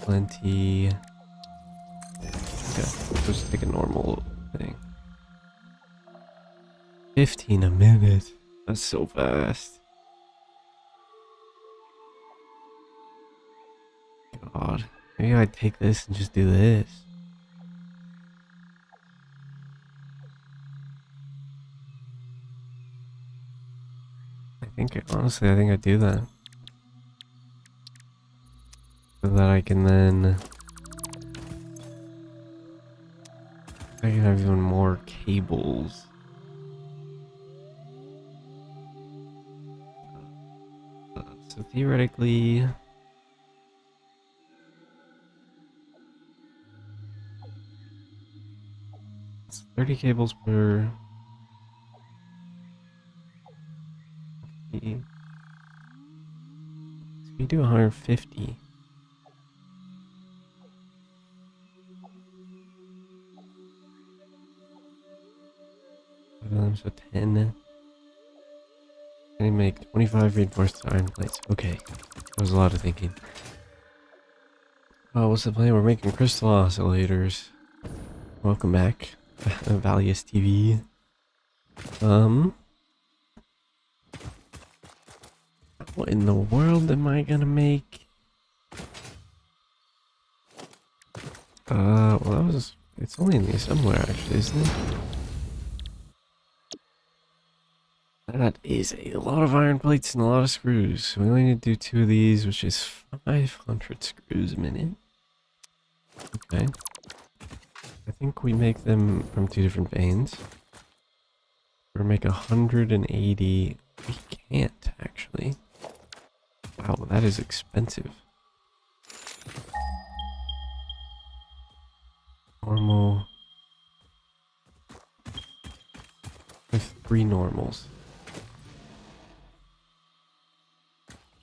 plenty. Okay, we'll just take a normal thing. 15 a minute. That's so fast. God. Maybe I'd take this and just do this. Honestly, I think I'd do that. So that I can then... I can have even more cables. So theoretically... It's 30 cables per. So we do 150. So 10. Can I make 25 reinforced iron plates? Okay. That was a lot of thinking. Oh, what's the plan? We're making crystal oscillators. Welcome back, Valius TV. What in the world am I gonna make? Well that was, it's only in the assembler actually, isn't it? That is a lot of iron plates and a lot of screws. So we only need to do 2 of these, which is 500 screws a minute. Okay. I think we make them from 2 different veins. Or make 180. We can't actually. Wow, that is expensive. Normal. With 3 normals.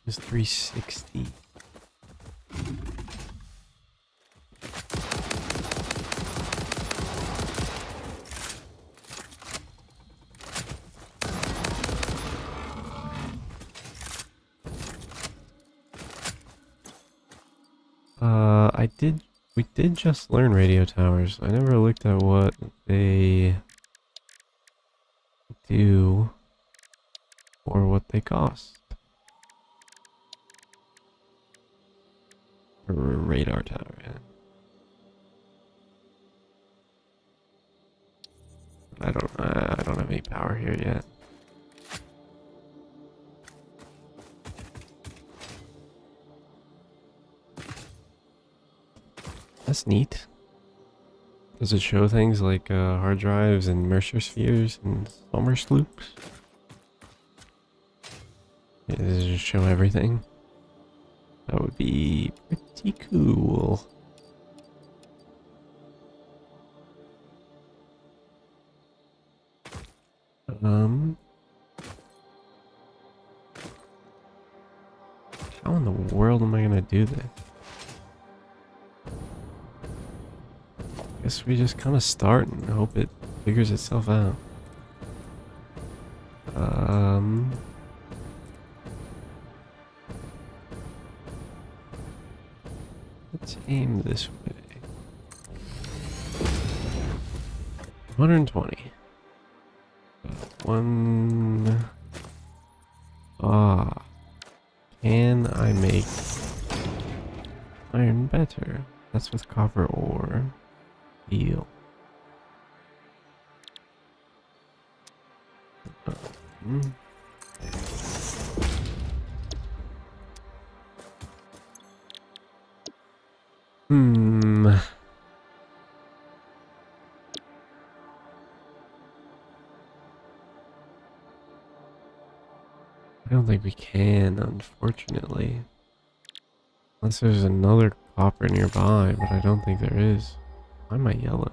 Just 360. We did just learn radio towers. I never looked at what they do or what they cost. Or radar tower, yeah. I don't have any power here yet. That's neat. Does it show things like hard drives and Mercer spheres and summer sloops? Yeah, does it just show everything? That would be pretty cool. How in the world am I gonna do this? Guess we just kind of start and hope it figures itself out. Let's aim this way. 120. One. Ah. Can I make iron better? That's with copper ore. Deal. I don't think we can, unfortunately. Unless there's another copper nearby, but I don't think there is. Why am I yellow?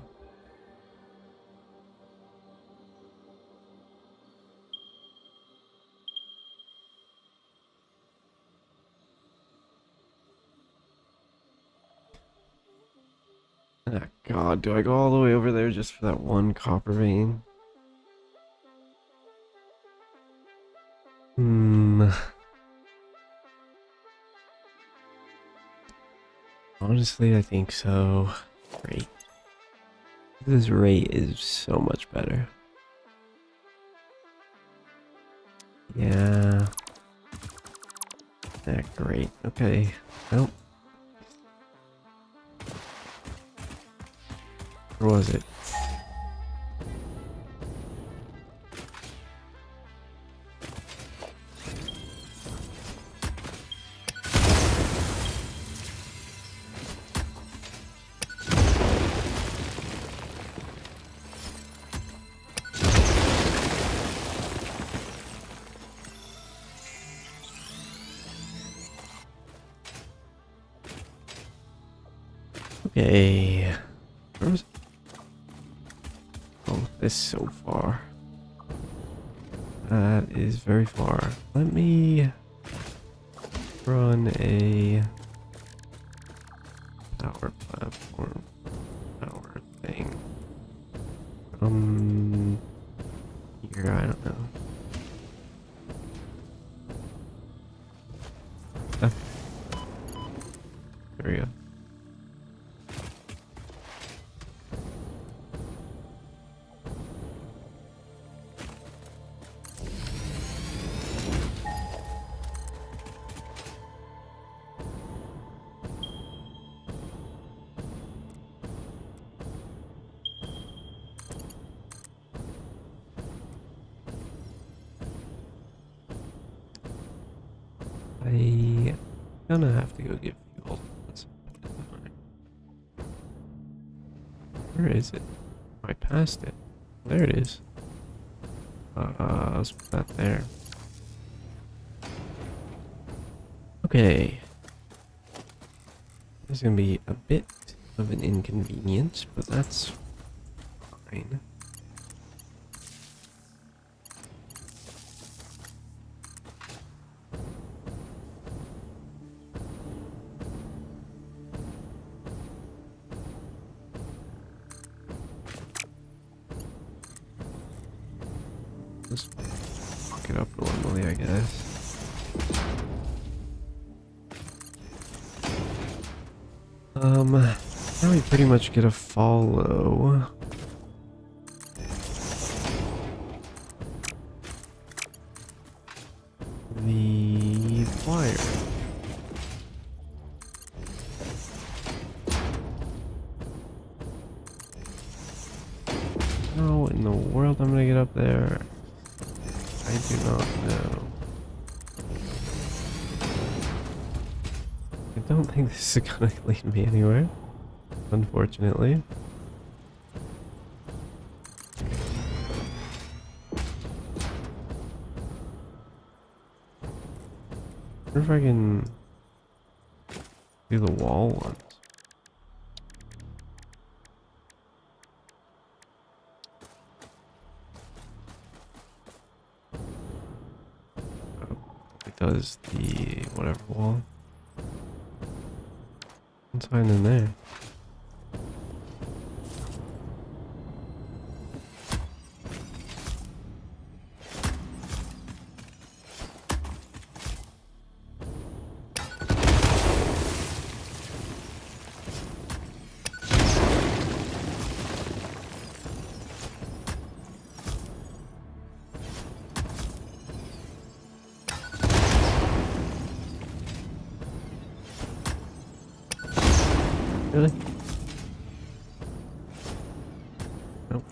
Ah, God, do I go all the way over there just for that one copper vein? Honestly, I think so. Great. This rate is so much better. Yeah. Yeah, great. Okay. Well. Where was it? Okay. Where was it? This so far. That is very far. Let me run a power platform, power thing. Here, I don't know. Ah. There we go. I'm gonna have to go get fuel. Where is it? I passed it. There it is. Let's put that there. Okay. This is gonna be a bit of an inconvenience, but that's fine. Just fuck it up normally, I guess. Now we pretty much get a follow. The wire. How in the world I'm gonna get up there? I do not know. I don't think this is gonna lead me anywhere, unfortunately. I wonder if I can do the wall once. It does the whatever wall. What's hiding in there? Really? Nope.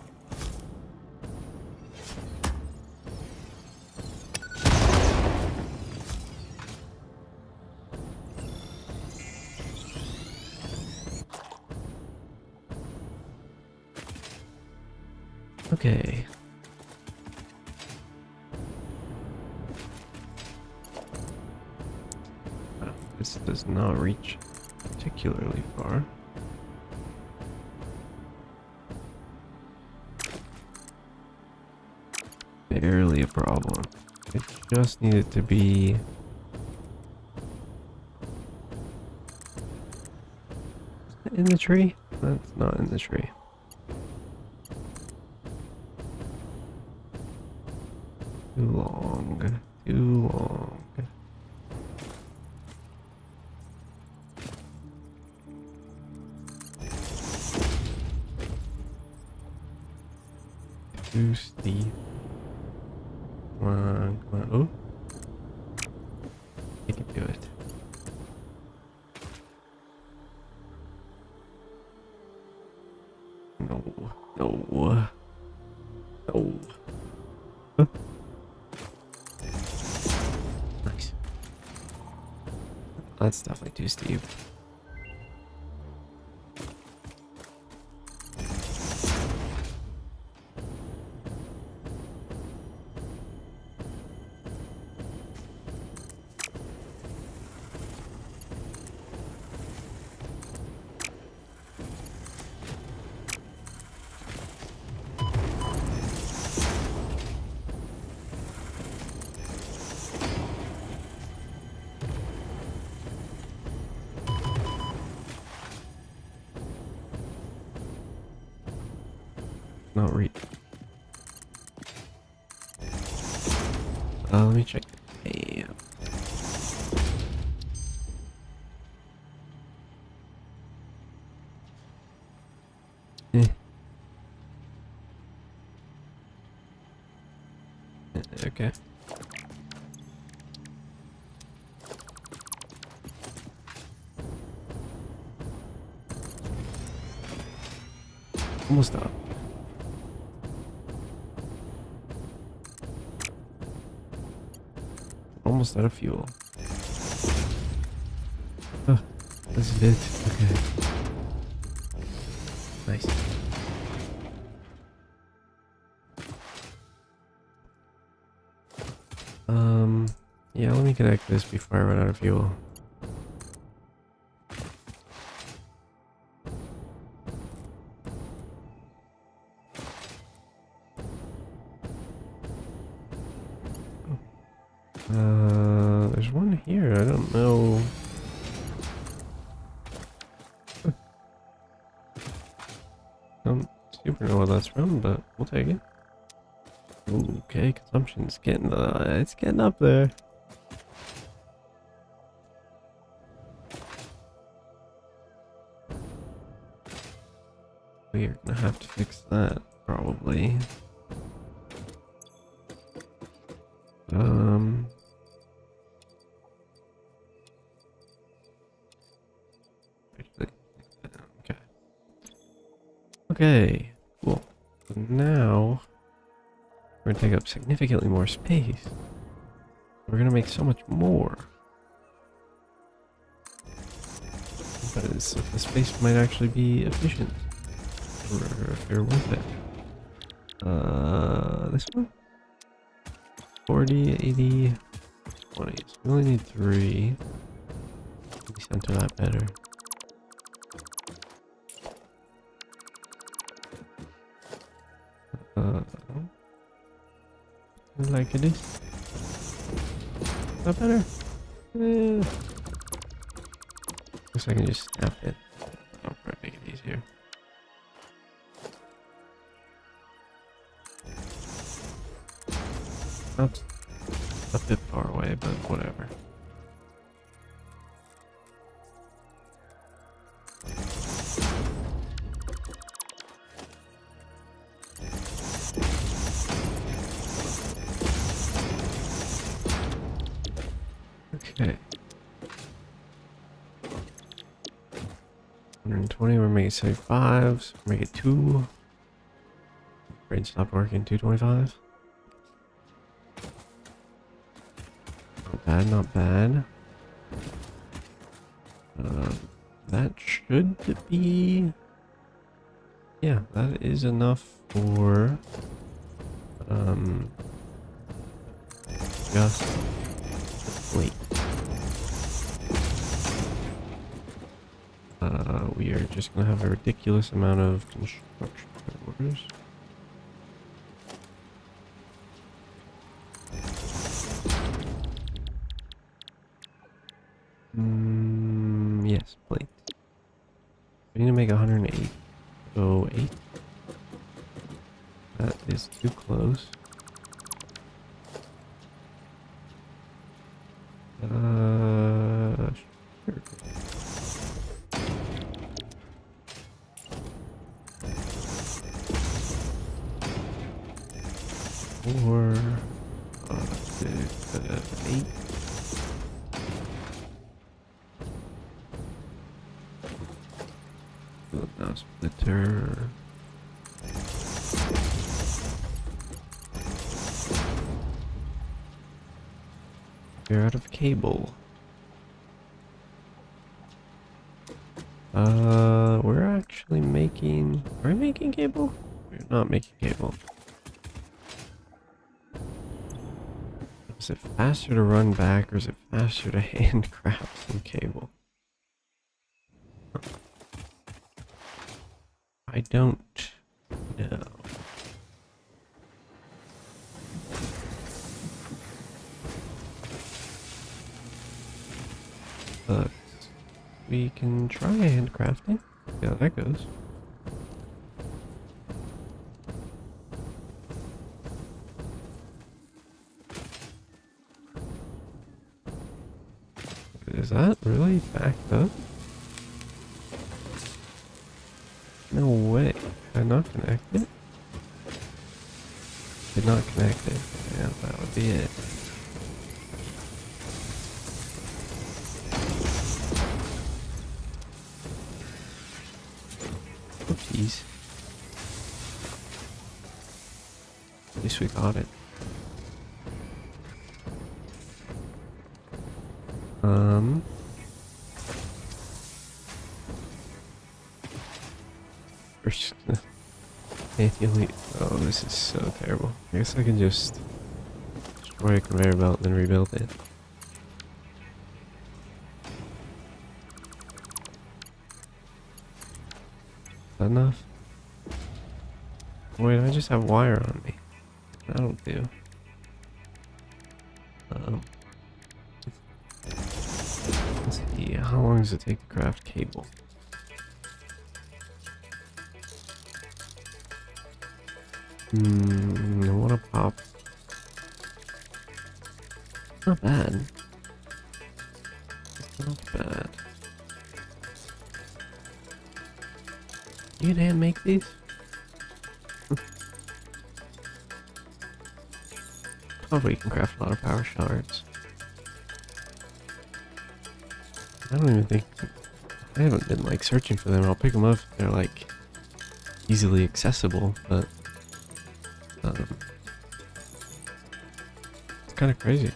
Okay. This does not reach particularly far. Barely a problem. It just needed to be in the tree. That's not in the tree. Too long. Too long. Too steep. Come on, come on. Oh. You can do it. No. No. No. Huh? Nice. That's definitely too steep. not read. Let me check. Damn. Okay. Almost done. Almost out of fuel. Oh, this is it. Okay. Nice. Yeah, let me connect this before I run out of fuel. There's one here. I don't know. Don't super know what that's from, but we'll take it. Okay, consumption's getting it's getting up there. We're gonna have to fix that probably. Okay. Okay, cool. So now we're gonna take up significantly more space. We're gonna make so much more. But the space might actually be efficient. Or if they're worth it. This one? 40, 80, 20. So we only need 3. Maybe center that better. Like it is. Is that better? Guess I can just snap it. I'll probably make it easier. That's a bit far away, but whatever. Okay. 120, we're making 75, so we're making 2. Brain stopped working, 225. Not bad, not bad. That should be... Yeah, that is enough for... just the plate. We are just gonna have a ridiculous amount of construction orders. Yes, plate. We need to make 108. So 8. That is too close. Sure. Or 8. Now splitter. We're out of cable. We're actually making... Are we making cable? We're not making cable. Is it faster to run back or is it faster to handcraft some cable? I don't know. But we can try handcrafting. Yeah, that goes. Was that really backed up? No way. Did I not connect it? Did not connect it. Yeah, that would be it. Oopsies. At least we got it. First, anti-elite. Oh, this is so terrible. I guess I can just destroy a conveyor belt and then rebuild it. Is that enough? Wait, I just have wire on me. That'll do. Let's see, how long does it take to craft cable? I wanna pop. Not bad. Not bad. You can hand make these? Probably can craft a lot of power shards. I don't even think... I haven't been like searching for them. I'll pick them up if they're like easily accessible, but it's kind of crazy.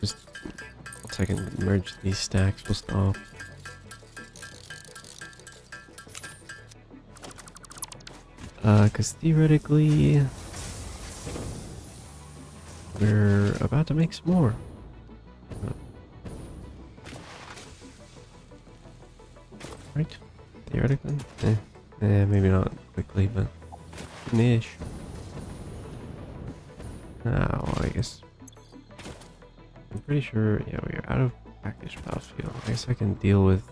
Just once I can merge these stacks, we'll stop. Because theoretically, we're about to make some more. Right? Theoretically? Maybe not quickly, but ish. Well, I guess. I'm pretty sure, yeah, we're out of packaged battlefield. I guess I can deal with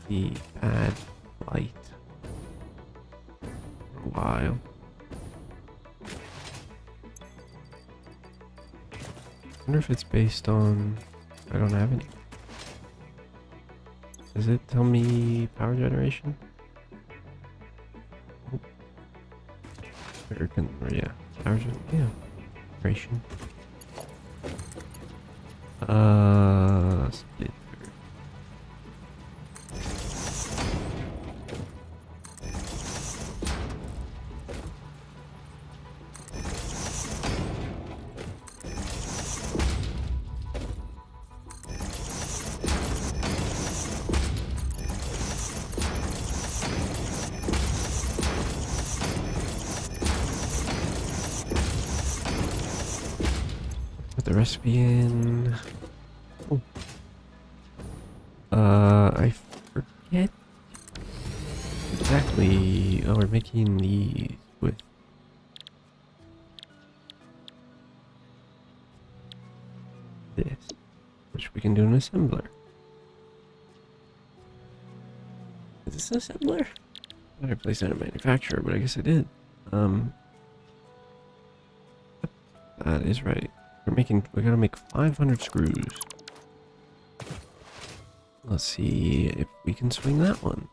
the bad light for a while. I wonder if it's based on... I don't have any. Does it tell me power generation? Or yeah, power generation. Split. Put the recipe in. Oh. I forget exactly. Oh, we're making these with this, which we can do an assembler. Is this an assembler? I replaced that in manufacturer, but I guess I did. That is right. We gotta make 500 screws. Let's see if we can swing that one.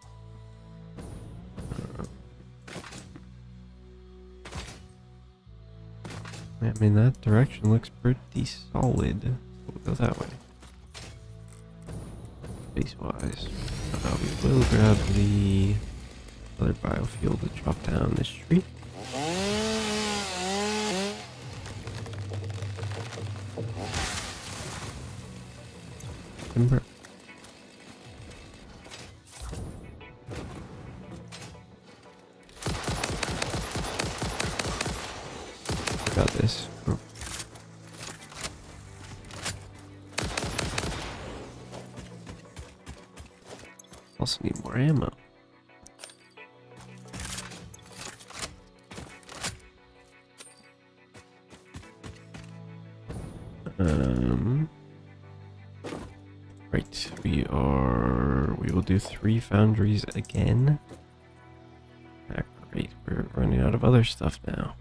I mean, that direction looks pretty solid. We'll go that way. Space-wise. We will grab the other biofuel to drop down this street. Timber. Got this. Oh. Also need more ammo. Right, we will do 3 foundries again. Ah, great, we're running out of other stuff now.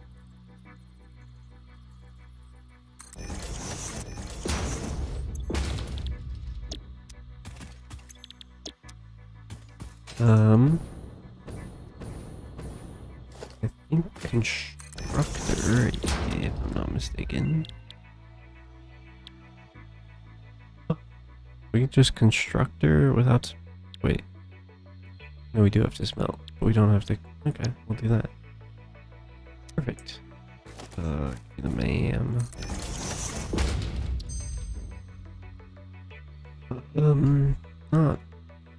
I think constructor, if I'm not mistaken. We can just constructor without. Wait. No, we do have to smelt, but we don't have to. Okay, we'll do that. Perfect. The ma'am. Not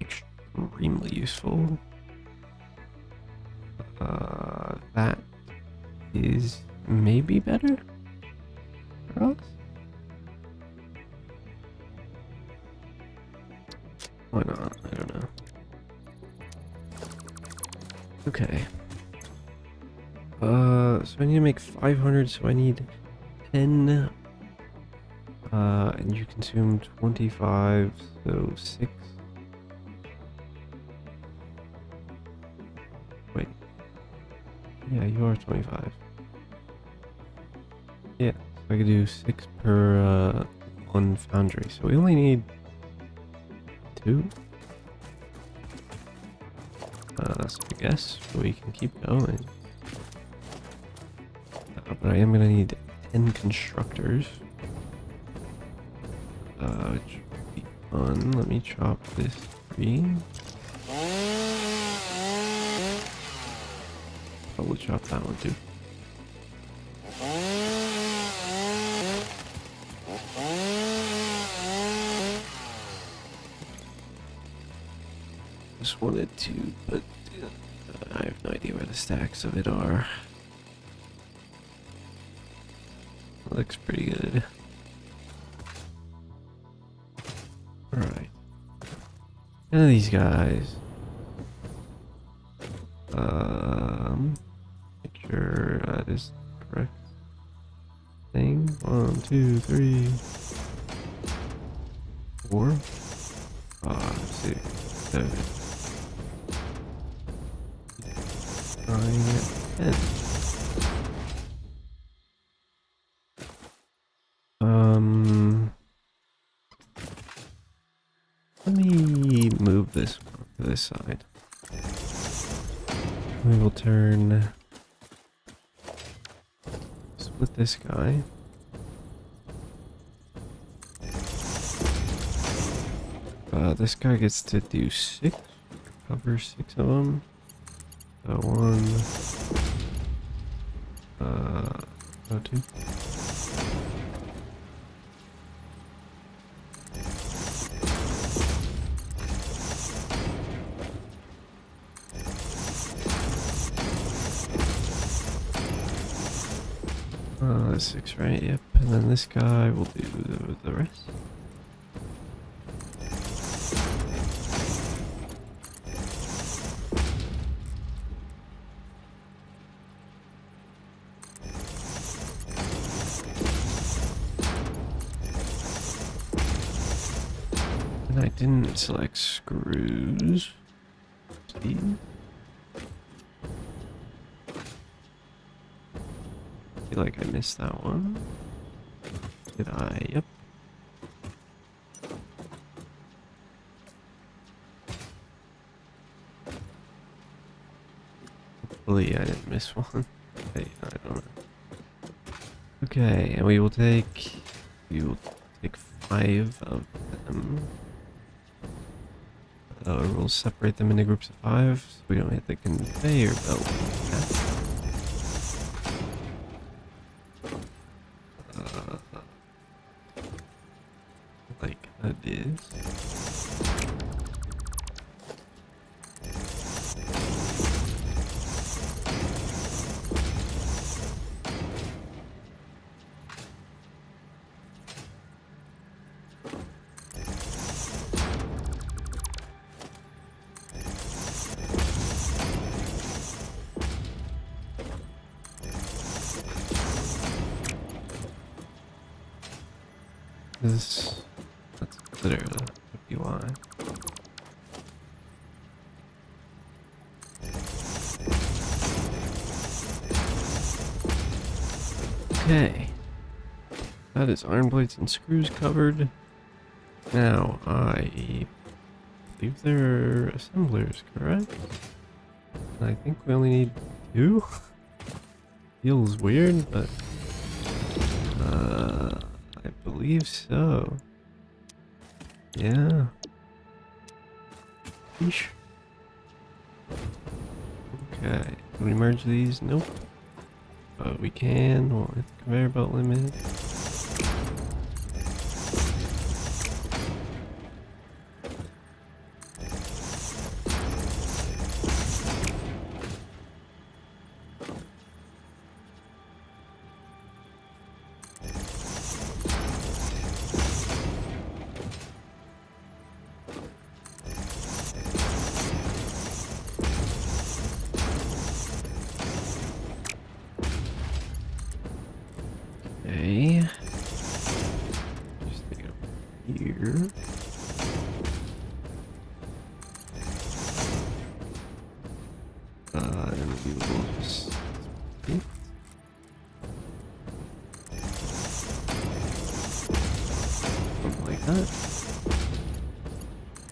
extremely useful. That is maybe better for us. Why not? I don't know. Okay. So I need to make 500, so I need 10. And you consume 25, so 6. Wait. Yeah, you are 25. Yeah, so I could do 6 per, one foundry, so we only need 2. So I guess we can keep going. But I am gonna need 10 constructors. Which would be fun. Let me chop this tree. Probably chop that one too. Just wanted to, but I have no idea where the stacks of it are. Looks pretty good. Alright. None of these guys. Make sure that is the correct thing. 1, 2, 3, 4, 5, 6, 7, 9, 10. Let me move this to this side. We will turn, split this guy. This guy gets to do 6, cover 6 of them. 1, 2. That's 6, right? Yep. And then this guy will do the rest. And I didn't select screws. See? I feel like I missed that one. Did I? Yep. Hopefully I didn't miss one. Hey, I don't know. Okay, and we will take 5 of them. We'll separate them into groups of 5 so we don't hit the conveyor belt. Like that is. Let's consider the UI. Okay. That is iron plates and screws covered. Now I believe they're assemblers, correct? And I think we only need 2? Feels weird, but I believe so. Yeah. Yeesh. Okay. Can we merge these? Nope. But we can. We'll hit the conveyor belt limit. Okay. Just stay over here. And we will just split. Something like that.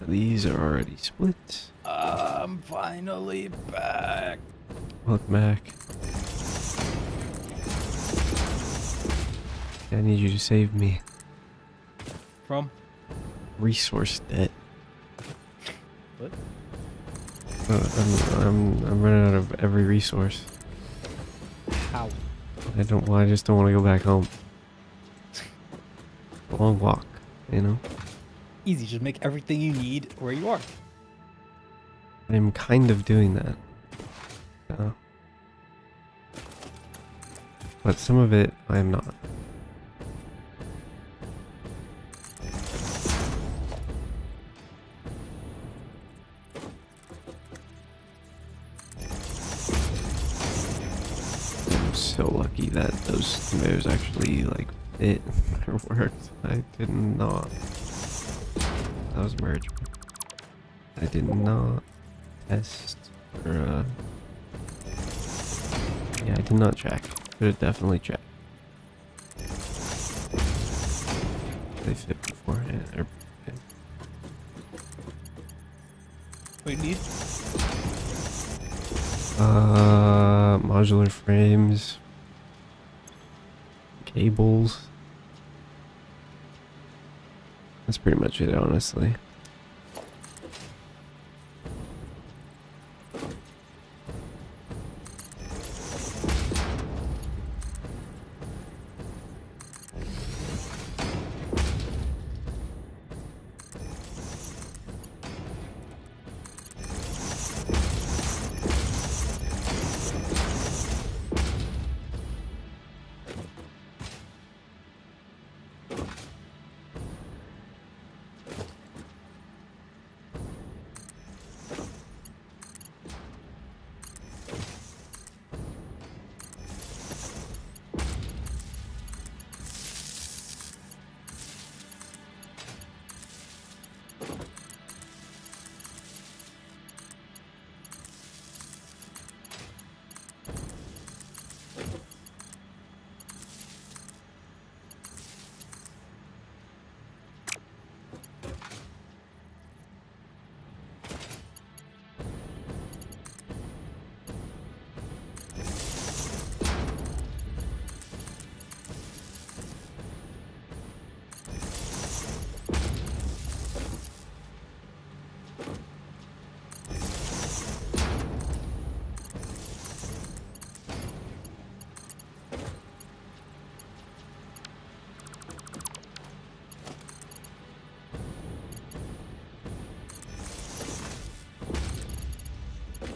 These are already split. I'm finally back. Welcome back. I need you to save me. From? Resource debt. What? I'm running out of every resource. How? I just don't want to go back home. A long walk, you know? Easy, just make everything you need where you are. I'm kind of doing that. But some of it I am not. I'm so lucky that those conveyors actually like fit or worked. I did not. That was merge. I did not test or yeah, I did not check. Could have definitely checked. They fit beforehand. Okay. What do you need? Modular frames, cables. That's pretty much it, honestly.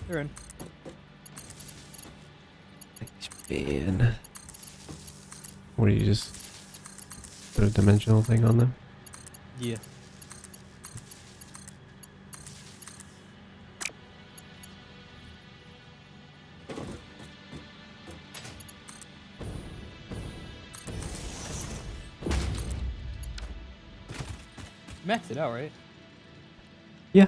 You're in. Expand. What do you just put a dimensional thing on them? Yeah. Maxed it out, right? Yeah.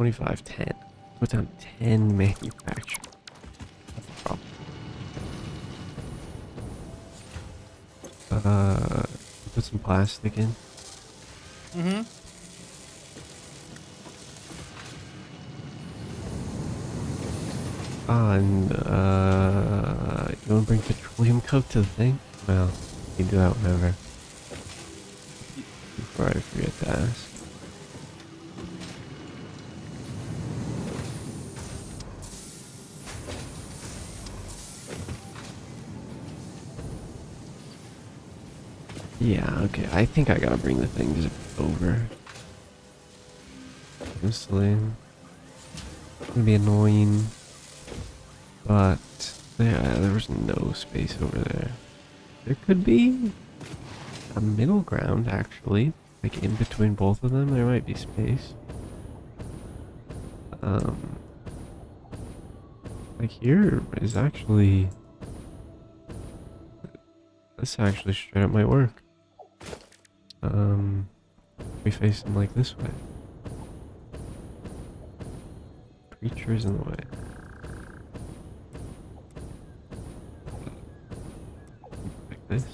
25, 10. Put down 10 manufacturing. That's the problem. Put some plastic in. Mm-hmm. And you wanna bring petroleum coke to the thing? Well, you can do that whenever. Before I forget to ask. Yeah, okay. I think I gotta bring the things over. Honestly, it's gonna be annoying, but there was no space over there. There could be a middle ground, actually. Like in between both of them, there might be space. Like here is actually... This actually straight up might work. We face them like this way. Creatures in the way. Like this.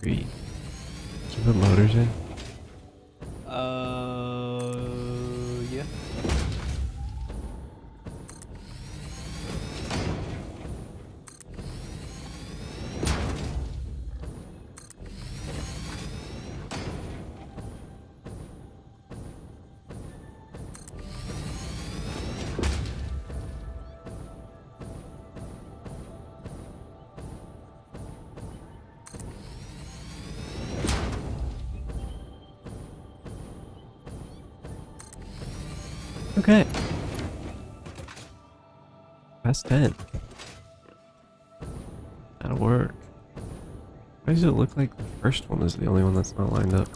Three. Can you put motors in? Yeah. Okay. Past 10. That'll work. Why does it look like the first one is the only one that's not lined up?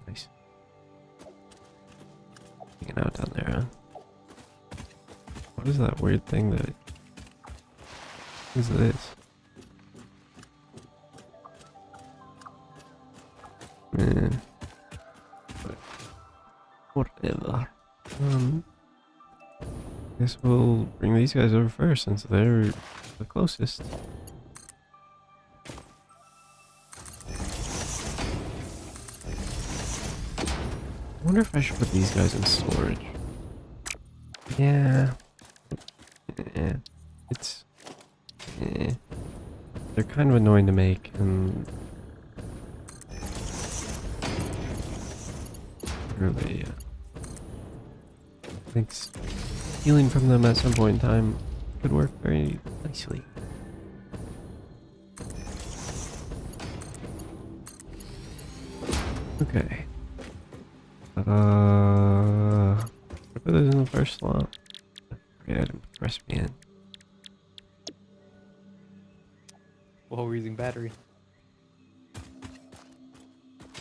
Nice. Hanging out down there, huh? What is that weird thing that... What is this? Man. Whatever. Guess we'll bring these guys over first since they're the closest. I wonder if I should put these guys in storage. Yeah. Yeah. It's... Yeah. They're kind of annoying to make and... Really, I think stealing from them at some point in time could work very nicely. Okay. I put this in the first slot. Okay, I didn't put the recipe in. Well, we're using battery.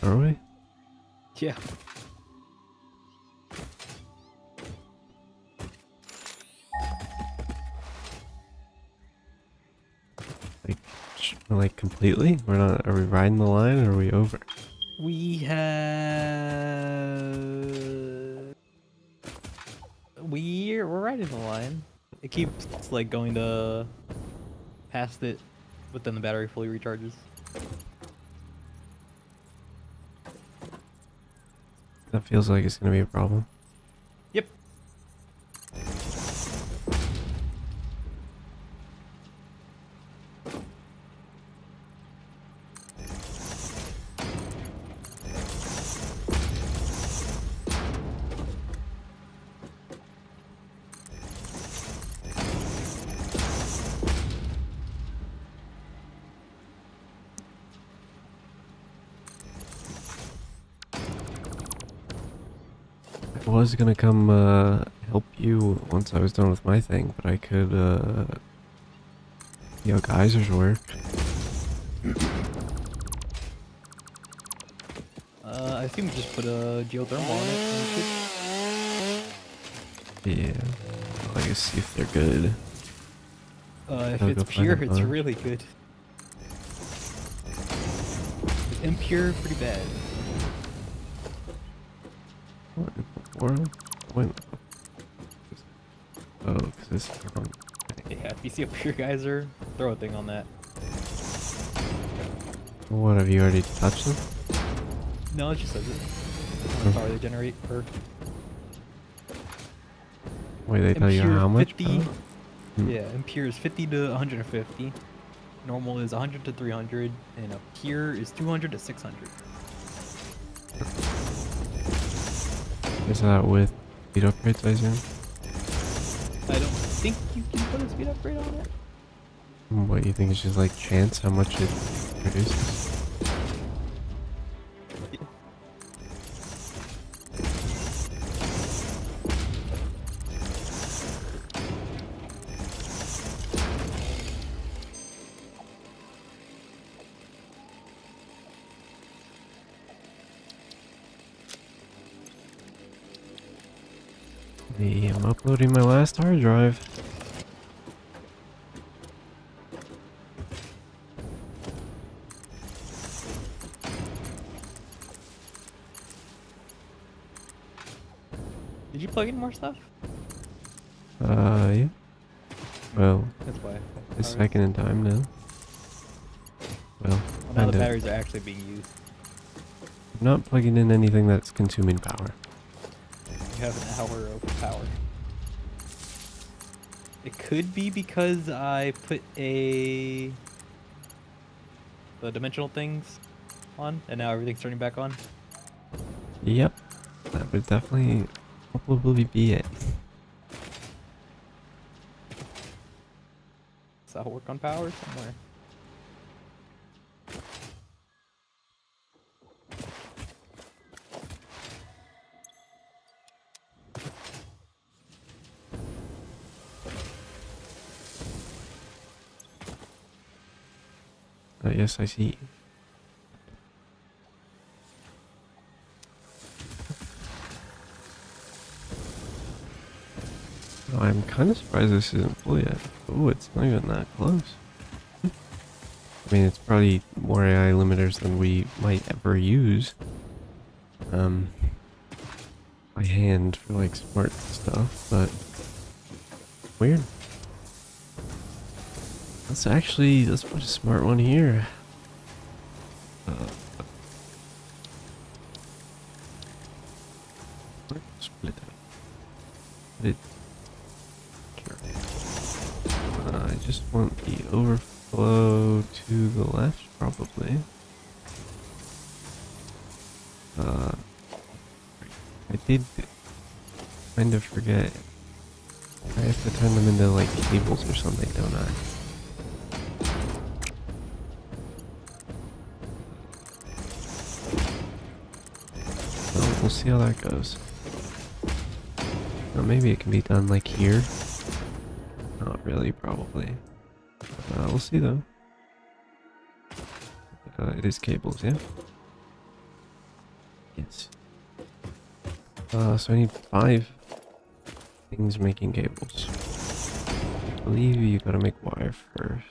Are we? Yeah. Like completely? We're not. Are we riding the line or are we over? We're right in the line. It keeps like going to past it, but then the battery fully recharges. That feels like it's gonna be a problem. Yep. I was gonna come help you once I was done with my thing, but I could see how geysers work. I assume we just put a geothermal on it. Yeah. I guess see if they're good. If I'll it's go find pure, a it's bunch. really good. If it's impure, pretty bad. What in the world? When? Oh, because it's the wrong thing. Yeah, if you see a pure geyser, throw a thing on that. What, have you already touched them? No, it just says it. How much power they generate per. Wait, they tell you Impure how much 50. power? Hmm. Yeah, impure is 50 to 150. Normal is 100 to 300, and a pure is 200 to 600. Is that with speed upgrades, I assume? I don't think you can put a speed upgrade on it. What, you think it's just like chance how much it produces? Hey, I'm uploading my last hard drive. Did you plug in more stuff? Yeah. Well, That's why. it's second in time now. Well, Well, now kind the of. batteries are actually being used. I'm not plugging in anything that's consuming power. You have an hour of power. It could be because I put the dimensional things on, and now everything's turning back on. Yep. That would definitely probably be it. So I'll work on power somewhere. Yes, I see. Oh, I'm kind of surprised this isn't full yet. Oh, it's not even that close. I mean, it's probably more AI limiters than we might ever use. By hand for like smart stuff, but weird. Let's put a smart one here. Split it. Put it. Sure. I just want the overflow to the left, probably. I did kind of forget. I have to turn them into like cables or something, don't I? So we'll see how that goes. Maybe it can be done like here. Not really, probably. We'll see though. It is cables, yeah? Yes. So I need 5 things making cables. I believe you gotta make wire first.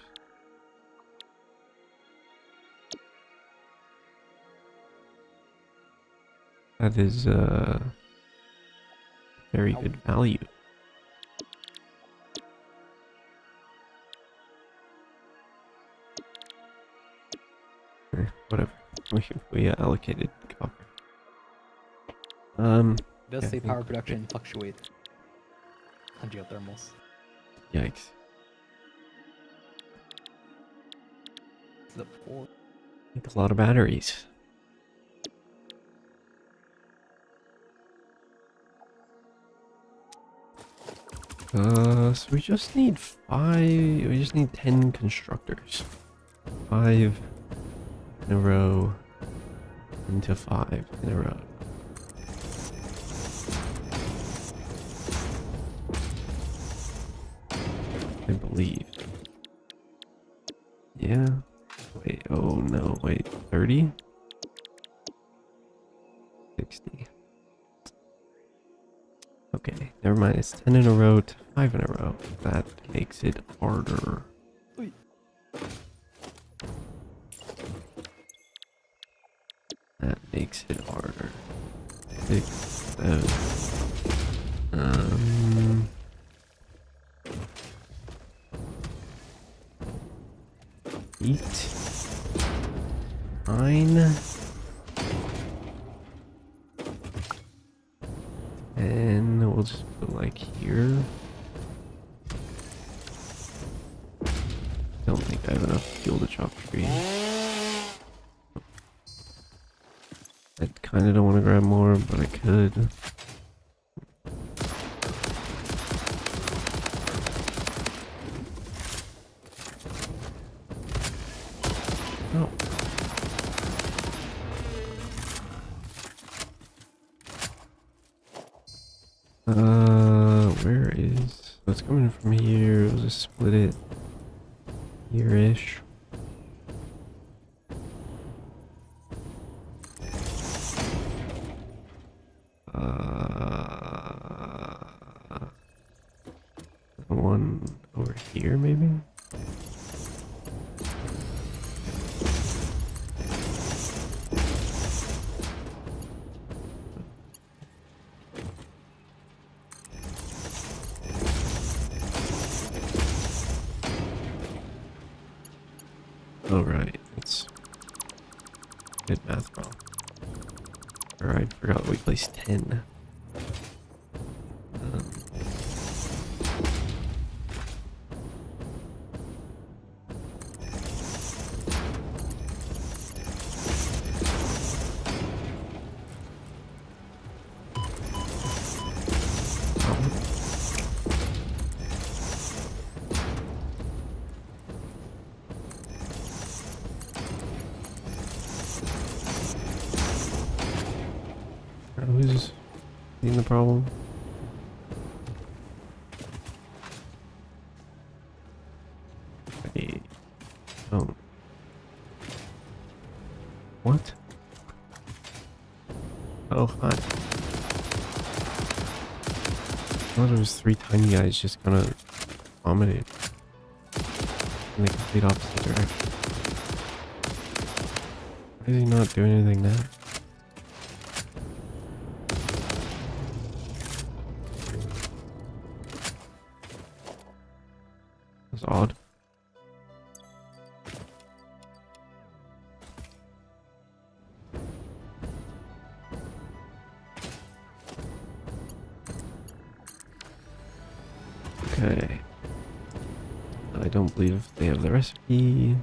That is very good value. Whatever. We allocated copper. It does yeah, say I think power production fluctuates on geothermals. Yikes. It's the poor. Need a lot of batteries. So we just need 5. We just need 10 constructors. 5 in a row into 5 in a row. I believe. Yeah. Wait, oh no, wait, 30? 60. Okay, never mind. It's 10 in a row to 5 in a row. That makes it harder. Oy. That makes it harder. 6, 7. 8, 9, and we'll just put like here. Don't think I have enough fuel to chop trees. I kind of don't want to grab more, but I could. Oh. Where is... So it's coming from here. We'll just split it here-ish. One over here, maybe? Oh, right. It's did math wrong. Or I forgot we placed 10. Who's being the problem? Hey, oh. What? Oh, hi. I thought it was 3 tiny guys just gonna vomited in the complete opposite direction. Why is he not doing anything now? That's odd. Okay. I don't believe they have the recipe.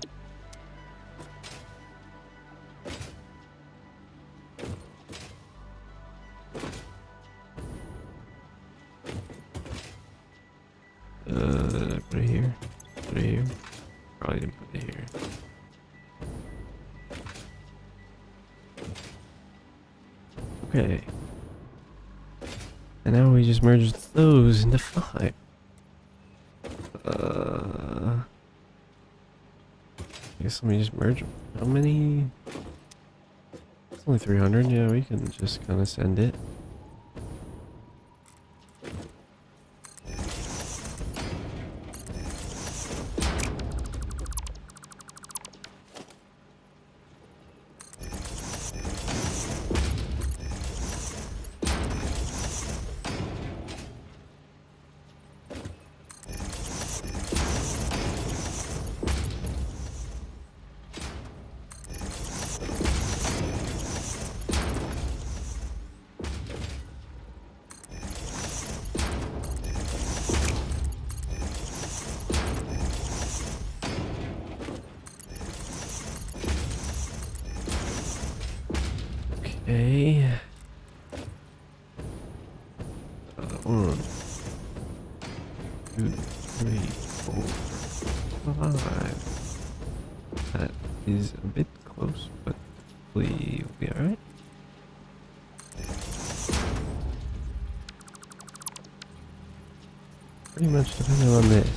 Did I put it here? Put it here? Probably didn't put it here. Okay. And now we just merged those into 5. I guess let me just merge them. How many? It's only 300. Yeah, we can just kind of send it. Okay. 1, 2, 3, 4, 5. That is a bit close, but hopefully we'll be alright. Pretty much depending on this,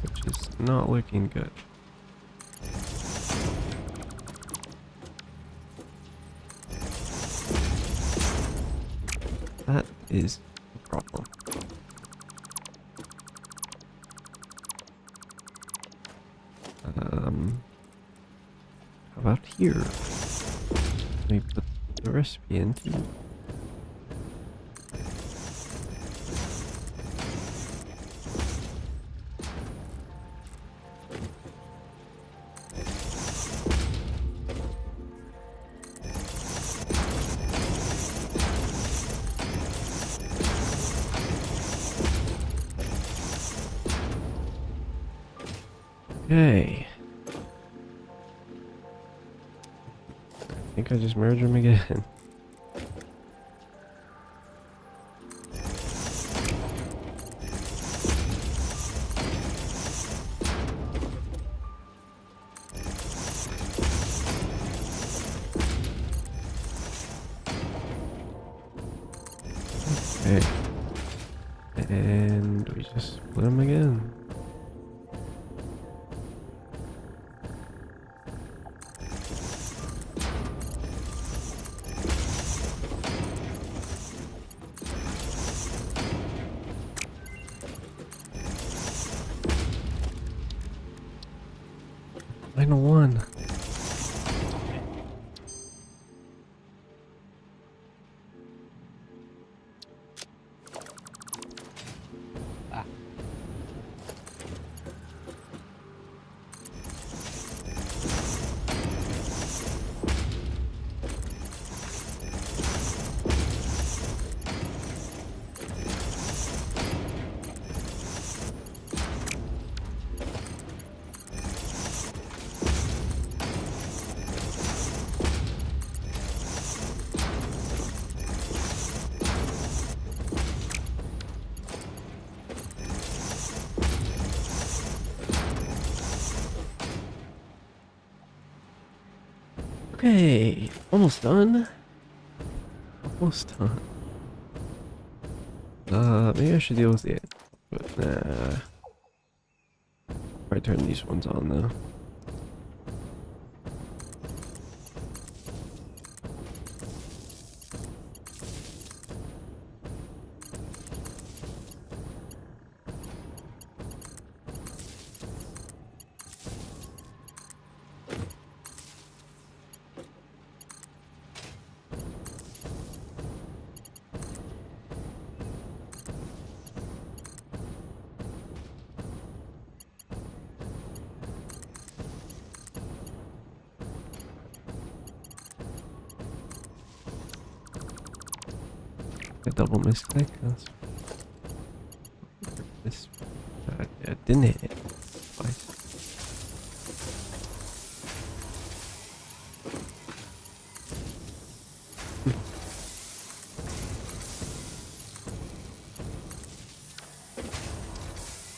which is not looking good. That is a problem. about here? Let me put the recipe in too. Okay. I think I just merged them again. Okay. And we just split them again. Final one. Ah. Okay, almost done. Almost done. Maybe I should deal with the end, but nah. Probably turn these ones on though. A double misclick. That's this. I didn't hit it twice.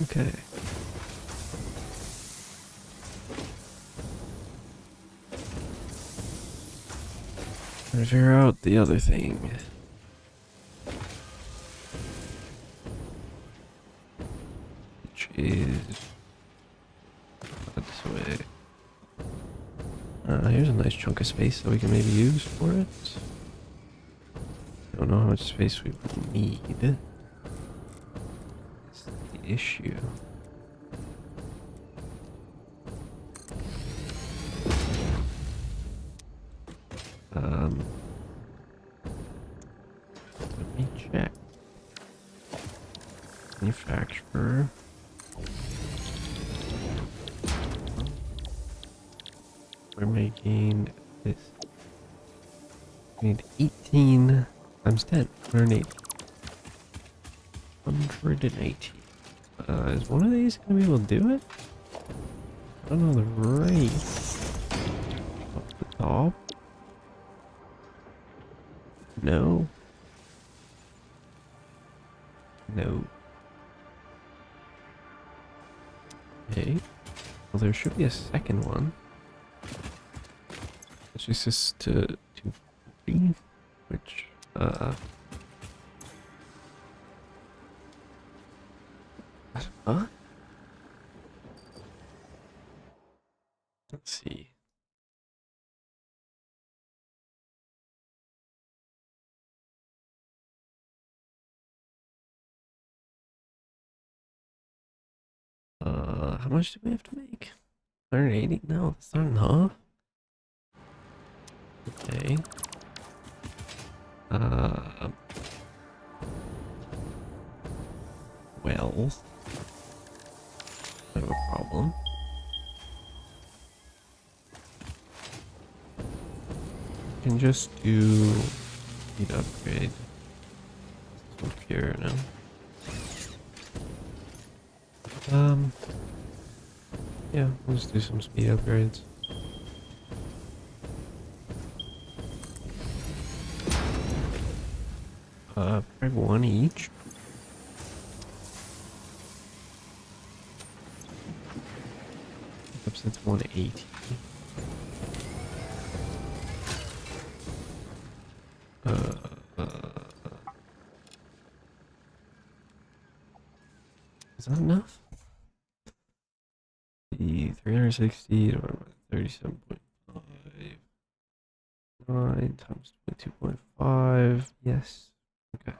Okay. Trying to figure out the other thing. Which is this way. Here's a nice chunk of space that we can maybe use for it. Don't know how much space we would need. That's the issue. Let me check. Manufacturer. We're making this. We need 18 times 10. 180. 180. Is one of these gonna be able to do it? I don't know the rate. Off the top. No. No. Okay. Well, there should be a second one. It's just to 240, which, huh? Let's see. How much do we have to make? 180? No, that's not enough. Okay. Well, I have a problem. I can just do speed upgrade. Up here now. Yeah, let's do some speed upgrades. Probably one each. Up since 180. Is that enough? The 360 divided by 37.5. 9 times 22.5. Yes. Okay.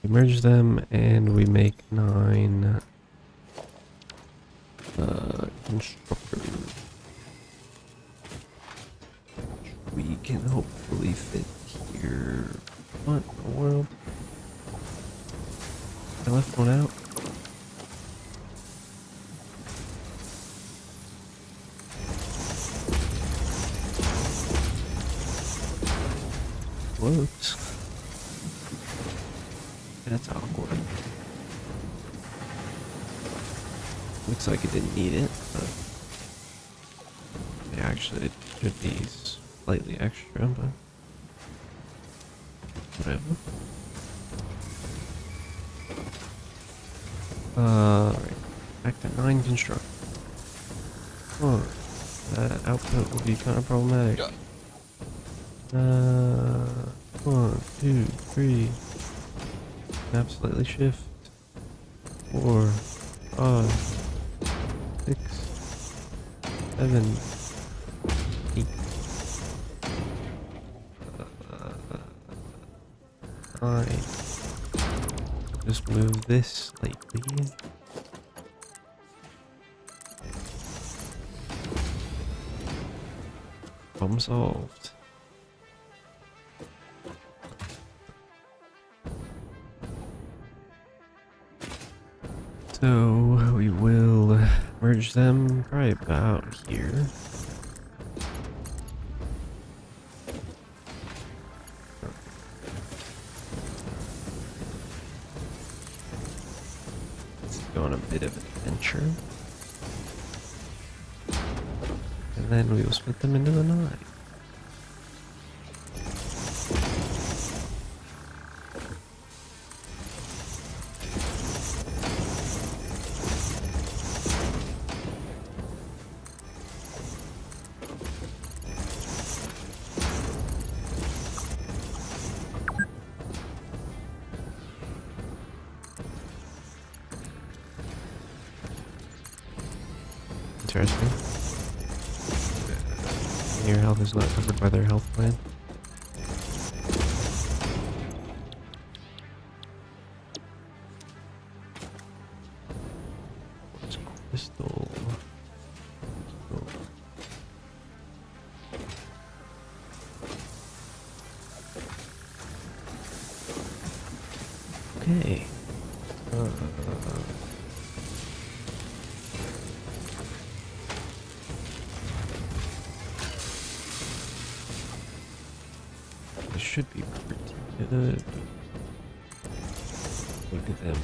We merge them and we make 9 constructors. We can hopefully fit here. What in the world? I left one out. Whoops. That's awkward. Looks like it didn't need it, but yeah, actually it should be slightly extra, but whatever. Right. Back to 9 construct. Oh, that output will be kind of problematic. 1, 2, 3. Snap slightly shift. 4, 5, 6, 7, 8. 9. Just move this slightly. Problem solved. So we will merge them probably about here. Let's go on a bit of an adventure. And then we will split them into the 9. Interesting. Your health is not covered by their health plan. What's crystal? Okay. This should be pretty good. Look at them.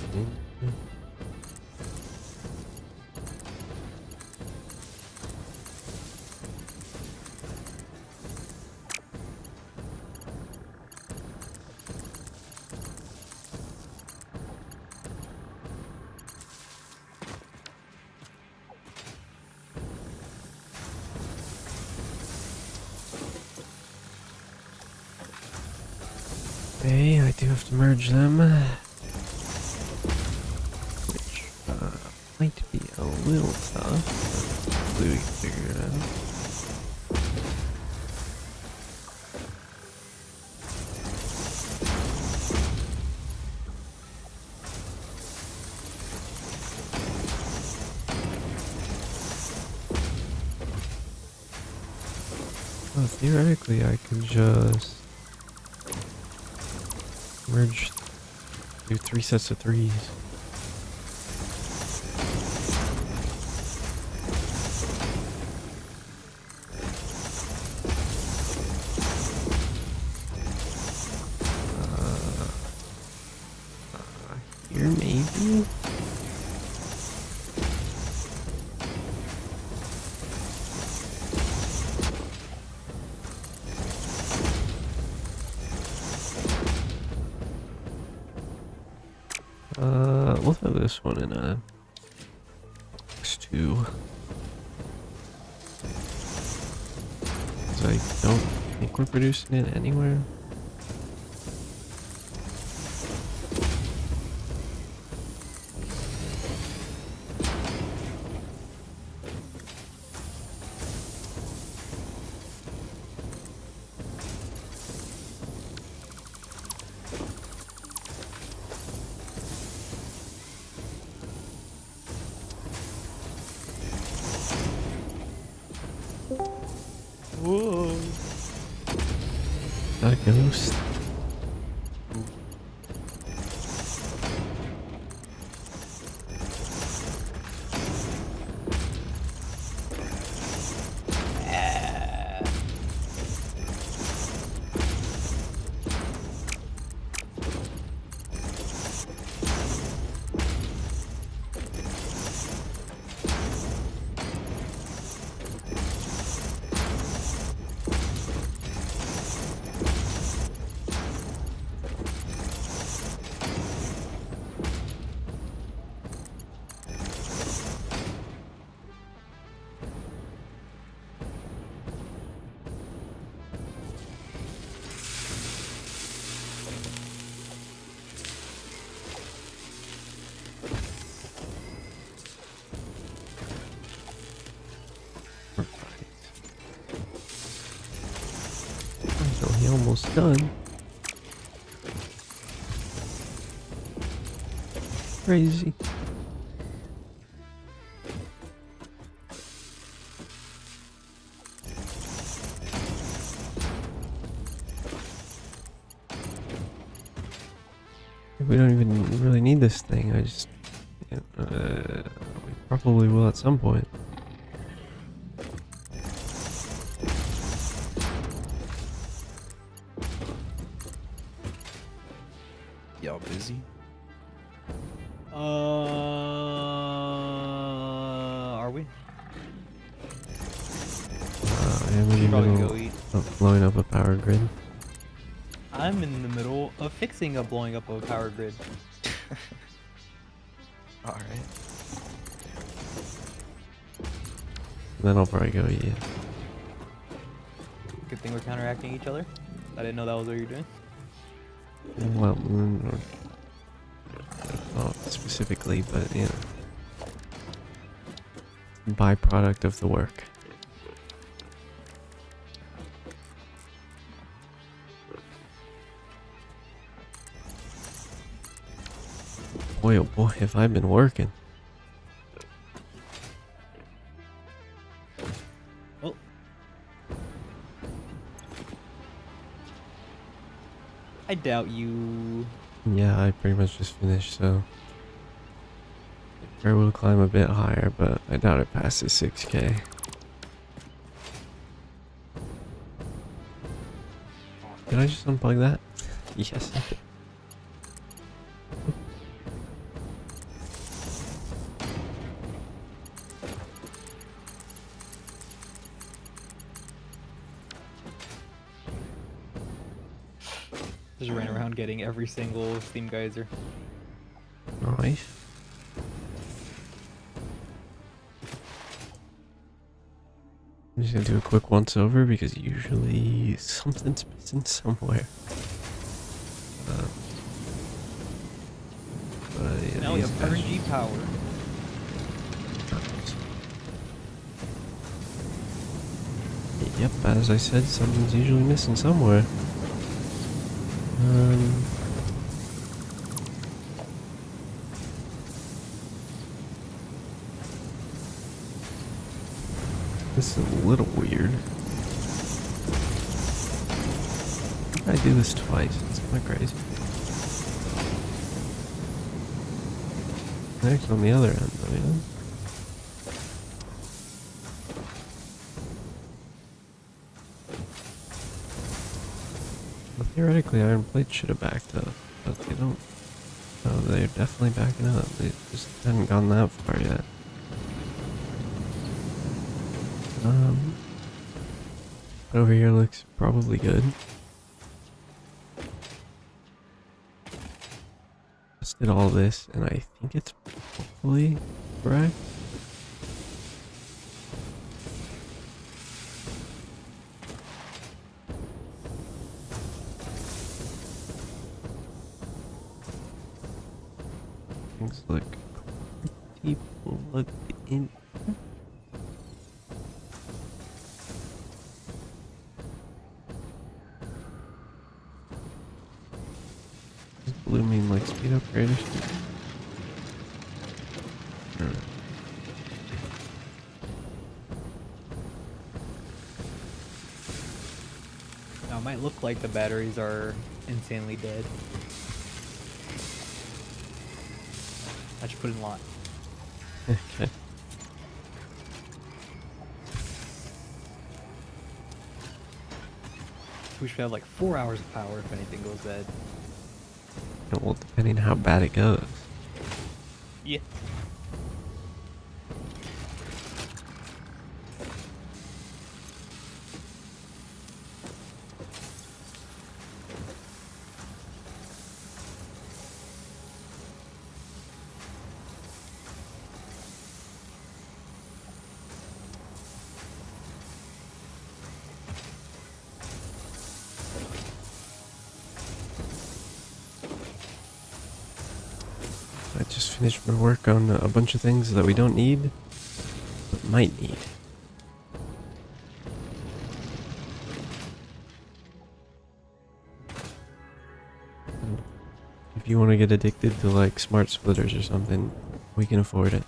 Okay, I do have to merge them. Which might be a little tough, but hopefully we can figure it out. Theoretically, I could just merge, do 3 sets of 3s. Here, maybe? We'll throw this one in a box 2. Because I don't think we're producing it anywhere. Whoa. Got a ghost. So he almost done. Crazy. We don't even really need this thing. I just, we probably will at some point. Y'all busy? Are we? I'm in the Probably middle go eat. of blowing up a power grid. I'm in the middle of fixing a blowing up of a power grid. Alright. Then I'll probably go eat. Good thing we're counteracting each other. I didn't know that was what you're doing. Well, not specifically, but you know, byproduct of the work. Boy, oh boy, have I been working. Well, I doubt you. Yeah, I pretty much just finished, so I will climb a bit higher, but I doubt it passes 6K. Did I just unplug that? Yes. Just ran around getting every single steam geyser. Nice. I'm just gonna do a quick once over because usually something's missing somewhere. But yeah, Now we these have guys- RNG power. Yep, as I said, something's usually missing somewhere. This is a little weird. I do this twice. It's kind of crazy. Next on the other end, though, yeah. Well, theoretically, iron plates should have backed up, but they don't. Oh, they're definitely backing up. They just haven't gone that far yet. Over here looks probably good. Just did all this, and I think it's hopefully correct. Things look pretty plugged in. Does blue mean like speed upgrade or something? Now, it might look like the batteries are insanely dead. I should put in lot. Okay. We should have like 4 hours of power if anything goes bad. Well, depending on how bad it goes. Yeah. I just finished my work on a bunch of things that we don't need, but might need. And if you want to get addicted to like smart splitters or something, we can afford it.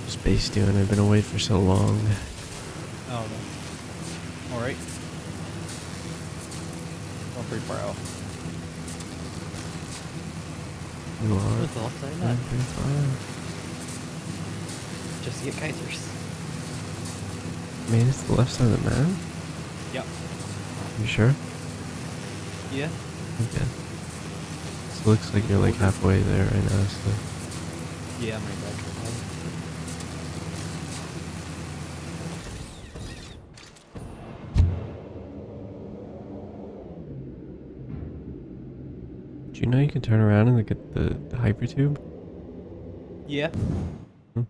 Space doing? I've been away for so long. Oh no. Alright. Going pretty far out. You are. What's the left side of Going that? pretty far out. Just to get geysers. I mean, it's the left side of the map. Yep. You sure? Yeah. Okay. So it looks like you're like halfway there right now, so. Yeah, I'm right back. Do you know you can turn around and look at the hypertube? Yeah. Hmm.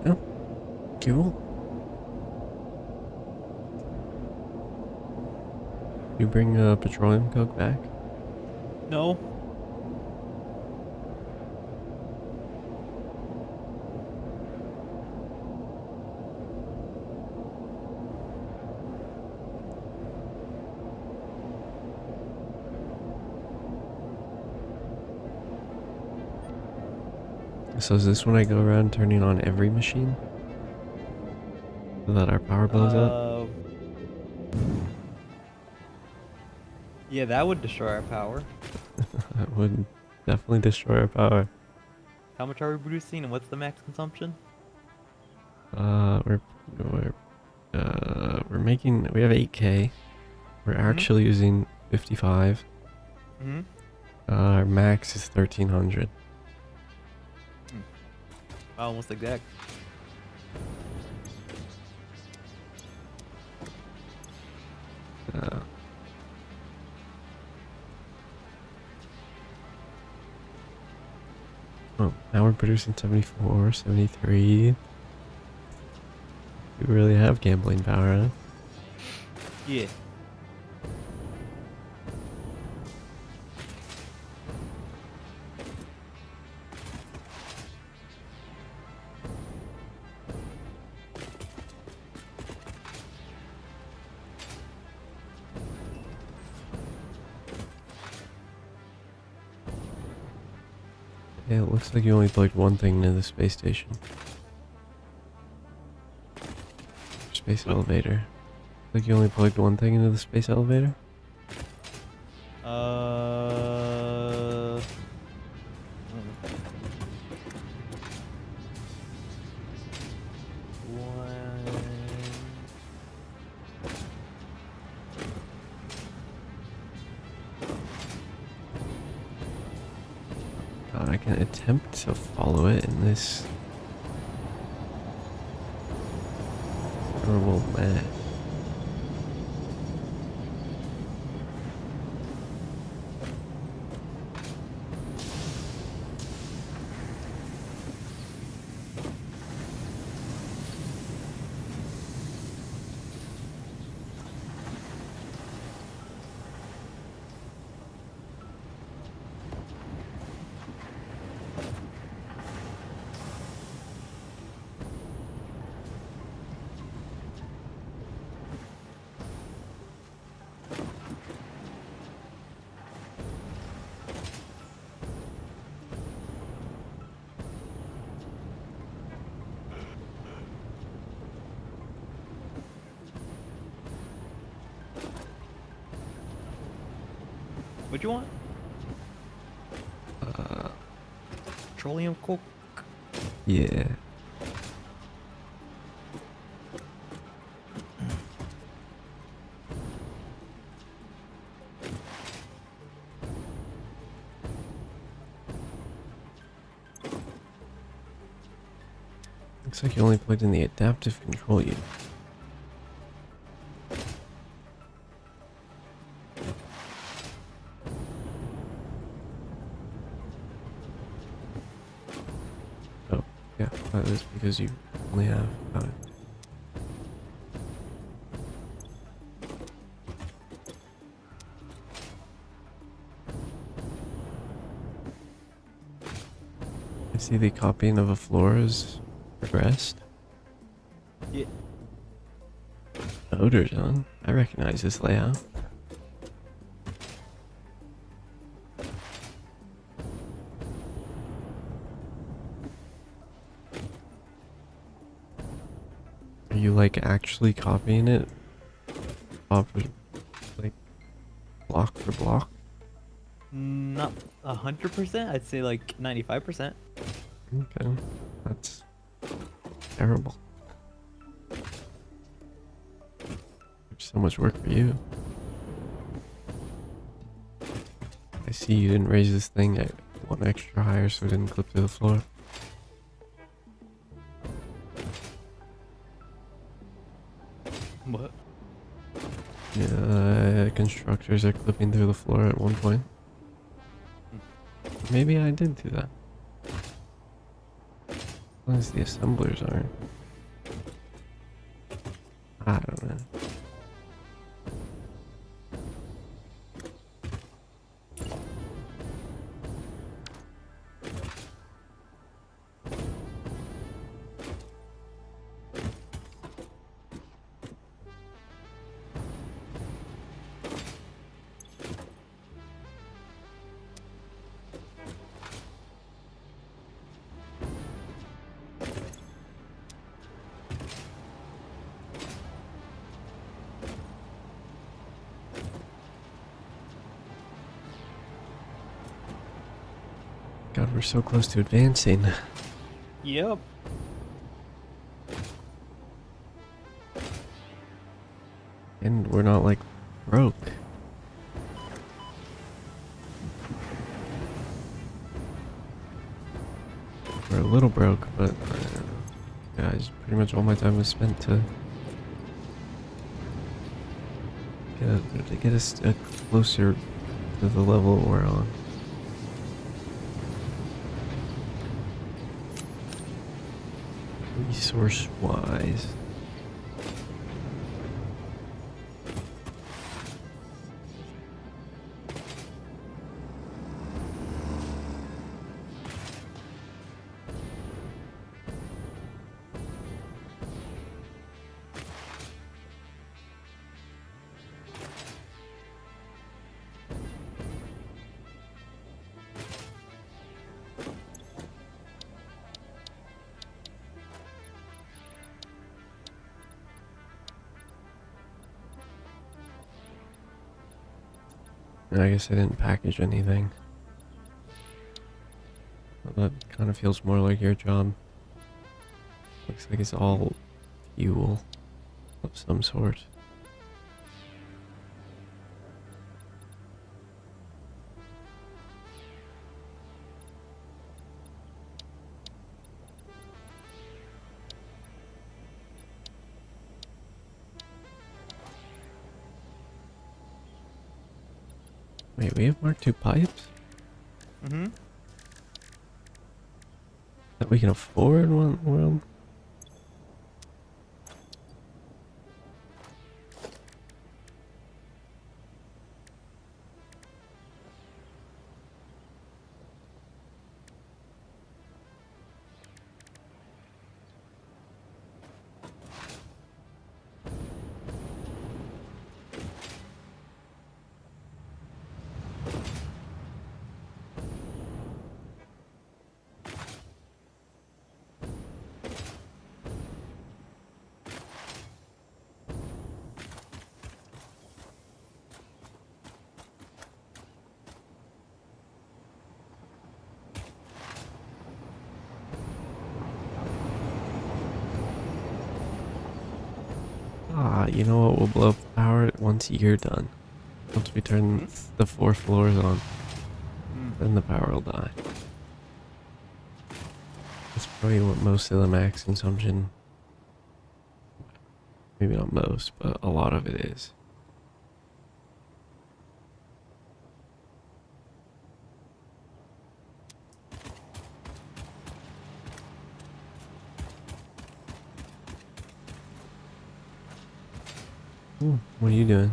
Oh, cool. You bring petroleum coke back? No. So is this when I go around turning on every machine? So that our power blows up? Yeah, that would destroy our power. That would definitely destroy our power. How much are we producing, and what's the max consumption? We're making, we have 8K. We're actually using 55. Mm-hmm. Our max is 1300. Almost exact. Uh, oh, now we're producing 74, 73. We really have gambling power, huh? Yeah. Yeah, it looks like you only plugged one thing into the space station. Space elevator. Like you only plugged one thing into the space elevator? God, I can attempt to follow it in this horrible mess. What you want? Petroleum coke. Yeah. Looks like you only plugged in the adaptive control unit. Oh, yeah, that is because you only have got it. I see the copying of a floor has progressed. Yeah. Odor zone. I recognize this layout. Are you like actually copying it? Like block for block? Not 100%. I'd say like 95%. Okay. That's terrible. There's so much work for you. I see you didn't raise this thing at one extra higher so it didn't clip to the floor. What? Yeah, constructors are clipping through the floor at one point. Maybe I did do that. As long as the assemblers aren't. I don't know. god, we're so close to advancing. Yep. And we're not like broke. We're a little broke, but guys, pretty much all my time was spent to get us closer to the level we're on. Resource wise. I guess I didn't package anything. That kind of feels more like your job. Looks like it's all fuel of some sort. Wait, we have Mark II pipes? Mm-hmm. That we can afford in one world? Ah, you know what will blow up the power once you're done? Once we turn the 4 floors on, then the power will die. That's probably what most of the max consumption, maybe not most, but a lot of it is. Ooh, what are you doing?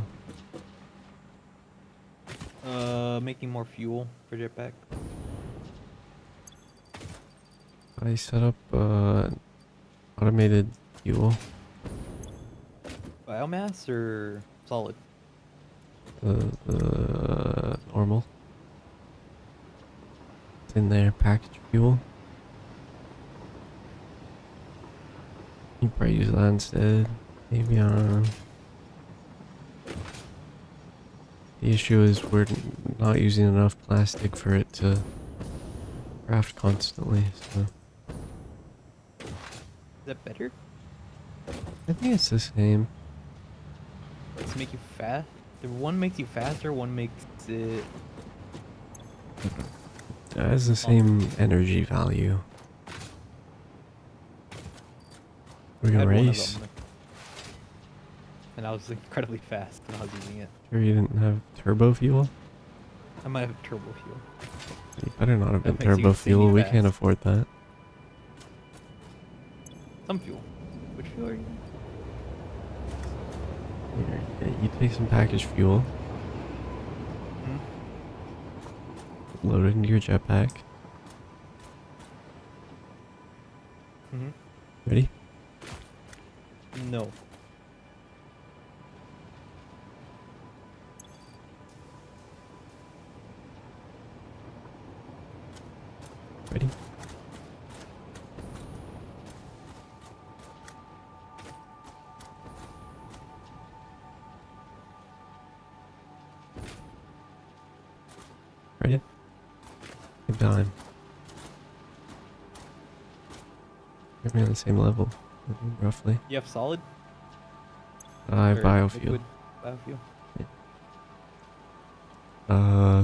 Making more fuel for jetpack. I set up automated fuel. Biomass or solid? The normal. It's in there, packaged fuel. You probably use that instead. Maybe on. The issue is we're not using enough plastic for it to craft constantly, so. Is that better? I think it's the same. Does it make you fast? If one makes you faster, one makes it. It has the same energy value. We I can had one of race. them, and I was incredibly fast when I was using it. Sure you didn't have turbo fuel? I might have turbo fuel. You better not have been That makes you turbo fuel, insanely we can't fast. afford that. Some fuel. Which fuel are you using? Here, yeah, you take some packaged fuel, load it into your jetpack. Mm-hmm. Ready? No. Ready? Ready? Good time. Maybe on the same level, roughly. You have solid I have or biofuel. liquid biofuel?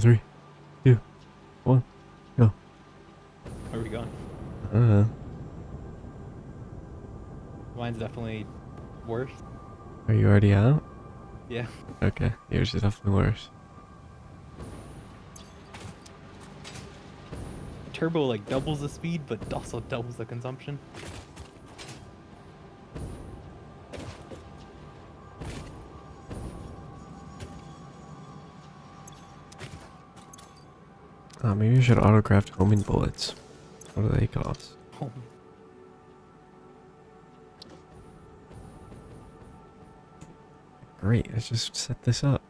3, 2, 1, go. Where are we going? Uh, Mine's definitely worse. are you already out? Yeah. Okay, yours is definitely worse. Turbo like doubles the speed, but also doubles the consumption. Maybe you should autocraft homing bullets. What do they cost? Oh, Great, let's just set this up.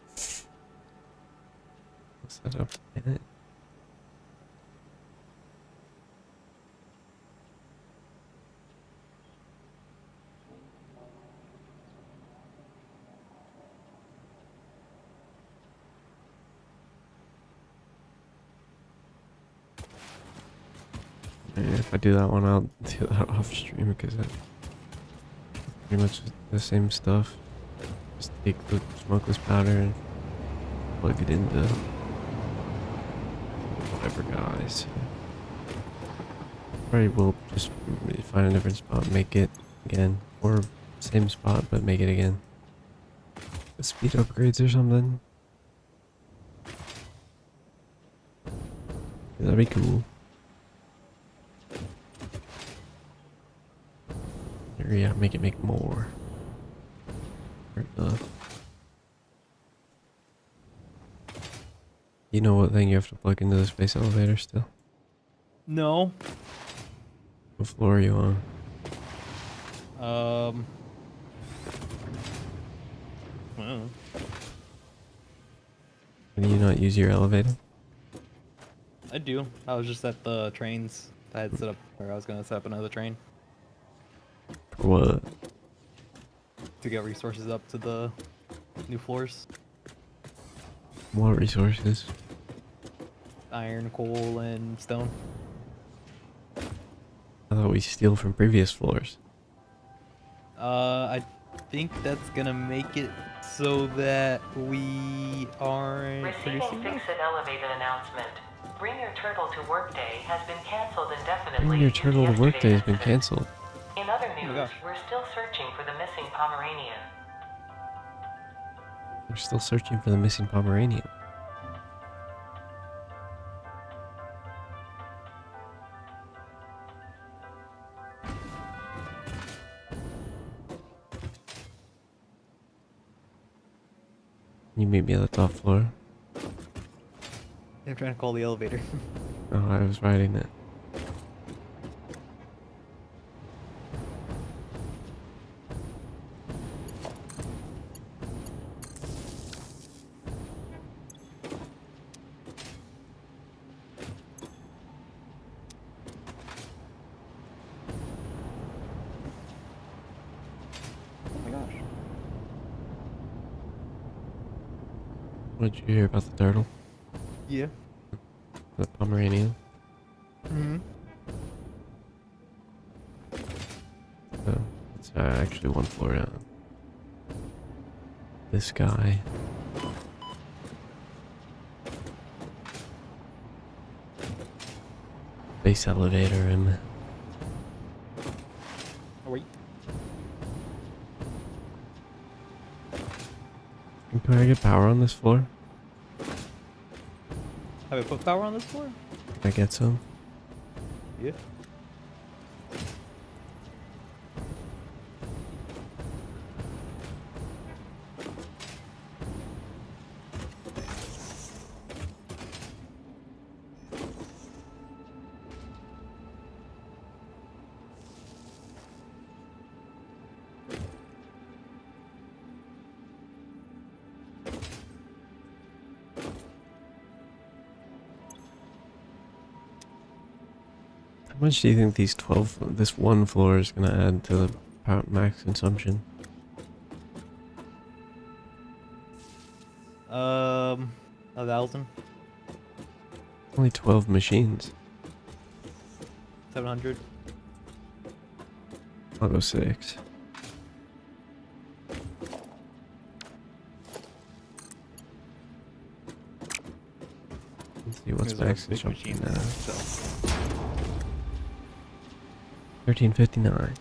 Let's set up in it. And if I do that one, I'll do that off stream because that's pretty much the same stuff. Just take the smokeless powder and plug it into whatever guys. Probably will just find a different spot, make it again, or same spot but make it again. Speed upgrades or something. That'd be cool. Yeah, make more. You know what thing you have to plug into the space elevator still? no. What floor are you on? Well, Can you not use your elevator? I do. I was just at the trains. I had set up, or I was gonna set up another train For what? to get resources up to the new floors. What resources? Iron, coal, and stone. I thought we steal from previous floors. I think that's gonna make it so that we aren't Receiving producing enough. Fix-It elevator announcement. Bring Your Turtle to Workday has been cancelled indefinitely. Bring Your due to Turtle to Workday has been yesterday's cancelled. incident. In other my news, gosh. we're still searching for the missing Pomeranian. We're still searching for the missing Pomeranian. You meet me at the top floor. I'm trying to call the elevator. Oh, I was riding it. Oh my gosh. What did you hear about the turtle? Yeah. The Pomeranian? Mm-hmm. Oh, it's actually one floor down. This guy. Base elevator him. Oh wait. Can I get power on this floor? Have I put power on this floor? Can I get some? Yeah. How much do you think this one floor is gonna add to the power max consumption? 1,000, Only 12 machines. 700. I'll go 6. Let's see what's Here's our next. big Jump machine. in, So 1359.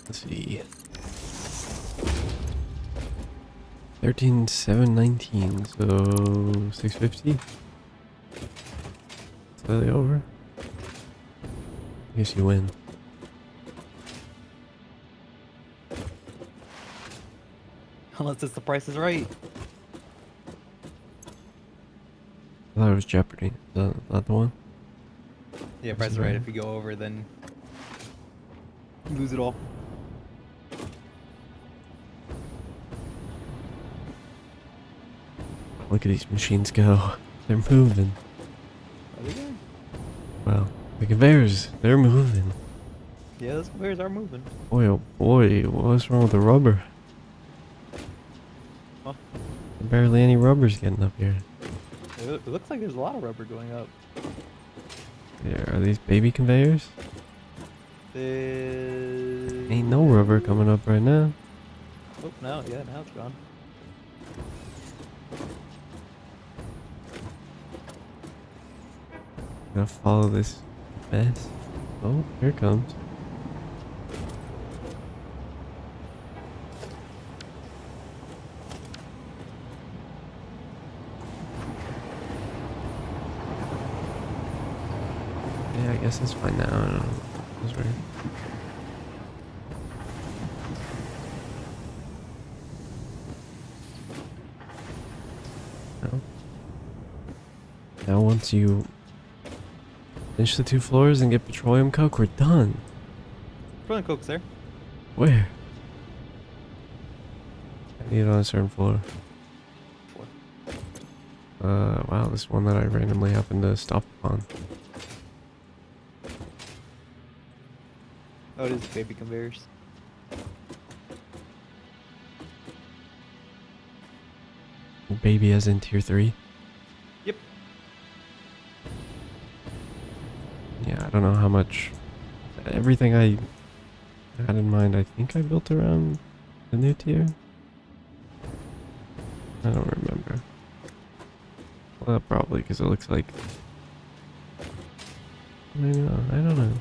Let's see. 13,719, so 650. Slightly over. I guess you win. unless it's the price is right. I thought it was Jeopardy. Is that the one? Yeah, price is right. If you go over, then you lose it all. Look at these machines go. They're moving. Are they good? Well, the conveyors, they're moving. Yeah, those conveyors are moving. Boy, oh boy, what's wrong with the rubber? Huh? Barely any rubber's getting up here. It looks like there's a lot of rubber going up. Yeah, are these baby conveyors? Ain't no rubber coming up right now. Oh, no, yeah, now it's gone. Gotta follow this mess. Oh, here it comes. Yeah, I guess it's fine now. I don't know. That's weird. No. Now once you finish the 2 floors and get petroleum coke, we're done. Petroleum coke's there. Where? I need it on a certain floor. Wow, this one that I randomly happened to stop upon. Oh, it is baby conveyors. Baby as in tier 3? Yep. Yeah, I don't know how much. Everything I had in mind, I think I built around the new tier. I don't remember. Well, probably because it looks like. Maybe not. I don't know.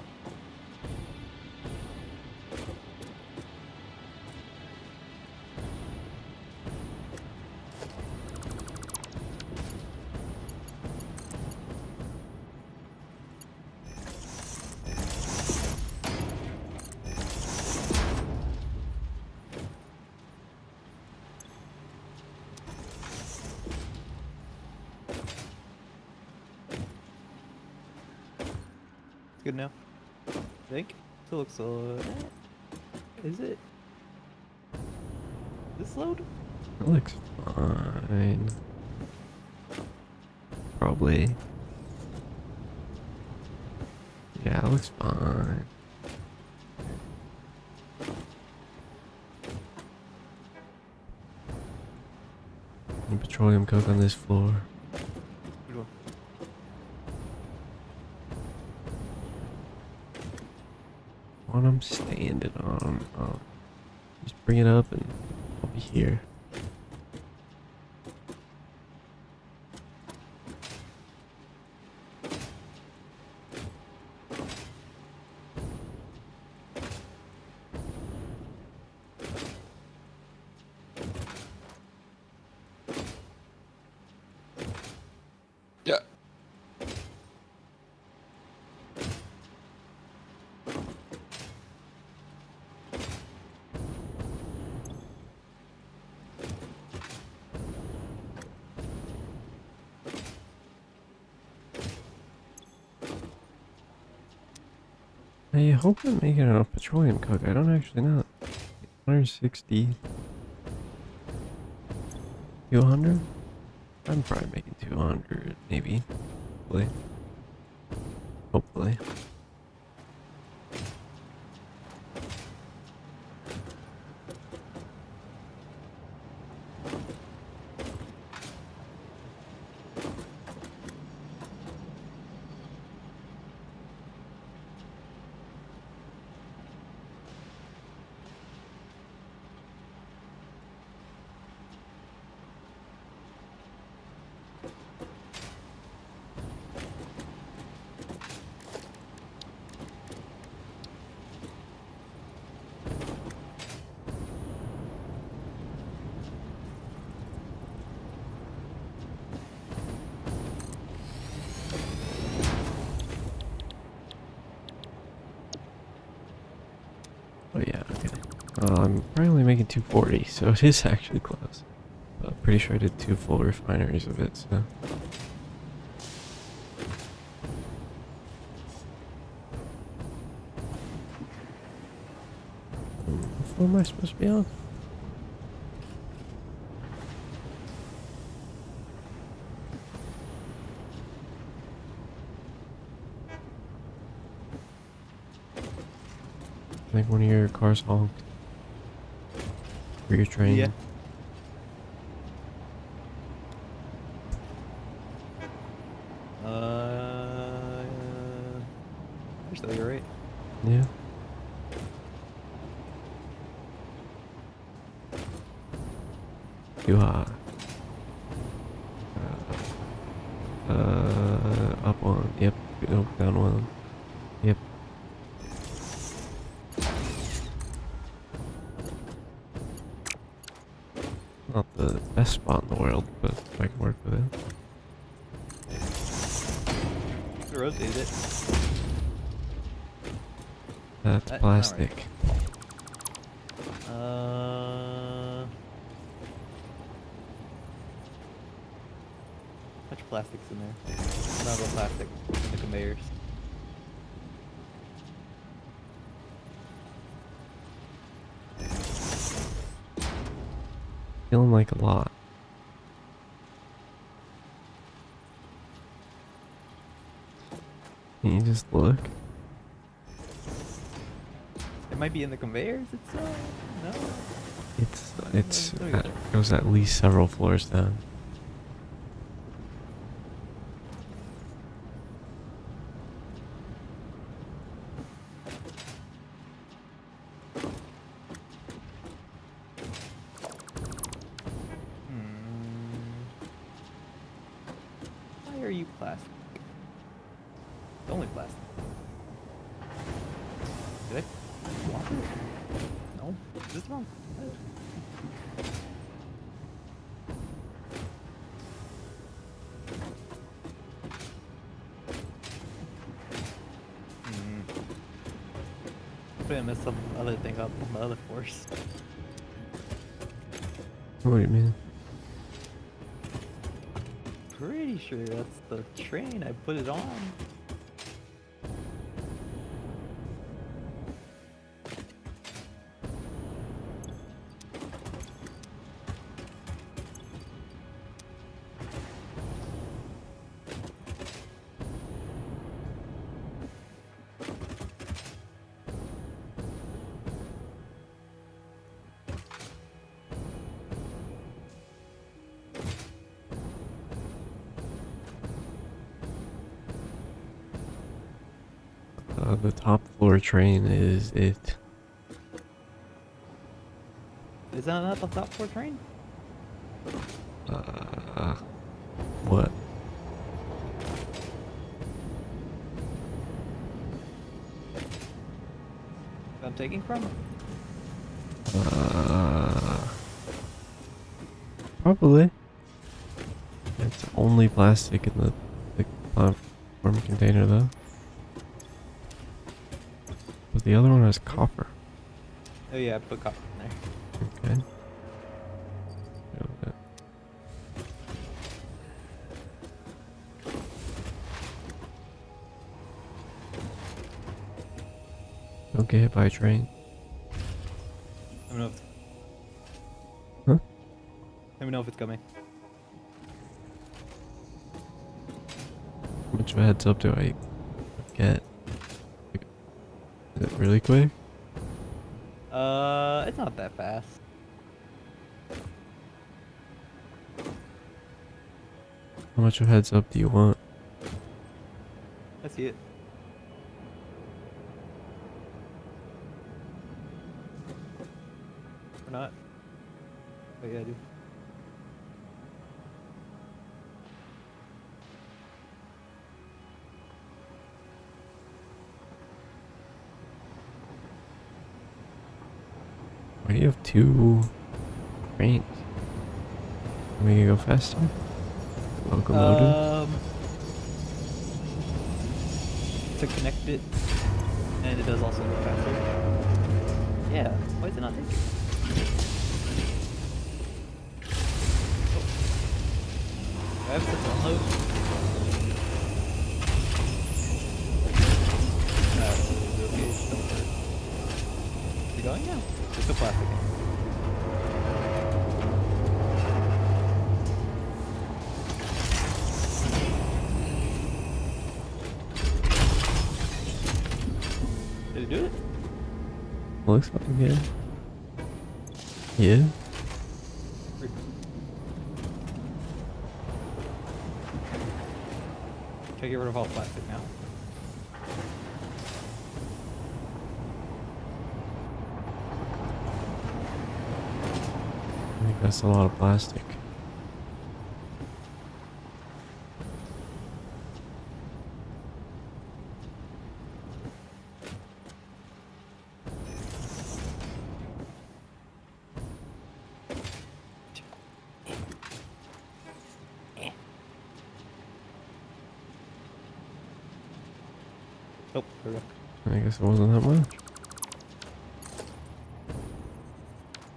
Good now. I think. Still looks is it? This load? It looks fine. Probably. Yeah, it looks fine. And petroleum coke on this floor. Good one. What I'm standing on. Just bring it up and I'll be here. Yeah. I hope I'm making enough petroleum coke. I don't actually know. 160. 200? I'm probably making 200, maybe. Hopefully. Hopefully. Oh yeah, okay. I'm probably only making 240, so it is actually close. But pretty sure I did 2 full refineries of it, so. What floor am I supposed to be on? I think one of your cars honked. For your train. Yeah. Actually, you're right. Yeah. You are. Up one. Yep. Nope, down one. Yep. Not the best spot in the world, but I can work with it. Rotate it. That's That's not right. plastic. Much plastic's in there. Not real plastic. The conveyors. Feeling like a lot. Can you just look? It might be in the conveyors itself. No. It's There we go. goes at least several floors down. Why are you plastic? It's only plastic. Did I swap it? No. Is this wrong? Hopefully I messed some other thing up on the other force. What do you mean? Pretty sure that's the train I put it on. The top floor train is it. Is that not the top floor train? What? I'm taking from? Probably. It's only plastic in the platform container though. But the other one has copper. Oh yeah, I put copper in there. Okay. Don't get hit by a train. Let me know if Huh? Let me know if it's coming. How much of a heads up do I get? Is it really quick? It's not that fast. How much of a heads up do you want? I see it. Or not. Oh yeah, I do. Why do you have two trains? Can we go faster? Locomotive? To connect it, and it does also go faster. Yeah, why is it not taking? Oh. Do I have to download? Okay, just don't hurt. Is it going? Yeah. It's a plastic. Did it do it? Looks like it. Yeah. Can I get rid of all plastic now? I think that's a lot of plastic. Oh, there we go. I guess it wasn't that much.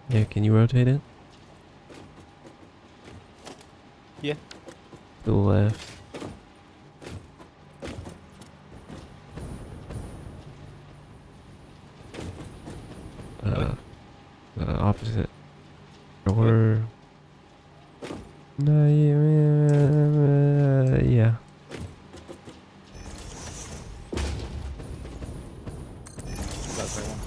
Yeah, can you rotate it? Yeah. To the left. The opposite. Or... No, yeah. That's the right one.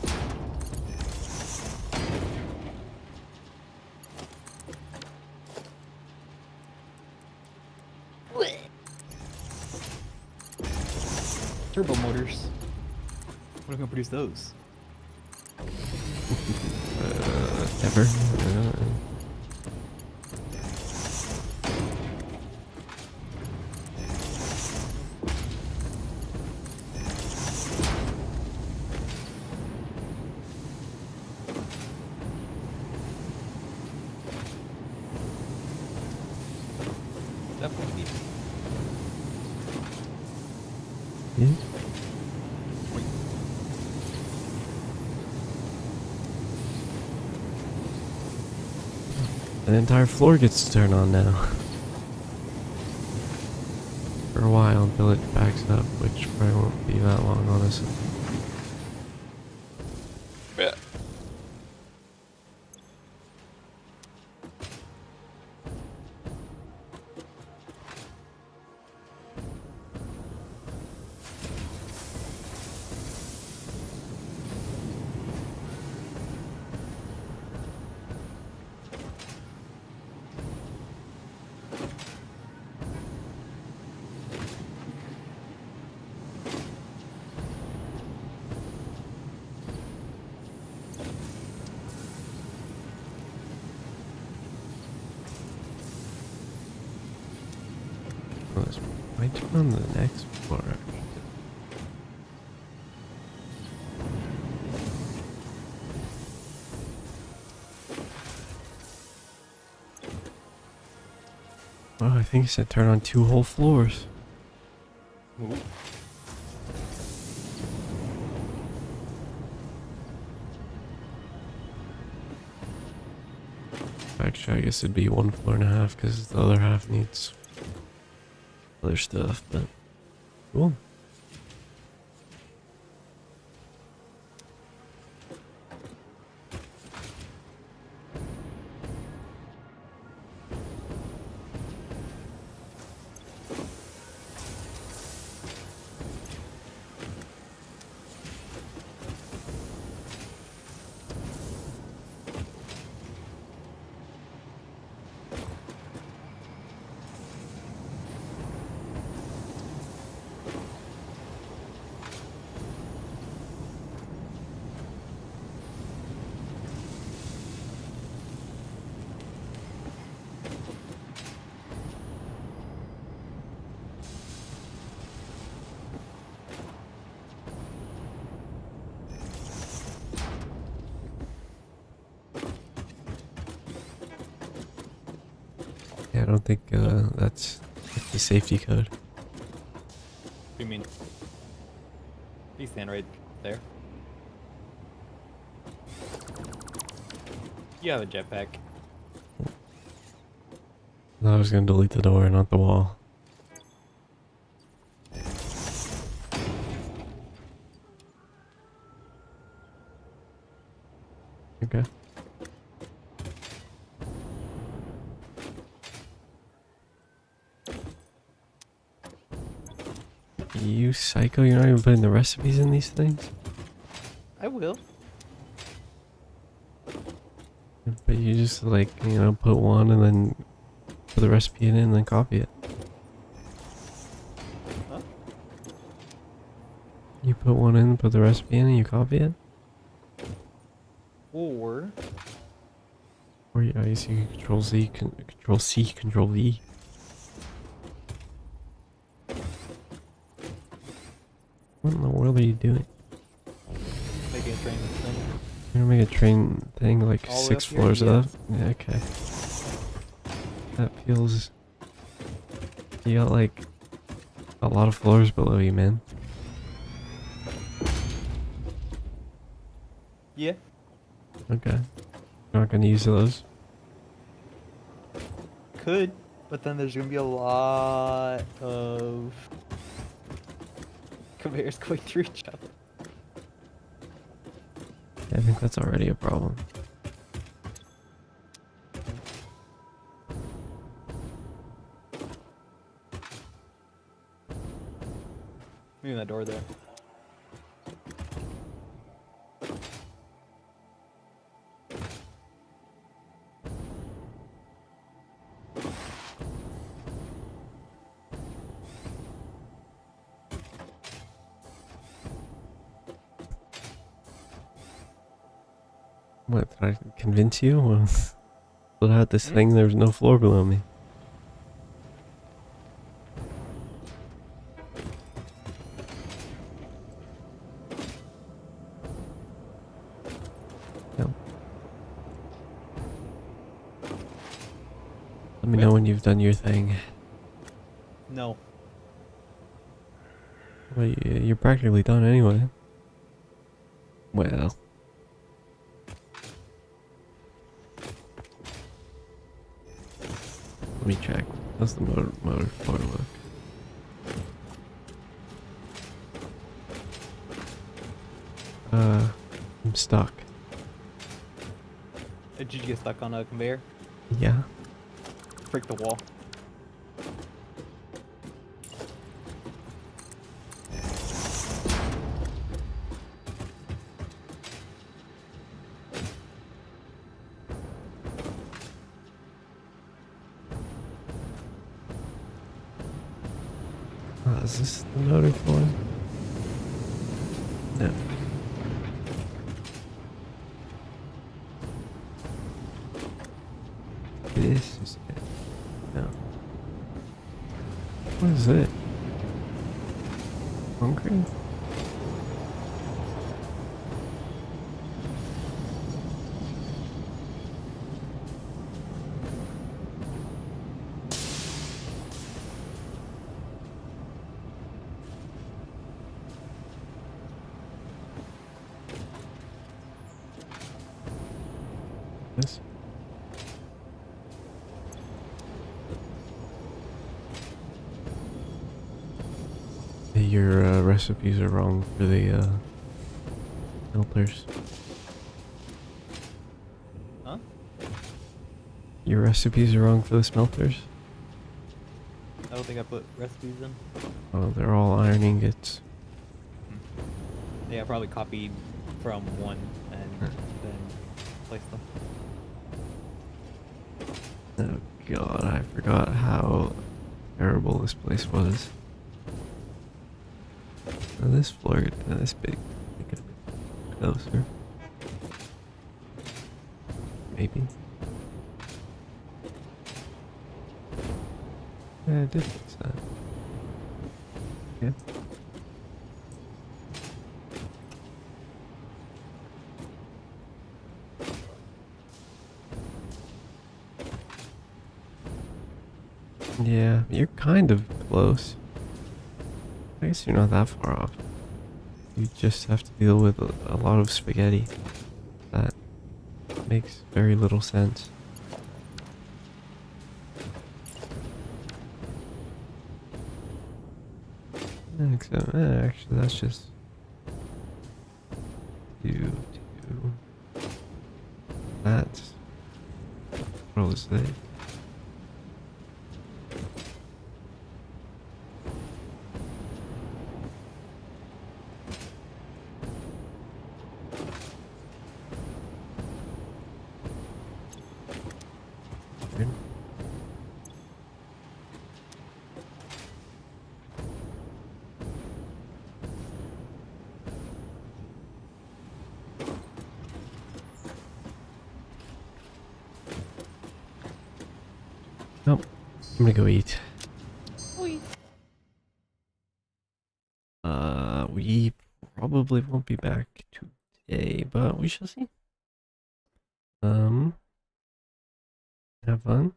Turbo motors. What are we gonna produce those? Ever? Definitely. Yeah. Wait. An entire floor gets to turn on now. For a while until it backs up, which probably won't be that long, honestly. Yeah. I turn on the next floor? Oh, I think it said turn on 2 whole floors. Ooh. Actually, I guess it'd be 1.5 floors because the other half needs other stuff, but cool. Yeah, I don't think that's the safety code. What do you mean? You stand right there. You have a jetpack. I was gonna delete the door, not the wall. Okay. You psycho, you're not even putting the recipes in these things? I will. But you just like, you know, put one and then put the recipe in it and then copy it. Huh? You put one in, put the recipe in and you copy it? Or Or I guess you can control Z, control C, control V. What in the world are you doing? making a train thing. You're gonna make a train thing like All the way 6 up here? floors Yeah. up? Yeah, okay. That feels... You got like a lot of floors below you, man. Yeah. Okay. You're not gonna use those? Could, but then there's gonna be a lot of conveyors going through each other. Yeah, I think that's already a problem. Maybe that door there. What, did I convince you? Well, without this thing, there's no floor below me. Yep. Let me know when you've done your thing. No. Well, you're practically done anyway. Well. Let me check. How's the motor floor look? I'm stuck. Did you get stuck on a conveyor? Yeah. Break the wall. Is this the motor floor? No. This is it. No. What is it? Hungry? This? Your recipes are wrong for the filters. Huh? Your recipes are wrong for the smelters. I don't think I put recipes in. Oh, they're all iron ingots. Yeah, I probably copied from one and then placed them. Oh god, I forgot how terrible this place was. Now this floor, this big, make it a bit closer. Maybe. Yeah, I did fix that. Yeah. Yeah, you're kind of close. I guess you're not that far off. You just have to deal with a lot of spaghetti. That makes very little sense. Except, actually, that's just two. That's what was it? Nope. I'm gonna go eat. We probably won't be back today, but we shall see. Have fun.